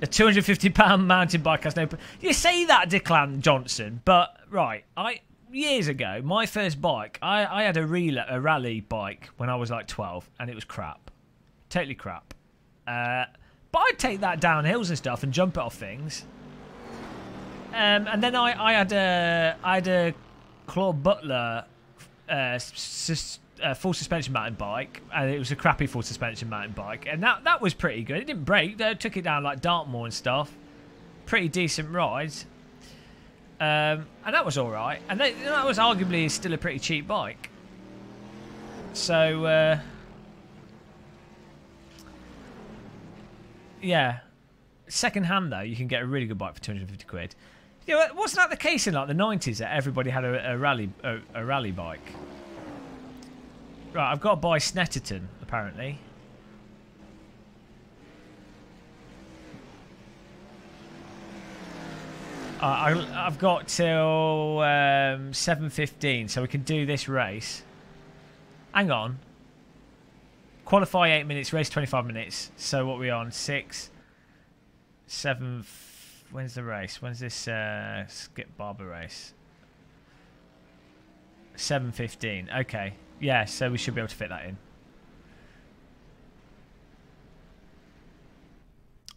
A £250 mountain bike has no. You say that, Declan Johnson, but right, years ago, my first bike, I had a rally bike when I was like 12, and it was crap, totally crap. But I'd take that down hills and stuff and jump it off things. And then I had a Claude Butler full suspension mountain bike, and it was a crappy full suspension mountain bike, and that was pretty good. It didn't break. They took it down like Dartmoor and stuff. Pretty decent rides. And that was all right. And that was arguably still a pretty cheap bike. So yeah, second hand though, you can get a really good bike for 250 quid. You know, wasn't that the case in like the 90s that everybody had a rally bike? Right, I've got to buy Snetterton apparently. I've got till 7:15, so we can do this race. Hang on. Qualify 8 minutes, race 25 minutes. So what are we on? 6, 7. When's the race? When's this Skip Barber race? 7:15. Okay. Yeah, so we should be able to fit that in.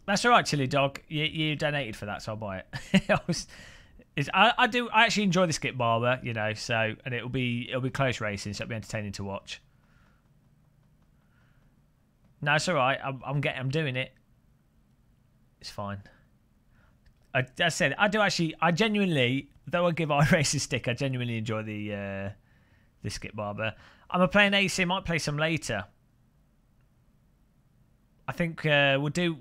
That's all right, Chili Dog. You donated for that, so I'll buy it. I actually enjoy the Skip Barber, you know. So, and it'll be close racing, so it'll be entertaining to watch. No, it's all right. I'm doing it. It's fine. I said I genuinely, though I give iRacing stick, I genuinely enjoy the Skip Barber. I'm playing AC. Might play some later. I think we'll do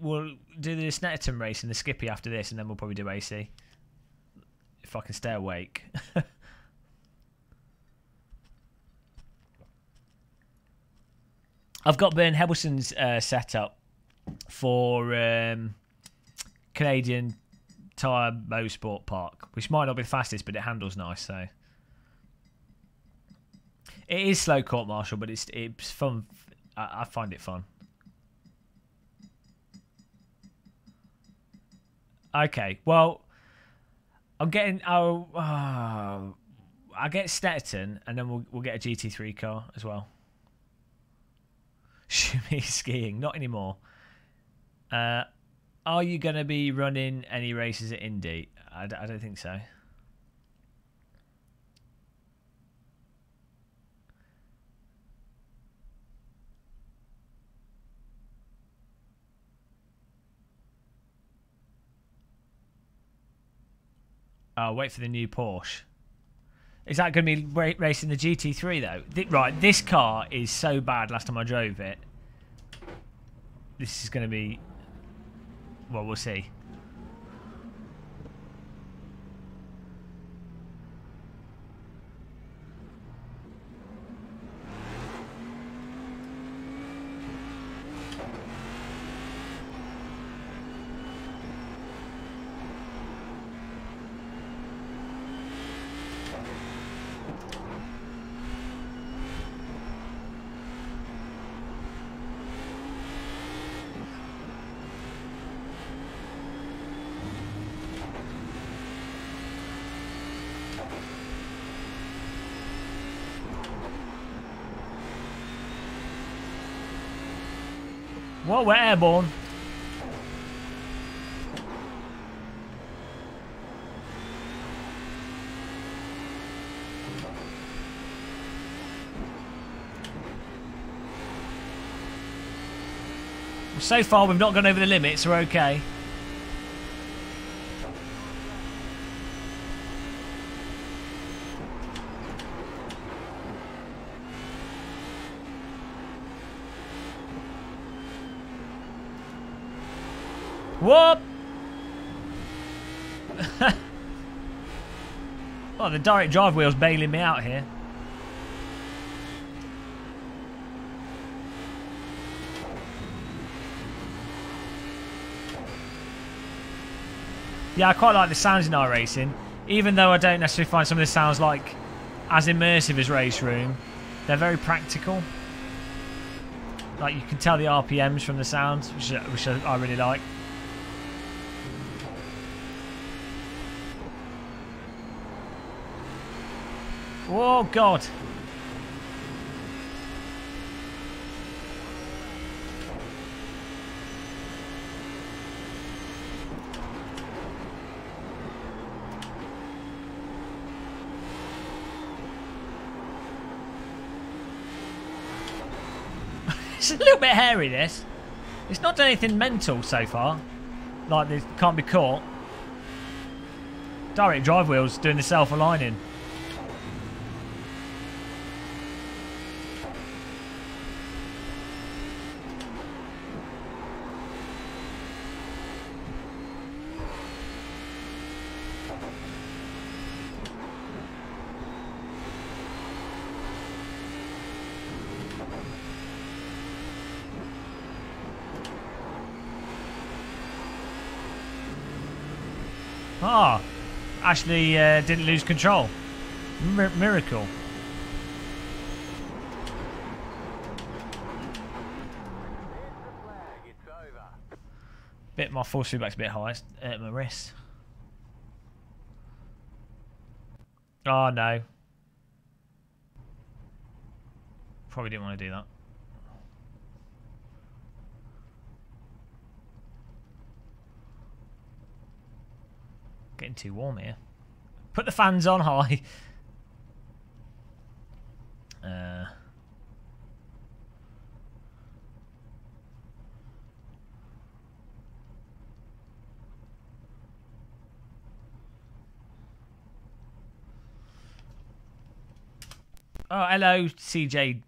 the Snetterton race and the Skippy after this, and then we'll probably do AC if I can stay awake. I've got Bern Hebelson's setup for Canadian Tire Motorsport Park, which might not be the fastest, but it handles nice. So it is slow court martial, but it's fun. I find it fun. Okay, well, I'm getting I get Snetterton, and then we'll get a GT3 car as well. Shumi skiing, not anymore. Are you going to be running any races at Indy? I don't think so. Oh, wait for the new Porsche. Is that going to be racing the GT3 though? Right, this car is so bad last time I drove it. This is going to be... Well, we'll see. Well, we're airborne. So far, we've not gone over the limits. We're okay. Whoop! Oh, the direct drive wheel's bailing me out here. Yeah, I quite like the sounds in iRacing, even though I don't necessarily find some of the sounds like as immersive as Race Room. They're very practical. Like you can tell the RPMs from the sounds, which I really like. Oh God! It's a little bit hairy, this. It's not done anything mental so far. Like, this can't be caught. Direct drive wheels doing the self-aligning. Ah, Ashley didn't lose control. Miracle. Bit my force feedback's a bit high. It's at my wrist. Oh no. Probably didn't want to do that. Getting too warm here. Put the fans on high. Oh, hello, CJ.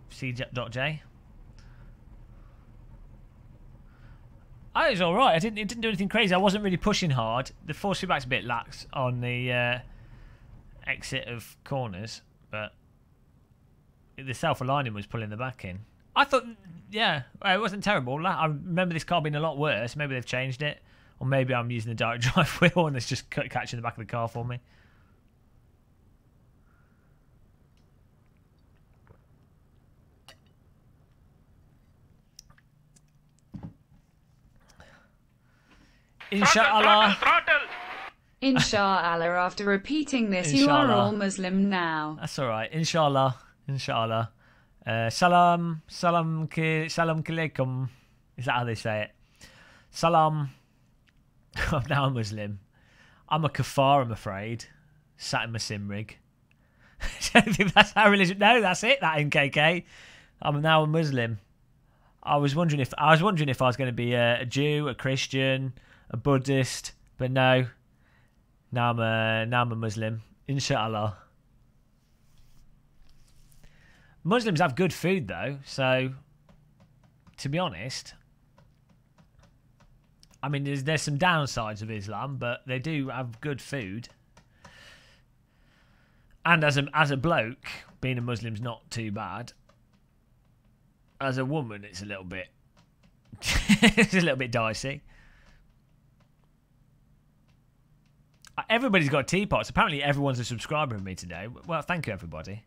CJ.J. I was all right. It didn't do anything crazy. I wasn't really pushing hard. The force feedback's a bit lax on the exit of corners, but the self-aligning was pulling the back in. I thought, yeah, it wasn't terrible. I remember this car being a lot worse. Maybe they've changed it, or maybe I'm using the direct drive wheel and it's just catching the back of the car for me. Inshallah. Inshallah, after repeating this, you are all Muslim now. That's alright. Inshallah. Inshallah. Salam alaikum. Is that how they say it? Salam. I'm now a Muslim. I'm a kafar, I'm afraid. Sat in my sim rig. I don't think that's how religion. No, that's it. That MKK. I'm now a Muslim. I was wondering if I was going to be a Jew, a Christian, a Buddhist, but no. Now I'm a Muslim. Inshallah. Muslims have good food though, so to be honest, I mean there's some downsides of Islam, but they do have good food. And as a bloke, being a Muslim's not too bad. As a woman, it's a little bit it's a little bit dicey. Everybody's got teapots. Apparently everyone's a subscriber of me today. Well, thank you everybody.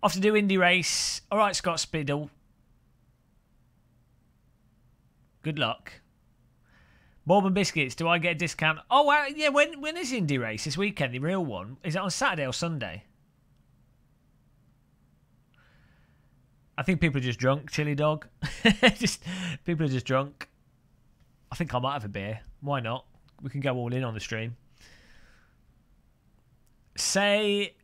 Off to do indie race. All right, Scott Spiddle. Good luck. Bourbon biscuits. Do I get a discount? Oh, yeah. When is indie race this weekend? The real one. Is it on Saturday or Sunday? I think people are just drunk. Chili dog. People are just drunk. I think I might have a beer. Why not? We can go all in on the stream. Say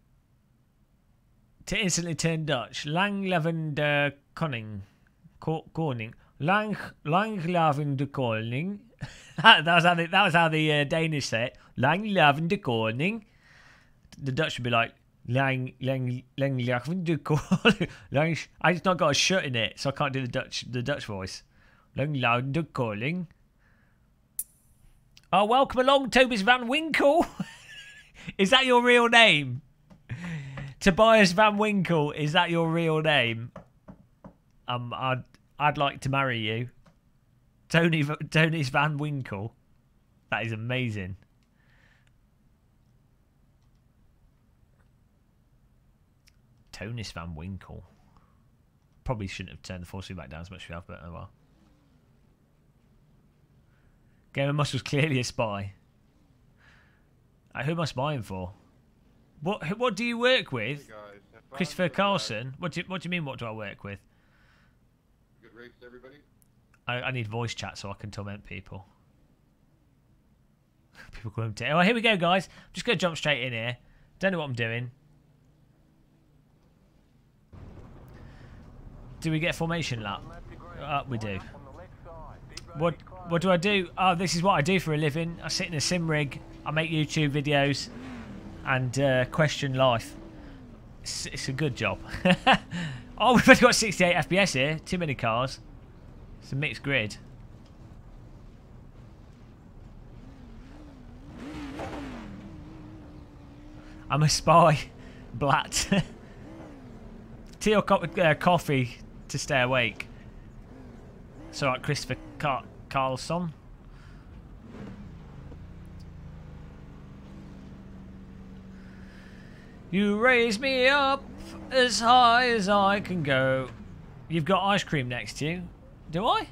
to instantly turn Dutch. Lang lavender koning. Lang lavender koning. that was how the Danish say it. Lang lavender koning. The Dutch would be like lang lavender koning. It's not got a shut in it, so I can't do the Dutch voice. Lang lavender koning. Oh, welcome along, Tobias Van Winkle. Is that your real name? Tobias Van Winkle, is that your real name? I'd like to marry you. Tony's Van Winkle. That is amazing. Tony's Van Winkle. Probably shouldn't have turned the force feedback down as much as we have, but oh well. Gamer Muscle's clearly a spy. Who am I spying for? What do you work with? Hey guys, Christopher Carlson? What do you mean, what do I work with? Good race, everybody. I need voice chat so I can torment people. People call him Oh, here we go, guys. I'm just going to jump straight in here. Don't know what I'm doing. Do we get formation lap? We do. What do I do? Oh, this is what I do for a living. I sit in a sim rig. I make YouTube videos and question life. It's a good job. Oh, we've only got 68 FPS here. Too many cars. It's a mixed grid. I'm a spy. Blatt. Tea or coffee to stay awake. It's alright, Christopher Carlson. You raise me up as high as I can go. You've got ice cream next to you. Do I?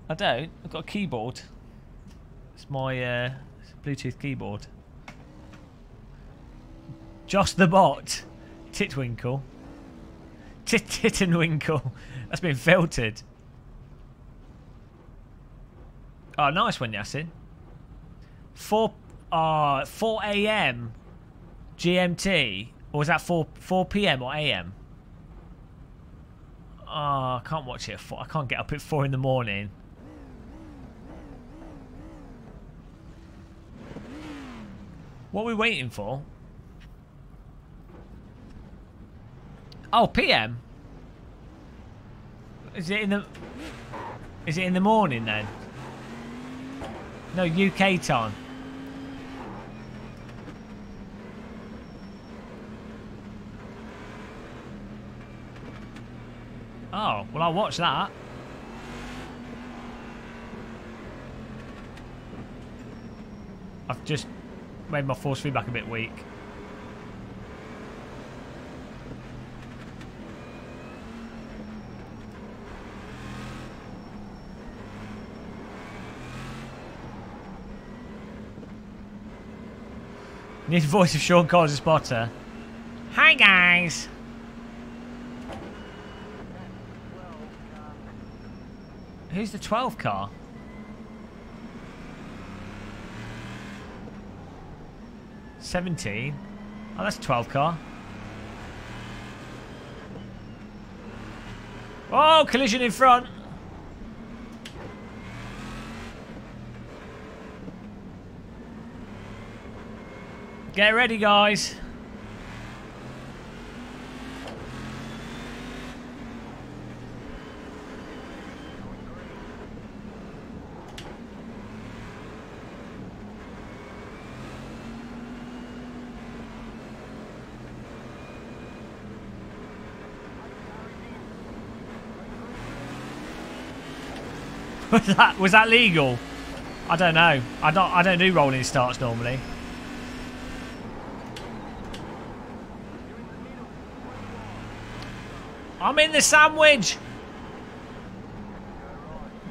I don't. I've got a keyboard. It's my Bluetooth keyboard. Joss the bot. Titwinkle. Tittenwinkle. That's been filtered. Oh, nice one, Yasin. 4 a.m. GMT. Or was that 4 p.m. or a.m.? Oh, I can't watch it at 4. I can't get up at 4 in the morning. What are we waiting for? Oh, PM. Is it in the morning then? No, UK time. Oh, well, I'll watch that. I've just made my force feedback a bit weak. Need the voice of Sean Collins as spotter. Hi, guys. Who's the 12 car? 17. Oh, that's a 12 car. Oh, collision in front. Get ready, guys. Was that legal? I don't know. I don't do rolling starts normally. I'm in the sandwich.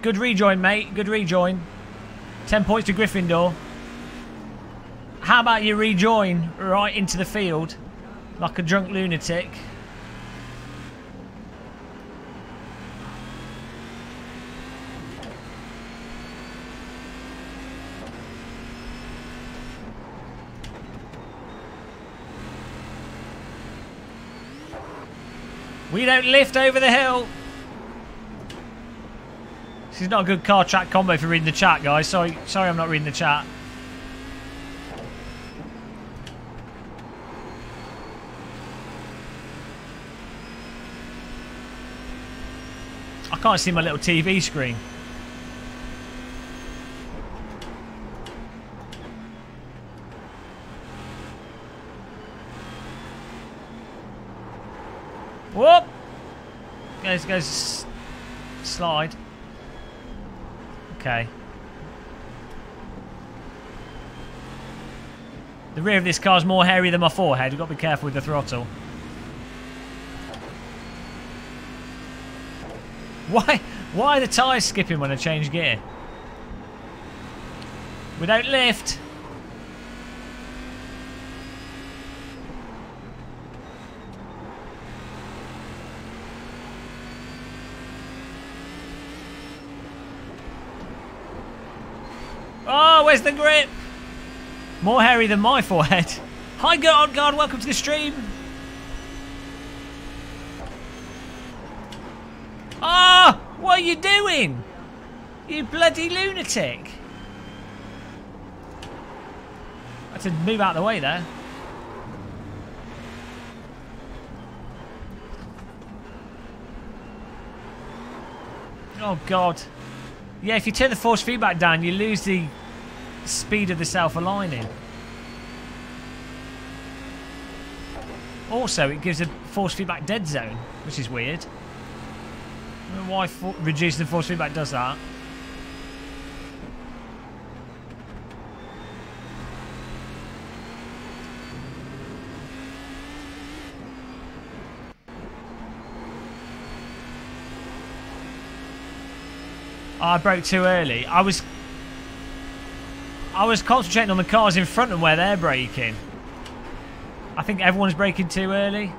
Good rejoin, mate. Good rejoin. 10 points to Gryffindor. How about you rejoin right into the field like a drunk lunatic? We don't lift over the hill. This is not a good car track combo for reading the chat, guys. Sorry I'm not reading the chat. I can't see my little TV screen. Whoop! Goes slide. Okay. The rear of this car's more hairy than my forehead. We've got to be careful with the throttle. Why are the tyres skipping when I change gear? We don't lift. Oh, where's the grip? More hairy than my forehead. Hi, God, welcome to the stream. Ah, oh, what are you doing? You bloody lunatic. I had to move out of the way there. Oh, God. Yeah, if you turn the force feedback down, you lose the speed of the self-aligning. Also, it gives a force feedback dead zone, which is weird. I don't know why reducing the force feedback does that. I broke too early. I was concentrating on the cars in front and where they're braking. I think everyone's braking too early.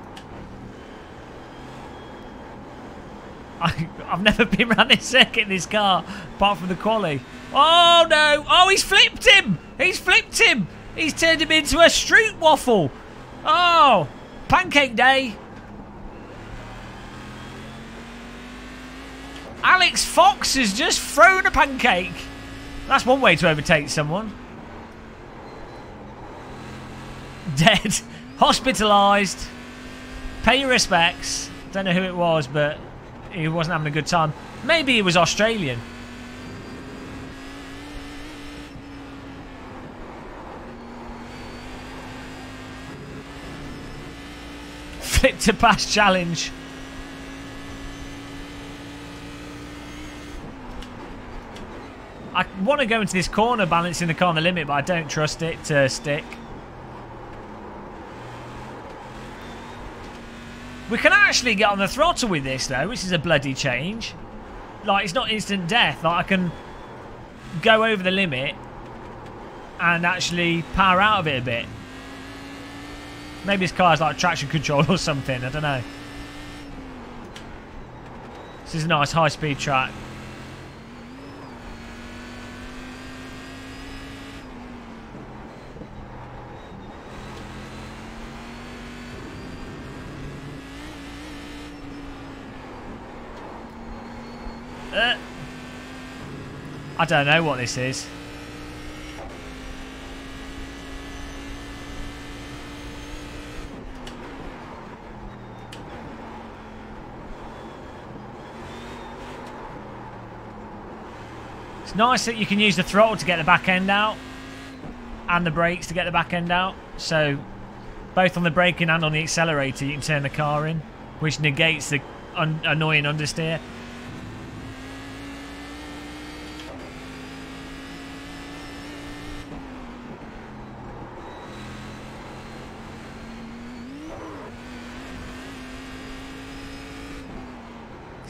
I've never been around this circuit in this car, apart from the quali. Oh no! Oh, he's flipped him! He's flipped him! He's turned him into a Stroopwafel! Oh! Pancake day! Alex Fox has just thrown a pancake. That's one way to overtake someone. Dead. Hospitalised. Pay your respects. Don't know who it was, but he wasn't having a good time. Maybe he was Australian. Flip to pass challenge. I want to go into this corner balancing the car on the limit, but I don't trust it to stick. We can actually get on the throttle with this, though, which is a bloody change. Like, it's not instant death. Like, I can go over the limit and actually power out of it a bit. Maybe this car has, like, traction control or something. I don't know. This is a nice high-speed track. I don't know what this is. nice that you can use the throttle to get the back end out and the brakes to get the back end out. So both on the braking and on the accelerator you can turn the car in, which negates the annoying understeer.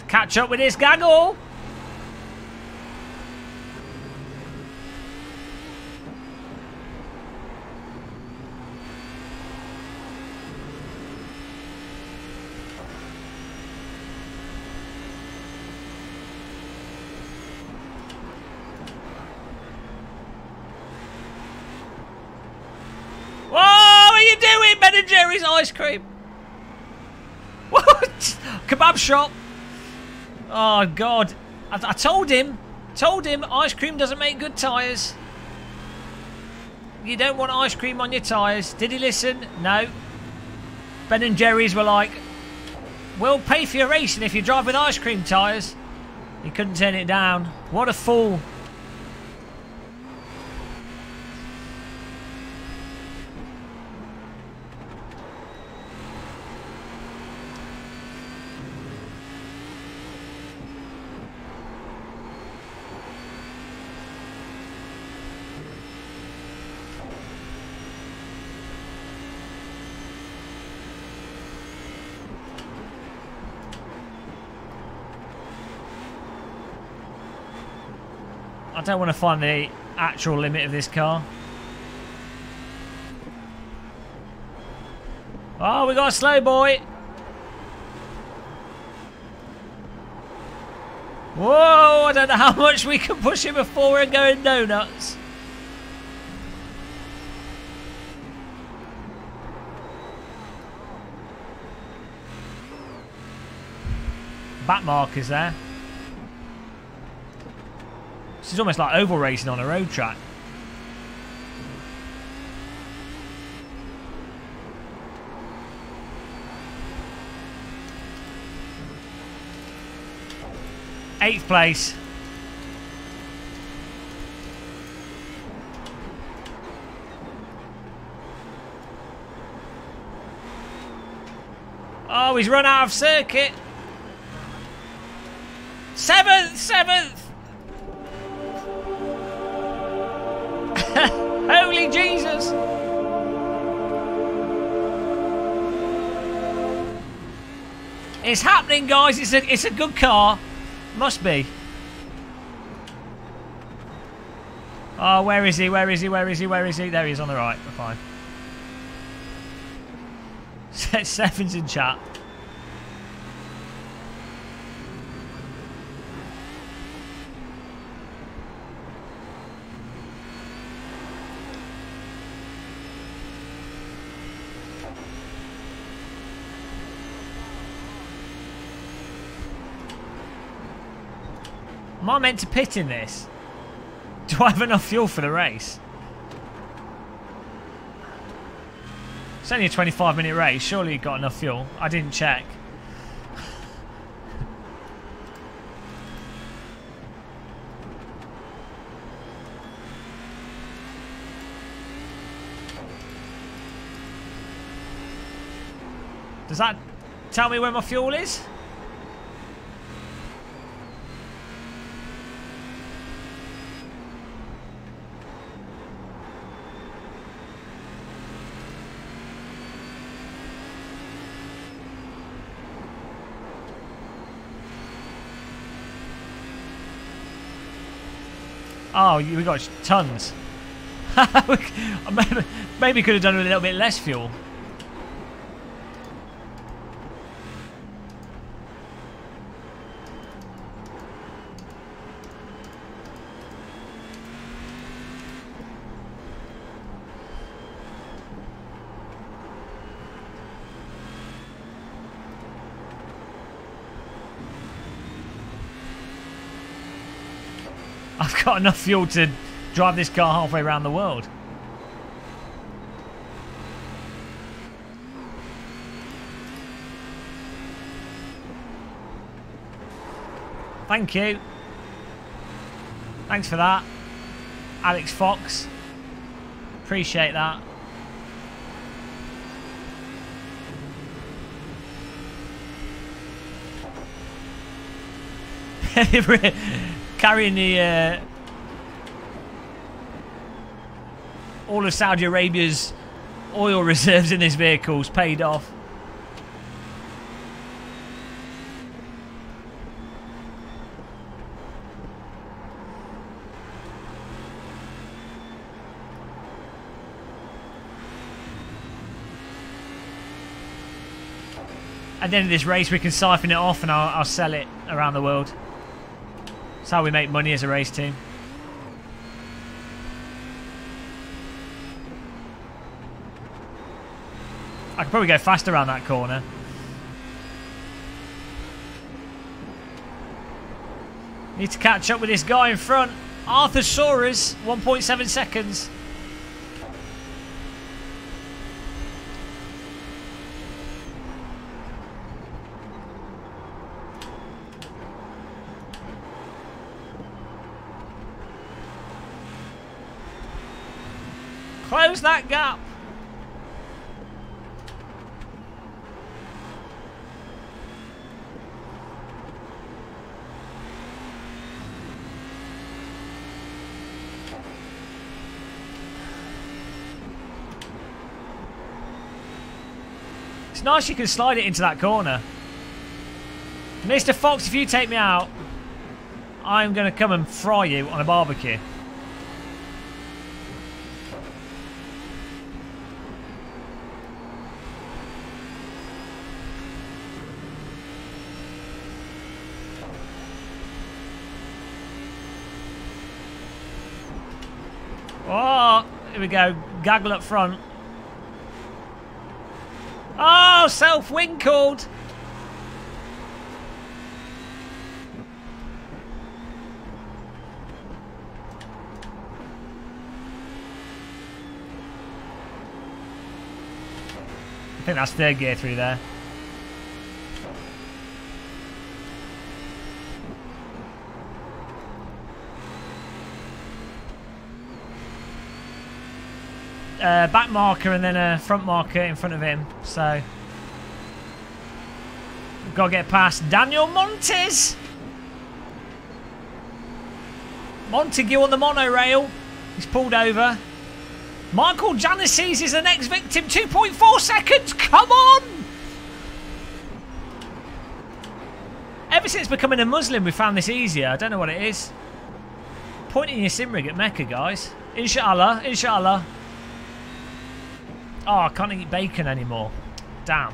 Catch up with this gaggle. Whoa, what are you doing, Ben and Jerry's ice cream? What? Kebab shop. Oh, God. I told him, ice cream doesn't make good tyres. You don't want ice cream on your tyres. Did he listen? No. Ben and Jerry's were like, we'll pay for your racing if you drive with ice cream tyres. He couldn't turn it down. What a fool. I don't want to find the actual limit of this car. Oh, we got a slow boy. Whoa, I don't know how much we can push him before we're going donuts. Back markers there. This is almost like oval racing on a road track. Eighth place. Oh, he's run out of circuit. Seventh. Holy Jesus! It's happening, guys. It's a good car. Must be. Oh, where is he? There he is on the right. We're fine. Seven's in chat. Am I meant to pit in this? Do I have enough fuel for the race? It's only a 25-minute race. Surely you got enough fuel. I didn't check. Does that tell me where my fuel is? Oh, we got tons. Maybe could have done with a little bit less fuel. I've got enough fuel to drive this car halfway around the world. Thank you. Thanks for that, Alex Fox. Appreciate that. Carrying the all of Saudi Arabia's oil reserves in this vehicle's paid off. At the end of this race, we can siphon it off and I'll sell it around the world. That's how we make money as a race team. I could probably go faster around that corner. Need to catch up with this guy in front. Arthur Soares, 1.7 seconds. Close that gap. It's nice you can slide it into that corner. Mr. Fox, if you take me out, I'm going to come and fry you on a barbecue. Oh, here we go. Gaggle up front. Oh, self-wing called. I think that's third gear through there. Back marker and then a front marker in front of him, so we've got to get past Daniel Montes. Montague on the monorail. He's pulled over. Michael Janices is the next victim. 2.4 seconds. Come on! Ever since becoming a Muslim, we found this easier. I don't know what it is. Pointing your sim rig at Mecca, guys. Inshallah, inshallah. Oh, I can't eat bacon anymore. Damn.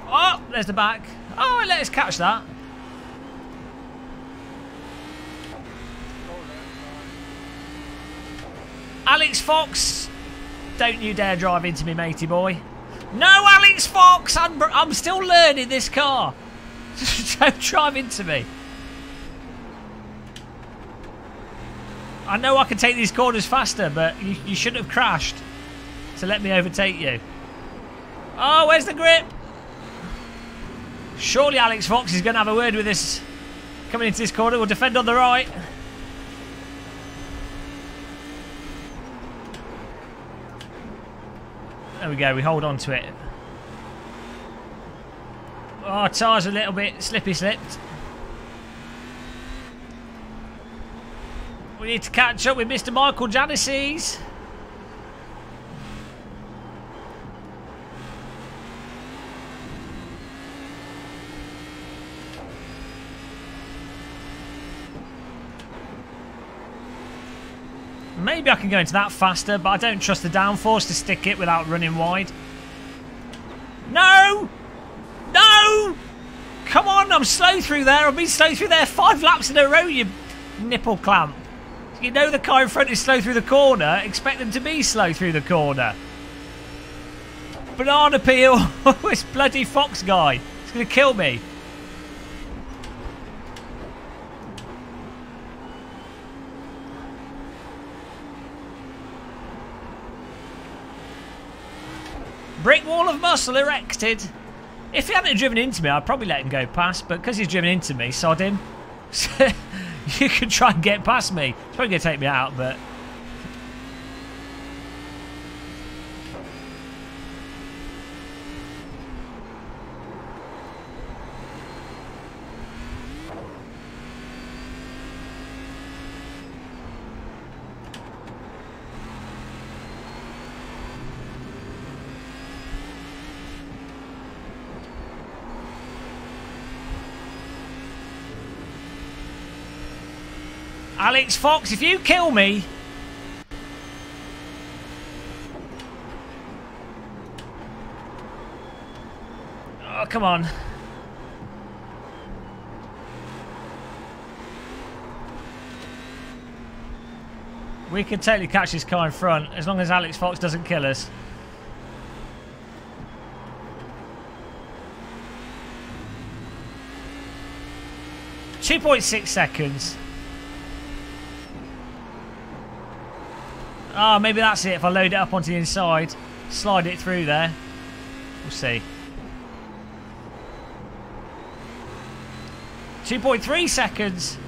Oh, there's the back. Oh, let us catch that. Alex Fox, don't you dare drive into me, matey boy. No, Alex Fox, I'm still learning this car. Don't drive into me. I know I can take these corners faster, but you shouldn't have crashed to let me overtake you. Oh, where's the grip? Surely Alex Fox is going to have a word with us coming into this corner. We'll defend on the right. There we go, we hold on to it. Oh, tyre's a little bit slipped. We need to catch up with Mr. Michael Janices. Maybe I can go into that faster, but I don't trust the downforce to stick it without running wide. No! No! Come on, I'm slow through there. I've been slow through there 5 laps in a row, you nipple clamp. You know the car in front is slow through the corner. Expect them to be slow through the corner. Banana peel. This bloody Fox guy. He's going to kill me. Brick wall of muscle erected. If he hadn't driven into me, I'd probably let him go past, but because he's driven into me, sod him. You can try and get past me. It's probably going to take me out, but... Alex Fox, if you kill me... Oh, come on. We can totally catch this car in front, as long as Alex Fox doesn't kill us. .6 seconds. Oh, maybe that's it. If I load it up onto the inside, slide it through there. We'll see. 2.3 seconds.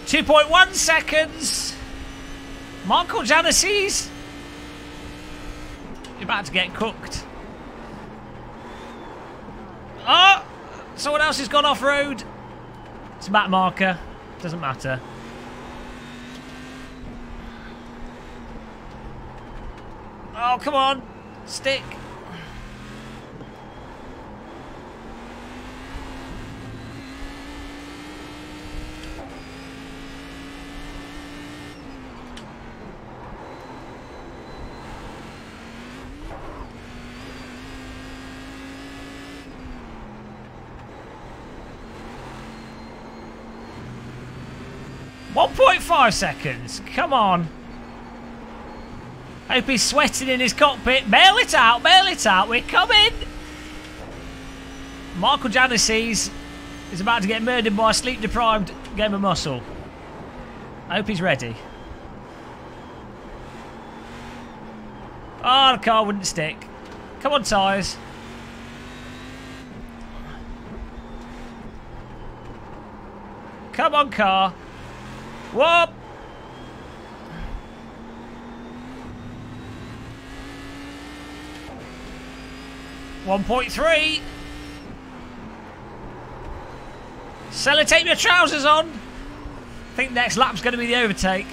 .1 seconds. Michael Janessis. You're about to get cooked. Oh! Someone else has gone off-road. It's a map marker. Doesn't matter. Oh, come on. Stick. .5 seconds. Come on. Hope he's sweating in his cockpit. Bail it out. Bail it out. We're coming. Michael Janessis is about to get murdered by a sleep-deprived game of muscle. I hope he's ready. Oh, the car wouldn't stick. Come on, tyres. Come on, car. Whoop! .3. Sellotape your trousers on. I think next lap's going to be the overtake.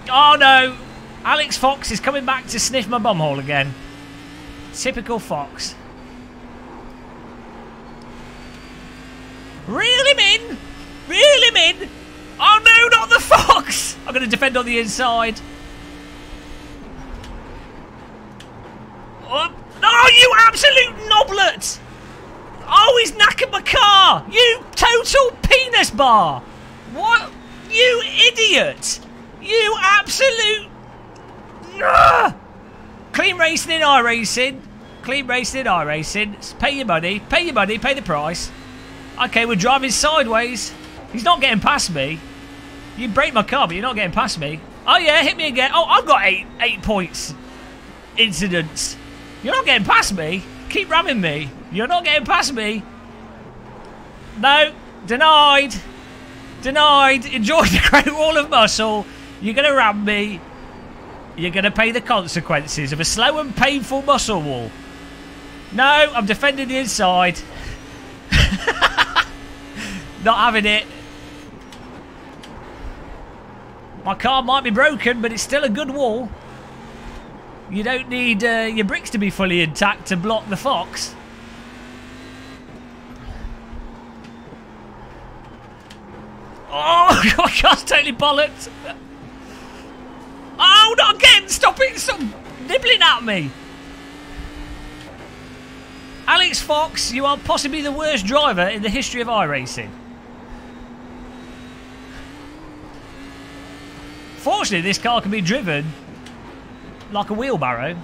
Oh no! Alex Fox is coming back to sniff my bumhole again. Typical Fox. Reel him in! Reel him in! Oh no, not the Fox! I'm going to defend on the inside. Oh, oh, you absolute knoblet! Oh, he's knackered my car! You total penis bar! What? You idiot! You absolute... Ugh! Clean racing in iRacing. Clean racing in iRacing. Pay your money. Pay your money. Pay the price. Okay, we're driving sideways. He's not getting past me. You break my car, but you're not getting past me. Oh yeah, hit me again. Oh, I've got eight points. Incidents. You're not getting past me. Keep ramming me. You're not getting past me. No. Denied. Denied. Enjoy the Great Wall of Muscle. You're going to ram me. You're going to pay the consequences of a slow and painful muscle wall. No, I'm defending the inside. Not having it. My car might be broken, but it's still a good wall. You don't need your bricks to be fully intact to block the Fox. Oh, my car's totally bollocked. Oh, not again! Stop it! Stop nibbling at me. Alex Fox, you are possibly the worst driver in the history of iRacing. Fortunately, this car can be driven like a wheelbarrow.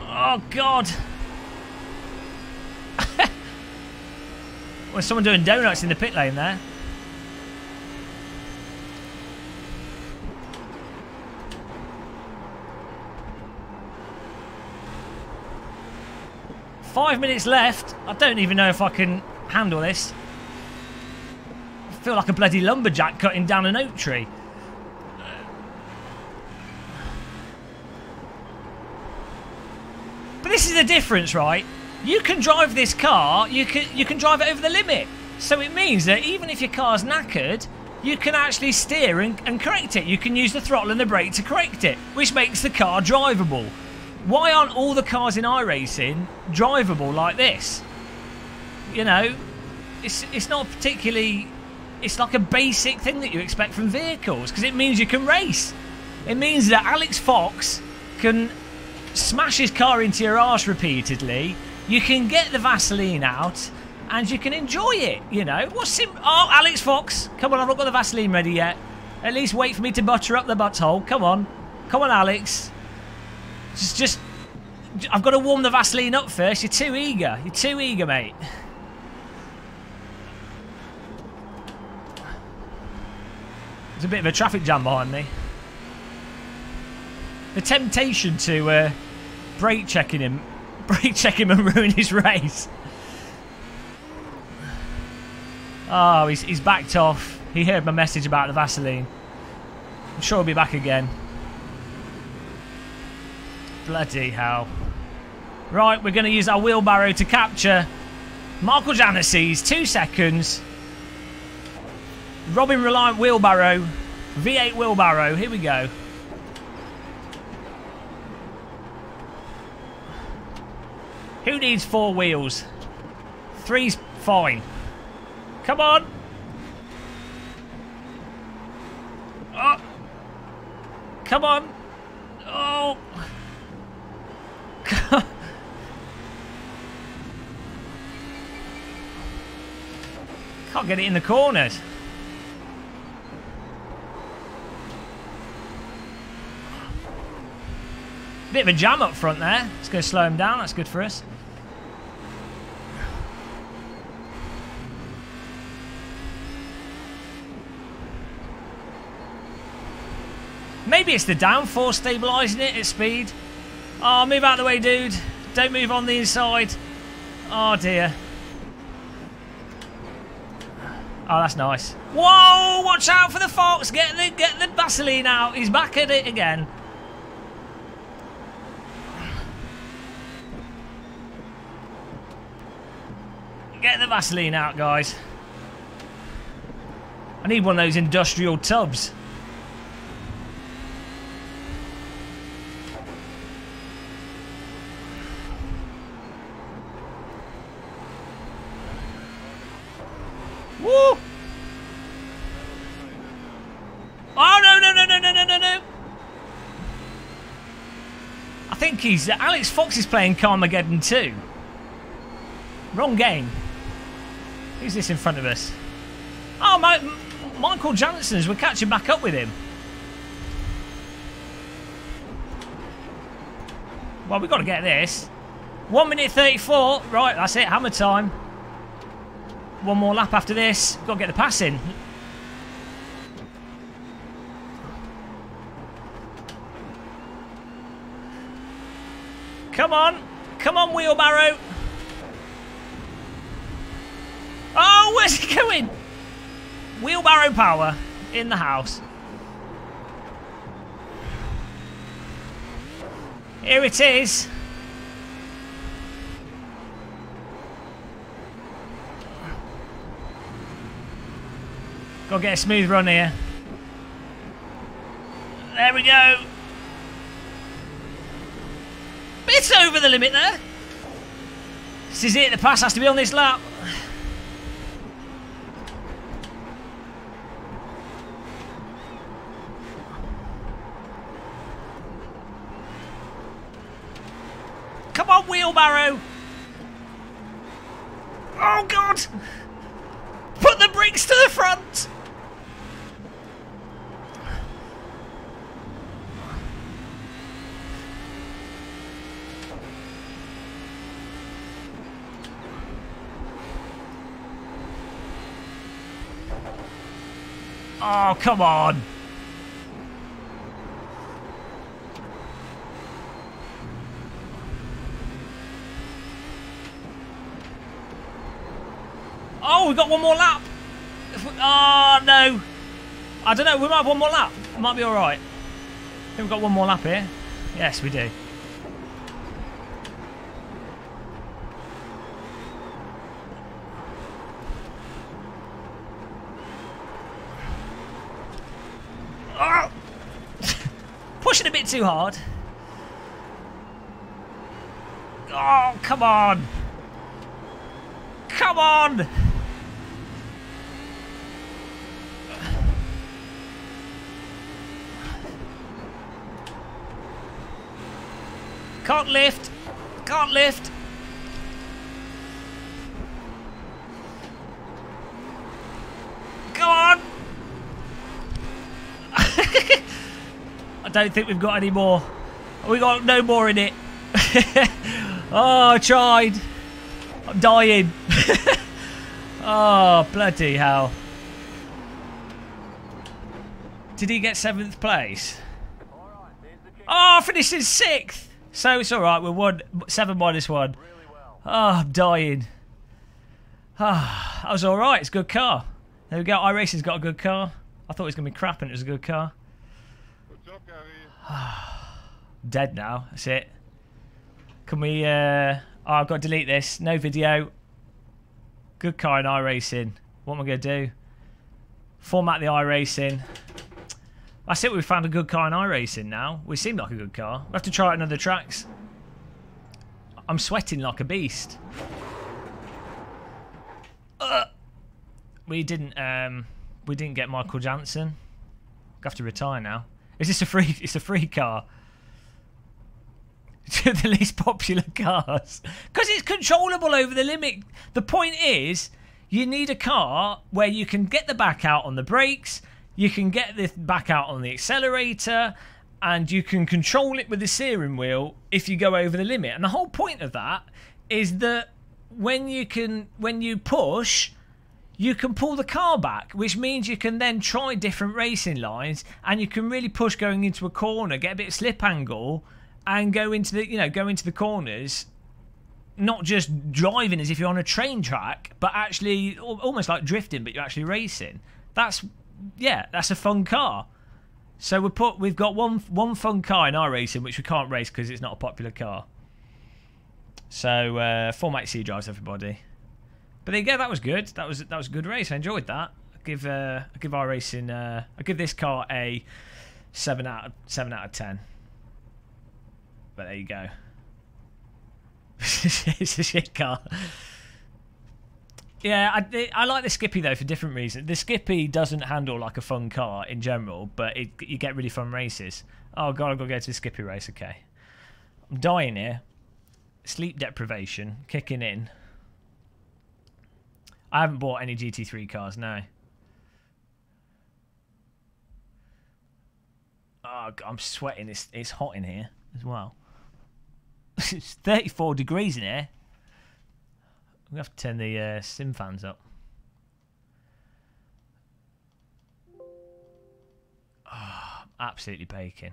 Oh, God. Was someone doing donuts in the pit lane there? 5 minutes left. I don't even know if I can handle this. I feel like a bloody lumberjack cutting down an oak tree. But this is the difference, right? You can drive this car, you can drive it over the limit. So it means that even if your car's knackered, you can actually steer and correct it. You can use the throttle and the brake to correct it, which makes the car drivable. Why aren't all the cars in iRacing drivable like this? You know, it's not particularly... It's like a basic thing that you expect from vehicles, because it means you can race. It means that Alex Fox can smash his car into your arse repeatedly. You can get the Vaseline out, and you can enjoy it, you know. Oh, Alex Fox, come on, I've not got the Vaseline ready yet. At least wait for me to butter up the butthole. Come on, Alex. Just, I've got to warm the Vaseline up first. You're too eager. You're too eager, mate. There's a bit of a traffic jam behind me. The temptation to brake check him and ruin his race. Oh, he's backed off. He heard my message about the Vaseline. I'm sure he'll be back again. Bloody hell. Right, we're going to use our wheelbarrow to capture Michael Janice's 2 seconds. Robin Reliant wheelbarrow. V8 wheelbarrow. Here we go. Who needs 4 wheels? 3's fine. Come on. Oh. Come on. Oh. Can't get it in the corners. Bit of a jam up front there. It's going to slow him down. That's good for us. Maybe it's the downforce stabilising it at speed. Oh, move out of the way, dude. Don't move on the inside. Oh, dear. Oh, that's nice. Whoa! Watch out for the Fox. Get the Vaseline out. He's back at it again. Get the Vaseline out, guys. I need one of those industrial tubs. Woo! Oh, no. I think he's... Alex Fox is playing Carmageddon 2. Wrong game. Who's this in front of us? Oh, Michael Jansen's. We're catching back up with him. Well, we've got to get this. 1 minute 34. Right, that's it. Hammer time. One more lap after this. Got to get the pass in. Come on. Come on, wheelbarrow. Oh, where's he going? Wheelbarrow power in the house. Here it is. Got to get a smooth run here. There we go. Bit over the limit there. This is it. The pass has to be on this lap. Come on, wheelbarrow. Oh, God. Put the brakes to the front. Oh, come on. Oh, we've got one more lap. Oh, no. I don't know. We might have one more lap. Might be all right. I think we've got one more lap here. Yes, we do. Oh! Pushing a bit too hard. Oh, come on. Come on. Can't lift. Can't lift. Go on. I don't think we've got any more. We got no more in it. Oh, I tried. I'm dying. Oh, bloody hell. Did he get 7th place? Oh, finished in 6th. So it's alright, we're 7 minus 1. Oh, I'm dying. Ah, that was alright, it's a good car. There we go, iRacing's got a good car. I thought it was going to be crap and it was a good car. What's up, Gary? Dead now, that's it. Can we, oh, I've got to delete this. No video. Good car in iRacing. What am I going to do? Format the iRacing. That's it, we've found a good car in iRacing now. We seem like a good car. We'll have to try out on other tracks. I'm sweating like a beast. We didn't get Michael Jansen. We have to retire now. Is this a free? It's a free car. The least popular cars because it's controllable over the limit. The point is, you need a car where you can get the back out on the brakes, you can get the back out on the accelerator, and you can control it with the steering wheel if you go over the limit. And the whole point of that is that when you push, you can pull the car back, which means you can then try different racing lines, and you can really push going into a corner, get a bit of slip angle, and go into the corners, not just driving as if you're on a train track, but actually almost like drifting, but you're actually racing. That's a fun car. So we've got one fun car in iRacing which we can't race because it's not a popular car. So Format C drives, everybody. But there you go. That was good. That was a good race. I enjoyed that. I give iRacing. I give this car a 7 out of 10. But there you go. It's a shit car. Yeah, I like the Skippy though for different reasons. The Skippy doesn't handle like a fun car in general, but you get really fun races. Oh god, I've got to go to the Skippy race. Okay, I'm dying here. Sleep deprivation kicking in. I haven't bought any GT3 cars now. Oh, God, I'm sweating. It's hot in here as well. It's 34 degrees in here. We have to turn the sim fans up. Oh, absolutely baking.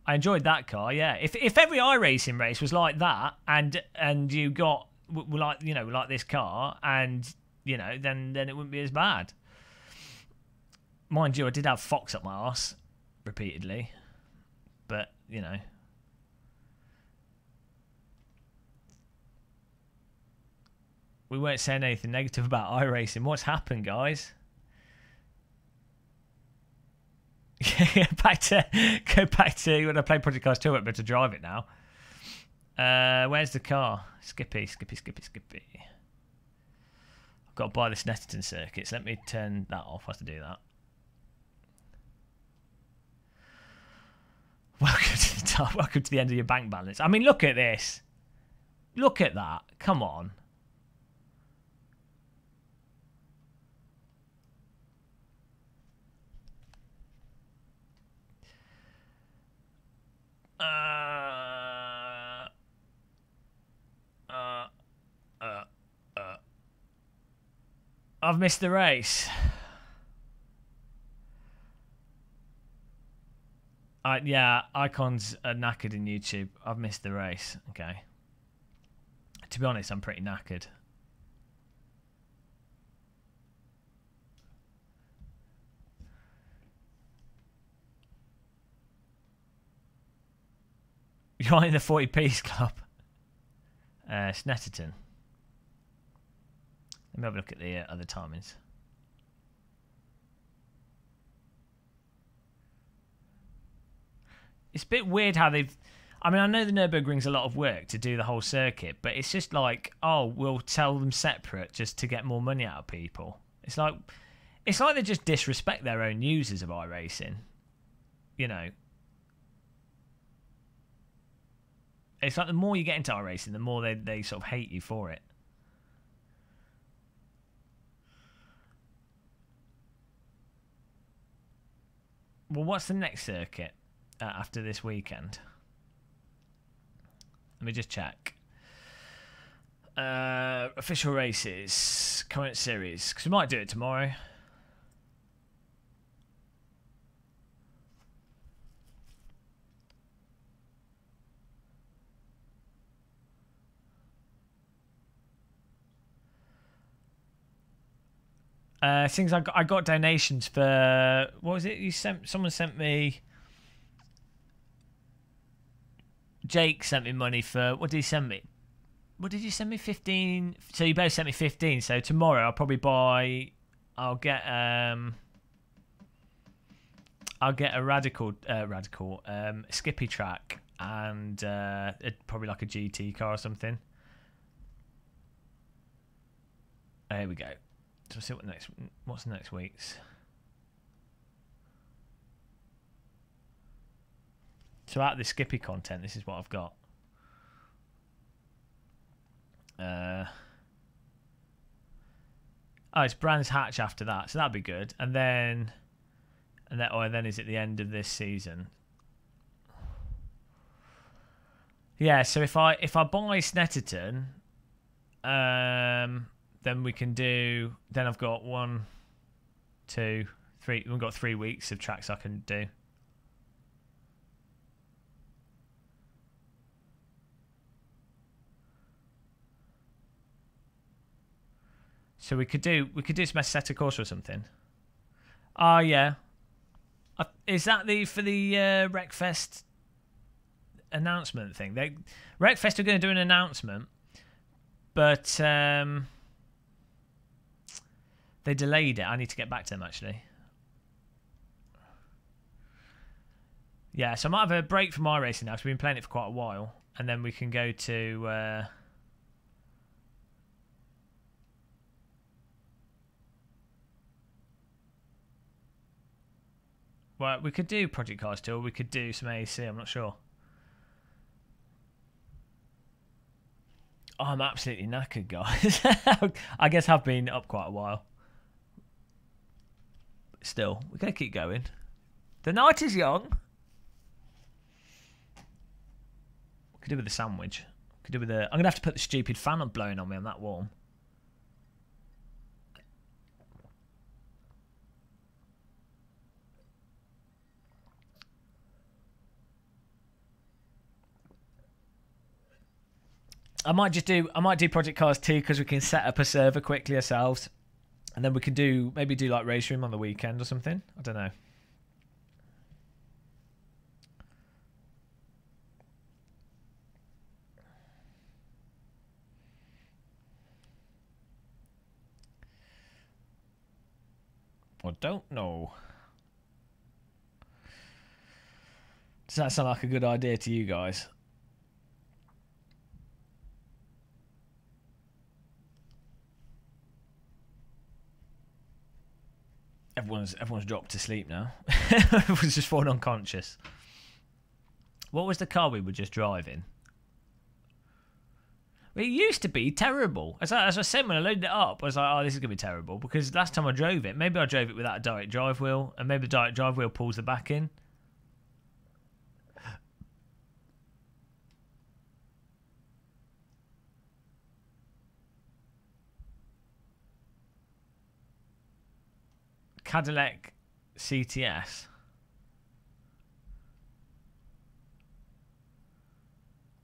I enjoyed that car. Yeah, if every iRacing race was like that, and you got like this car, and then it wouldn't be as bad. Mind you, I did have Fox up my arse repeatedly, but we weren't saying anything negative about iRacing. What's happened, guys? Go back to when I played Project Cars 2. I won't be able to drive it now. Where's the car? Skippy. I've got to buy the Snetterton circuits. Let me turn that off. I have to do that. Welcome to the top. Welcome to the end of your bank balance. I mean, look at this. Look at that. Come on. I've missed the race. Yeah, icons are knackered in YouTube. I've missed the race. Okay. To be honest, I'm pretty knackered. Join the 40p's club. Snetterton. Let me have a look at the other timings. It's a bit weird how they've... I mean, I know the Nürburgring's a lot of work to do the whole circuit, but it's just like, oh, we'll tell them separate just to get more money out of people. It's like they just disrespect their own users of iRacing. You know. It's like the more you get into iRacing, the more they sort of hate you for it. Well, what's the next circuit after this weekend? Let me just check. Official races, current series. Because we might do it tomorrow. Things I got donations for. What was it? Someone sent me. Jake sent me money for. What did he send me? What did you send me? 15. So you both sent me 15. So tomorrow I'll probably buy. I'll get a radical Skippy track and probably like a GT car or something. Here we go. So we'll see what's next week's. So out of the Skippy content, this is what I've got. Oh, it's Brands Hatch after that, so that'd be good. And then is it the end of this season? Yeah. So if I buy Snetterton, then we can do. Then I've got 1, 2, 3. We've got 3 weeks of tracks I can do. So we could do some Assetto Corsa or something. Oh yeah. Is that for the Wreckfest announcement thing? Wreckfest are going to do an announcement, but they delayed it. I need to get back to them actually. Yeah, so I might have a break from iRacing now because we've been playing it for quite a while, and then we can go to. Well, we could do Project Cars 2, or we could do some AAC, I'm not sure. Oh, I'm absolutely knackered, guys. I guess I've been up quite a while. Still, we're going to keep going. The night is young. We could do with a sandwich. Could do with a... I'm going to have to put the stupid fan on blowing on me, I'm that warm. I might do Project Cars 2 because we can set up a server quickly ourselves, and then we can maybe do like Race Room on the weekend or something. I don't know. I don't know. Does that sound like a good idea to you guys? Everyone's dropped to sleep now. Everyone's just fallen unconscious. What was the car we were just driving? It used to be terrible. As I said when I loaded it up, I was like, oh, this is going to be terrible. Because last time I drove it, maybe I drove it without a direct drive wheel, and maybe the direct drive wheel pulls the back in. Cadillac CTS.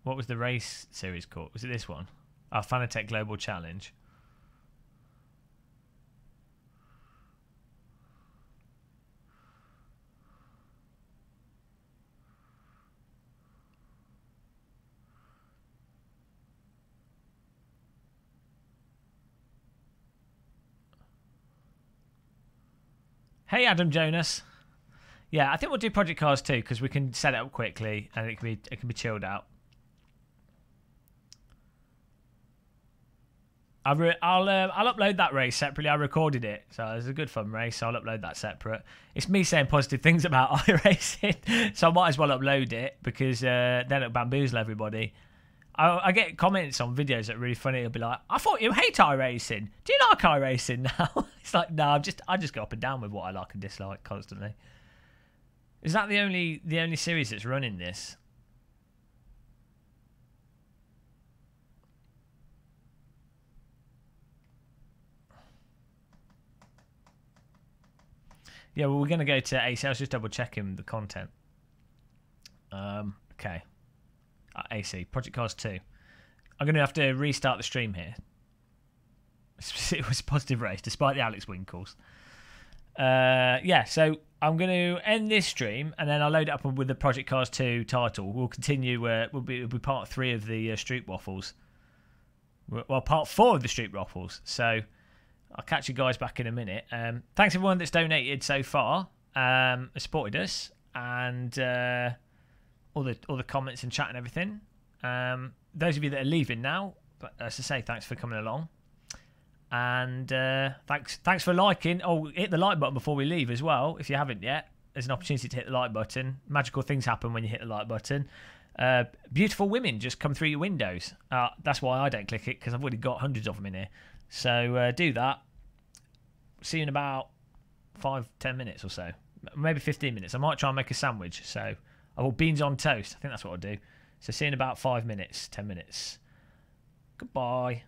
What was the race series called? Was it this one? Our Fanatec Global Challenge. Hey, Adam Jonas. Yeah, I think we'll do Project Cars too because we can set it up quickly and it can be chilled out. I'll upload that race separately. I recorded it, so it was a good fun race. So I'll upload that separate. It's me saying positive things about iRacing, so I might as well upload it because then it'll bamboozle everybody. I get comments on videos that are really funny. It'll be like, "I thought you hate iRacing. Do you like iRacing now?" It's like, no, I just go up and down with what I like and dislike constantly. Is that the only series that's running this? Yeah, well, we're going to go to AC. I was just double checking the content. Okay. AC, Project Cars 2. I'm going to have to restart the stream here. It was a positive race, despite the Alex Winkles. Yeah, so I'm going to end this stream, and then I'll load it up with the Project Cars 2 title. We'll continue, it'll be part 3 of the Stroopwafels. Well, part 4 of the Stroopwafels. So I'll catch you guys back in a minute. Thanks everyone that's donated so far, supported us, and all the comments and chat and everything. Those of you that are leaving now, as I say, thanks for coming along, and thanks for liking. Oh, hit the like button before we leave as well if you haven't yet. There's an opportunity to hit the like button. Magical things happen when you hit the like button. Beautiful women just come through your windows. That's why I don't click it, because I've already got hundreds of them in here. So do that. See you in about 5-10 minutes or so, maybe 15 minutes. I might try and make a sandwich. So I want beans on toast. I think that's what I'll do. So see you in about 5 minutes, 10 minutes. Goodbye.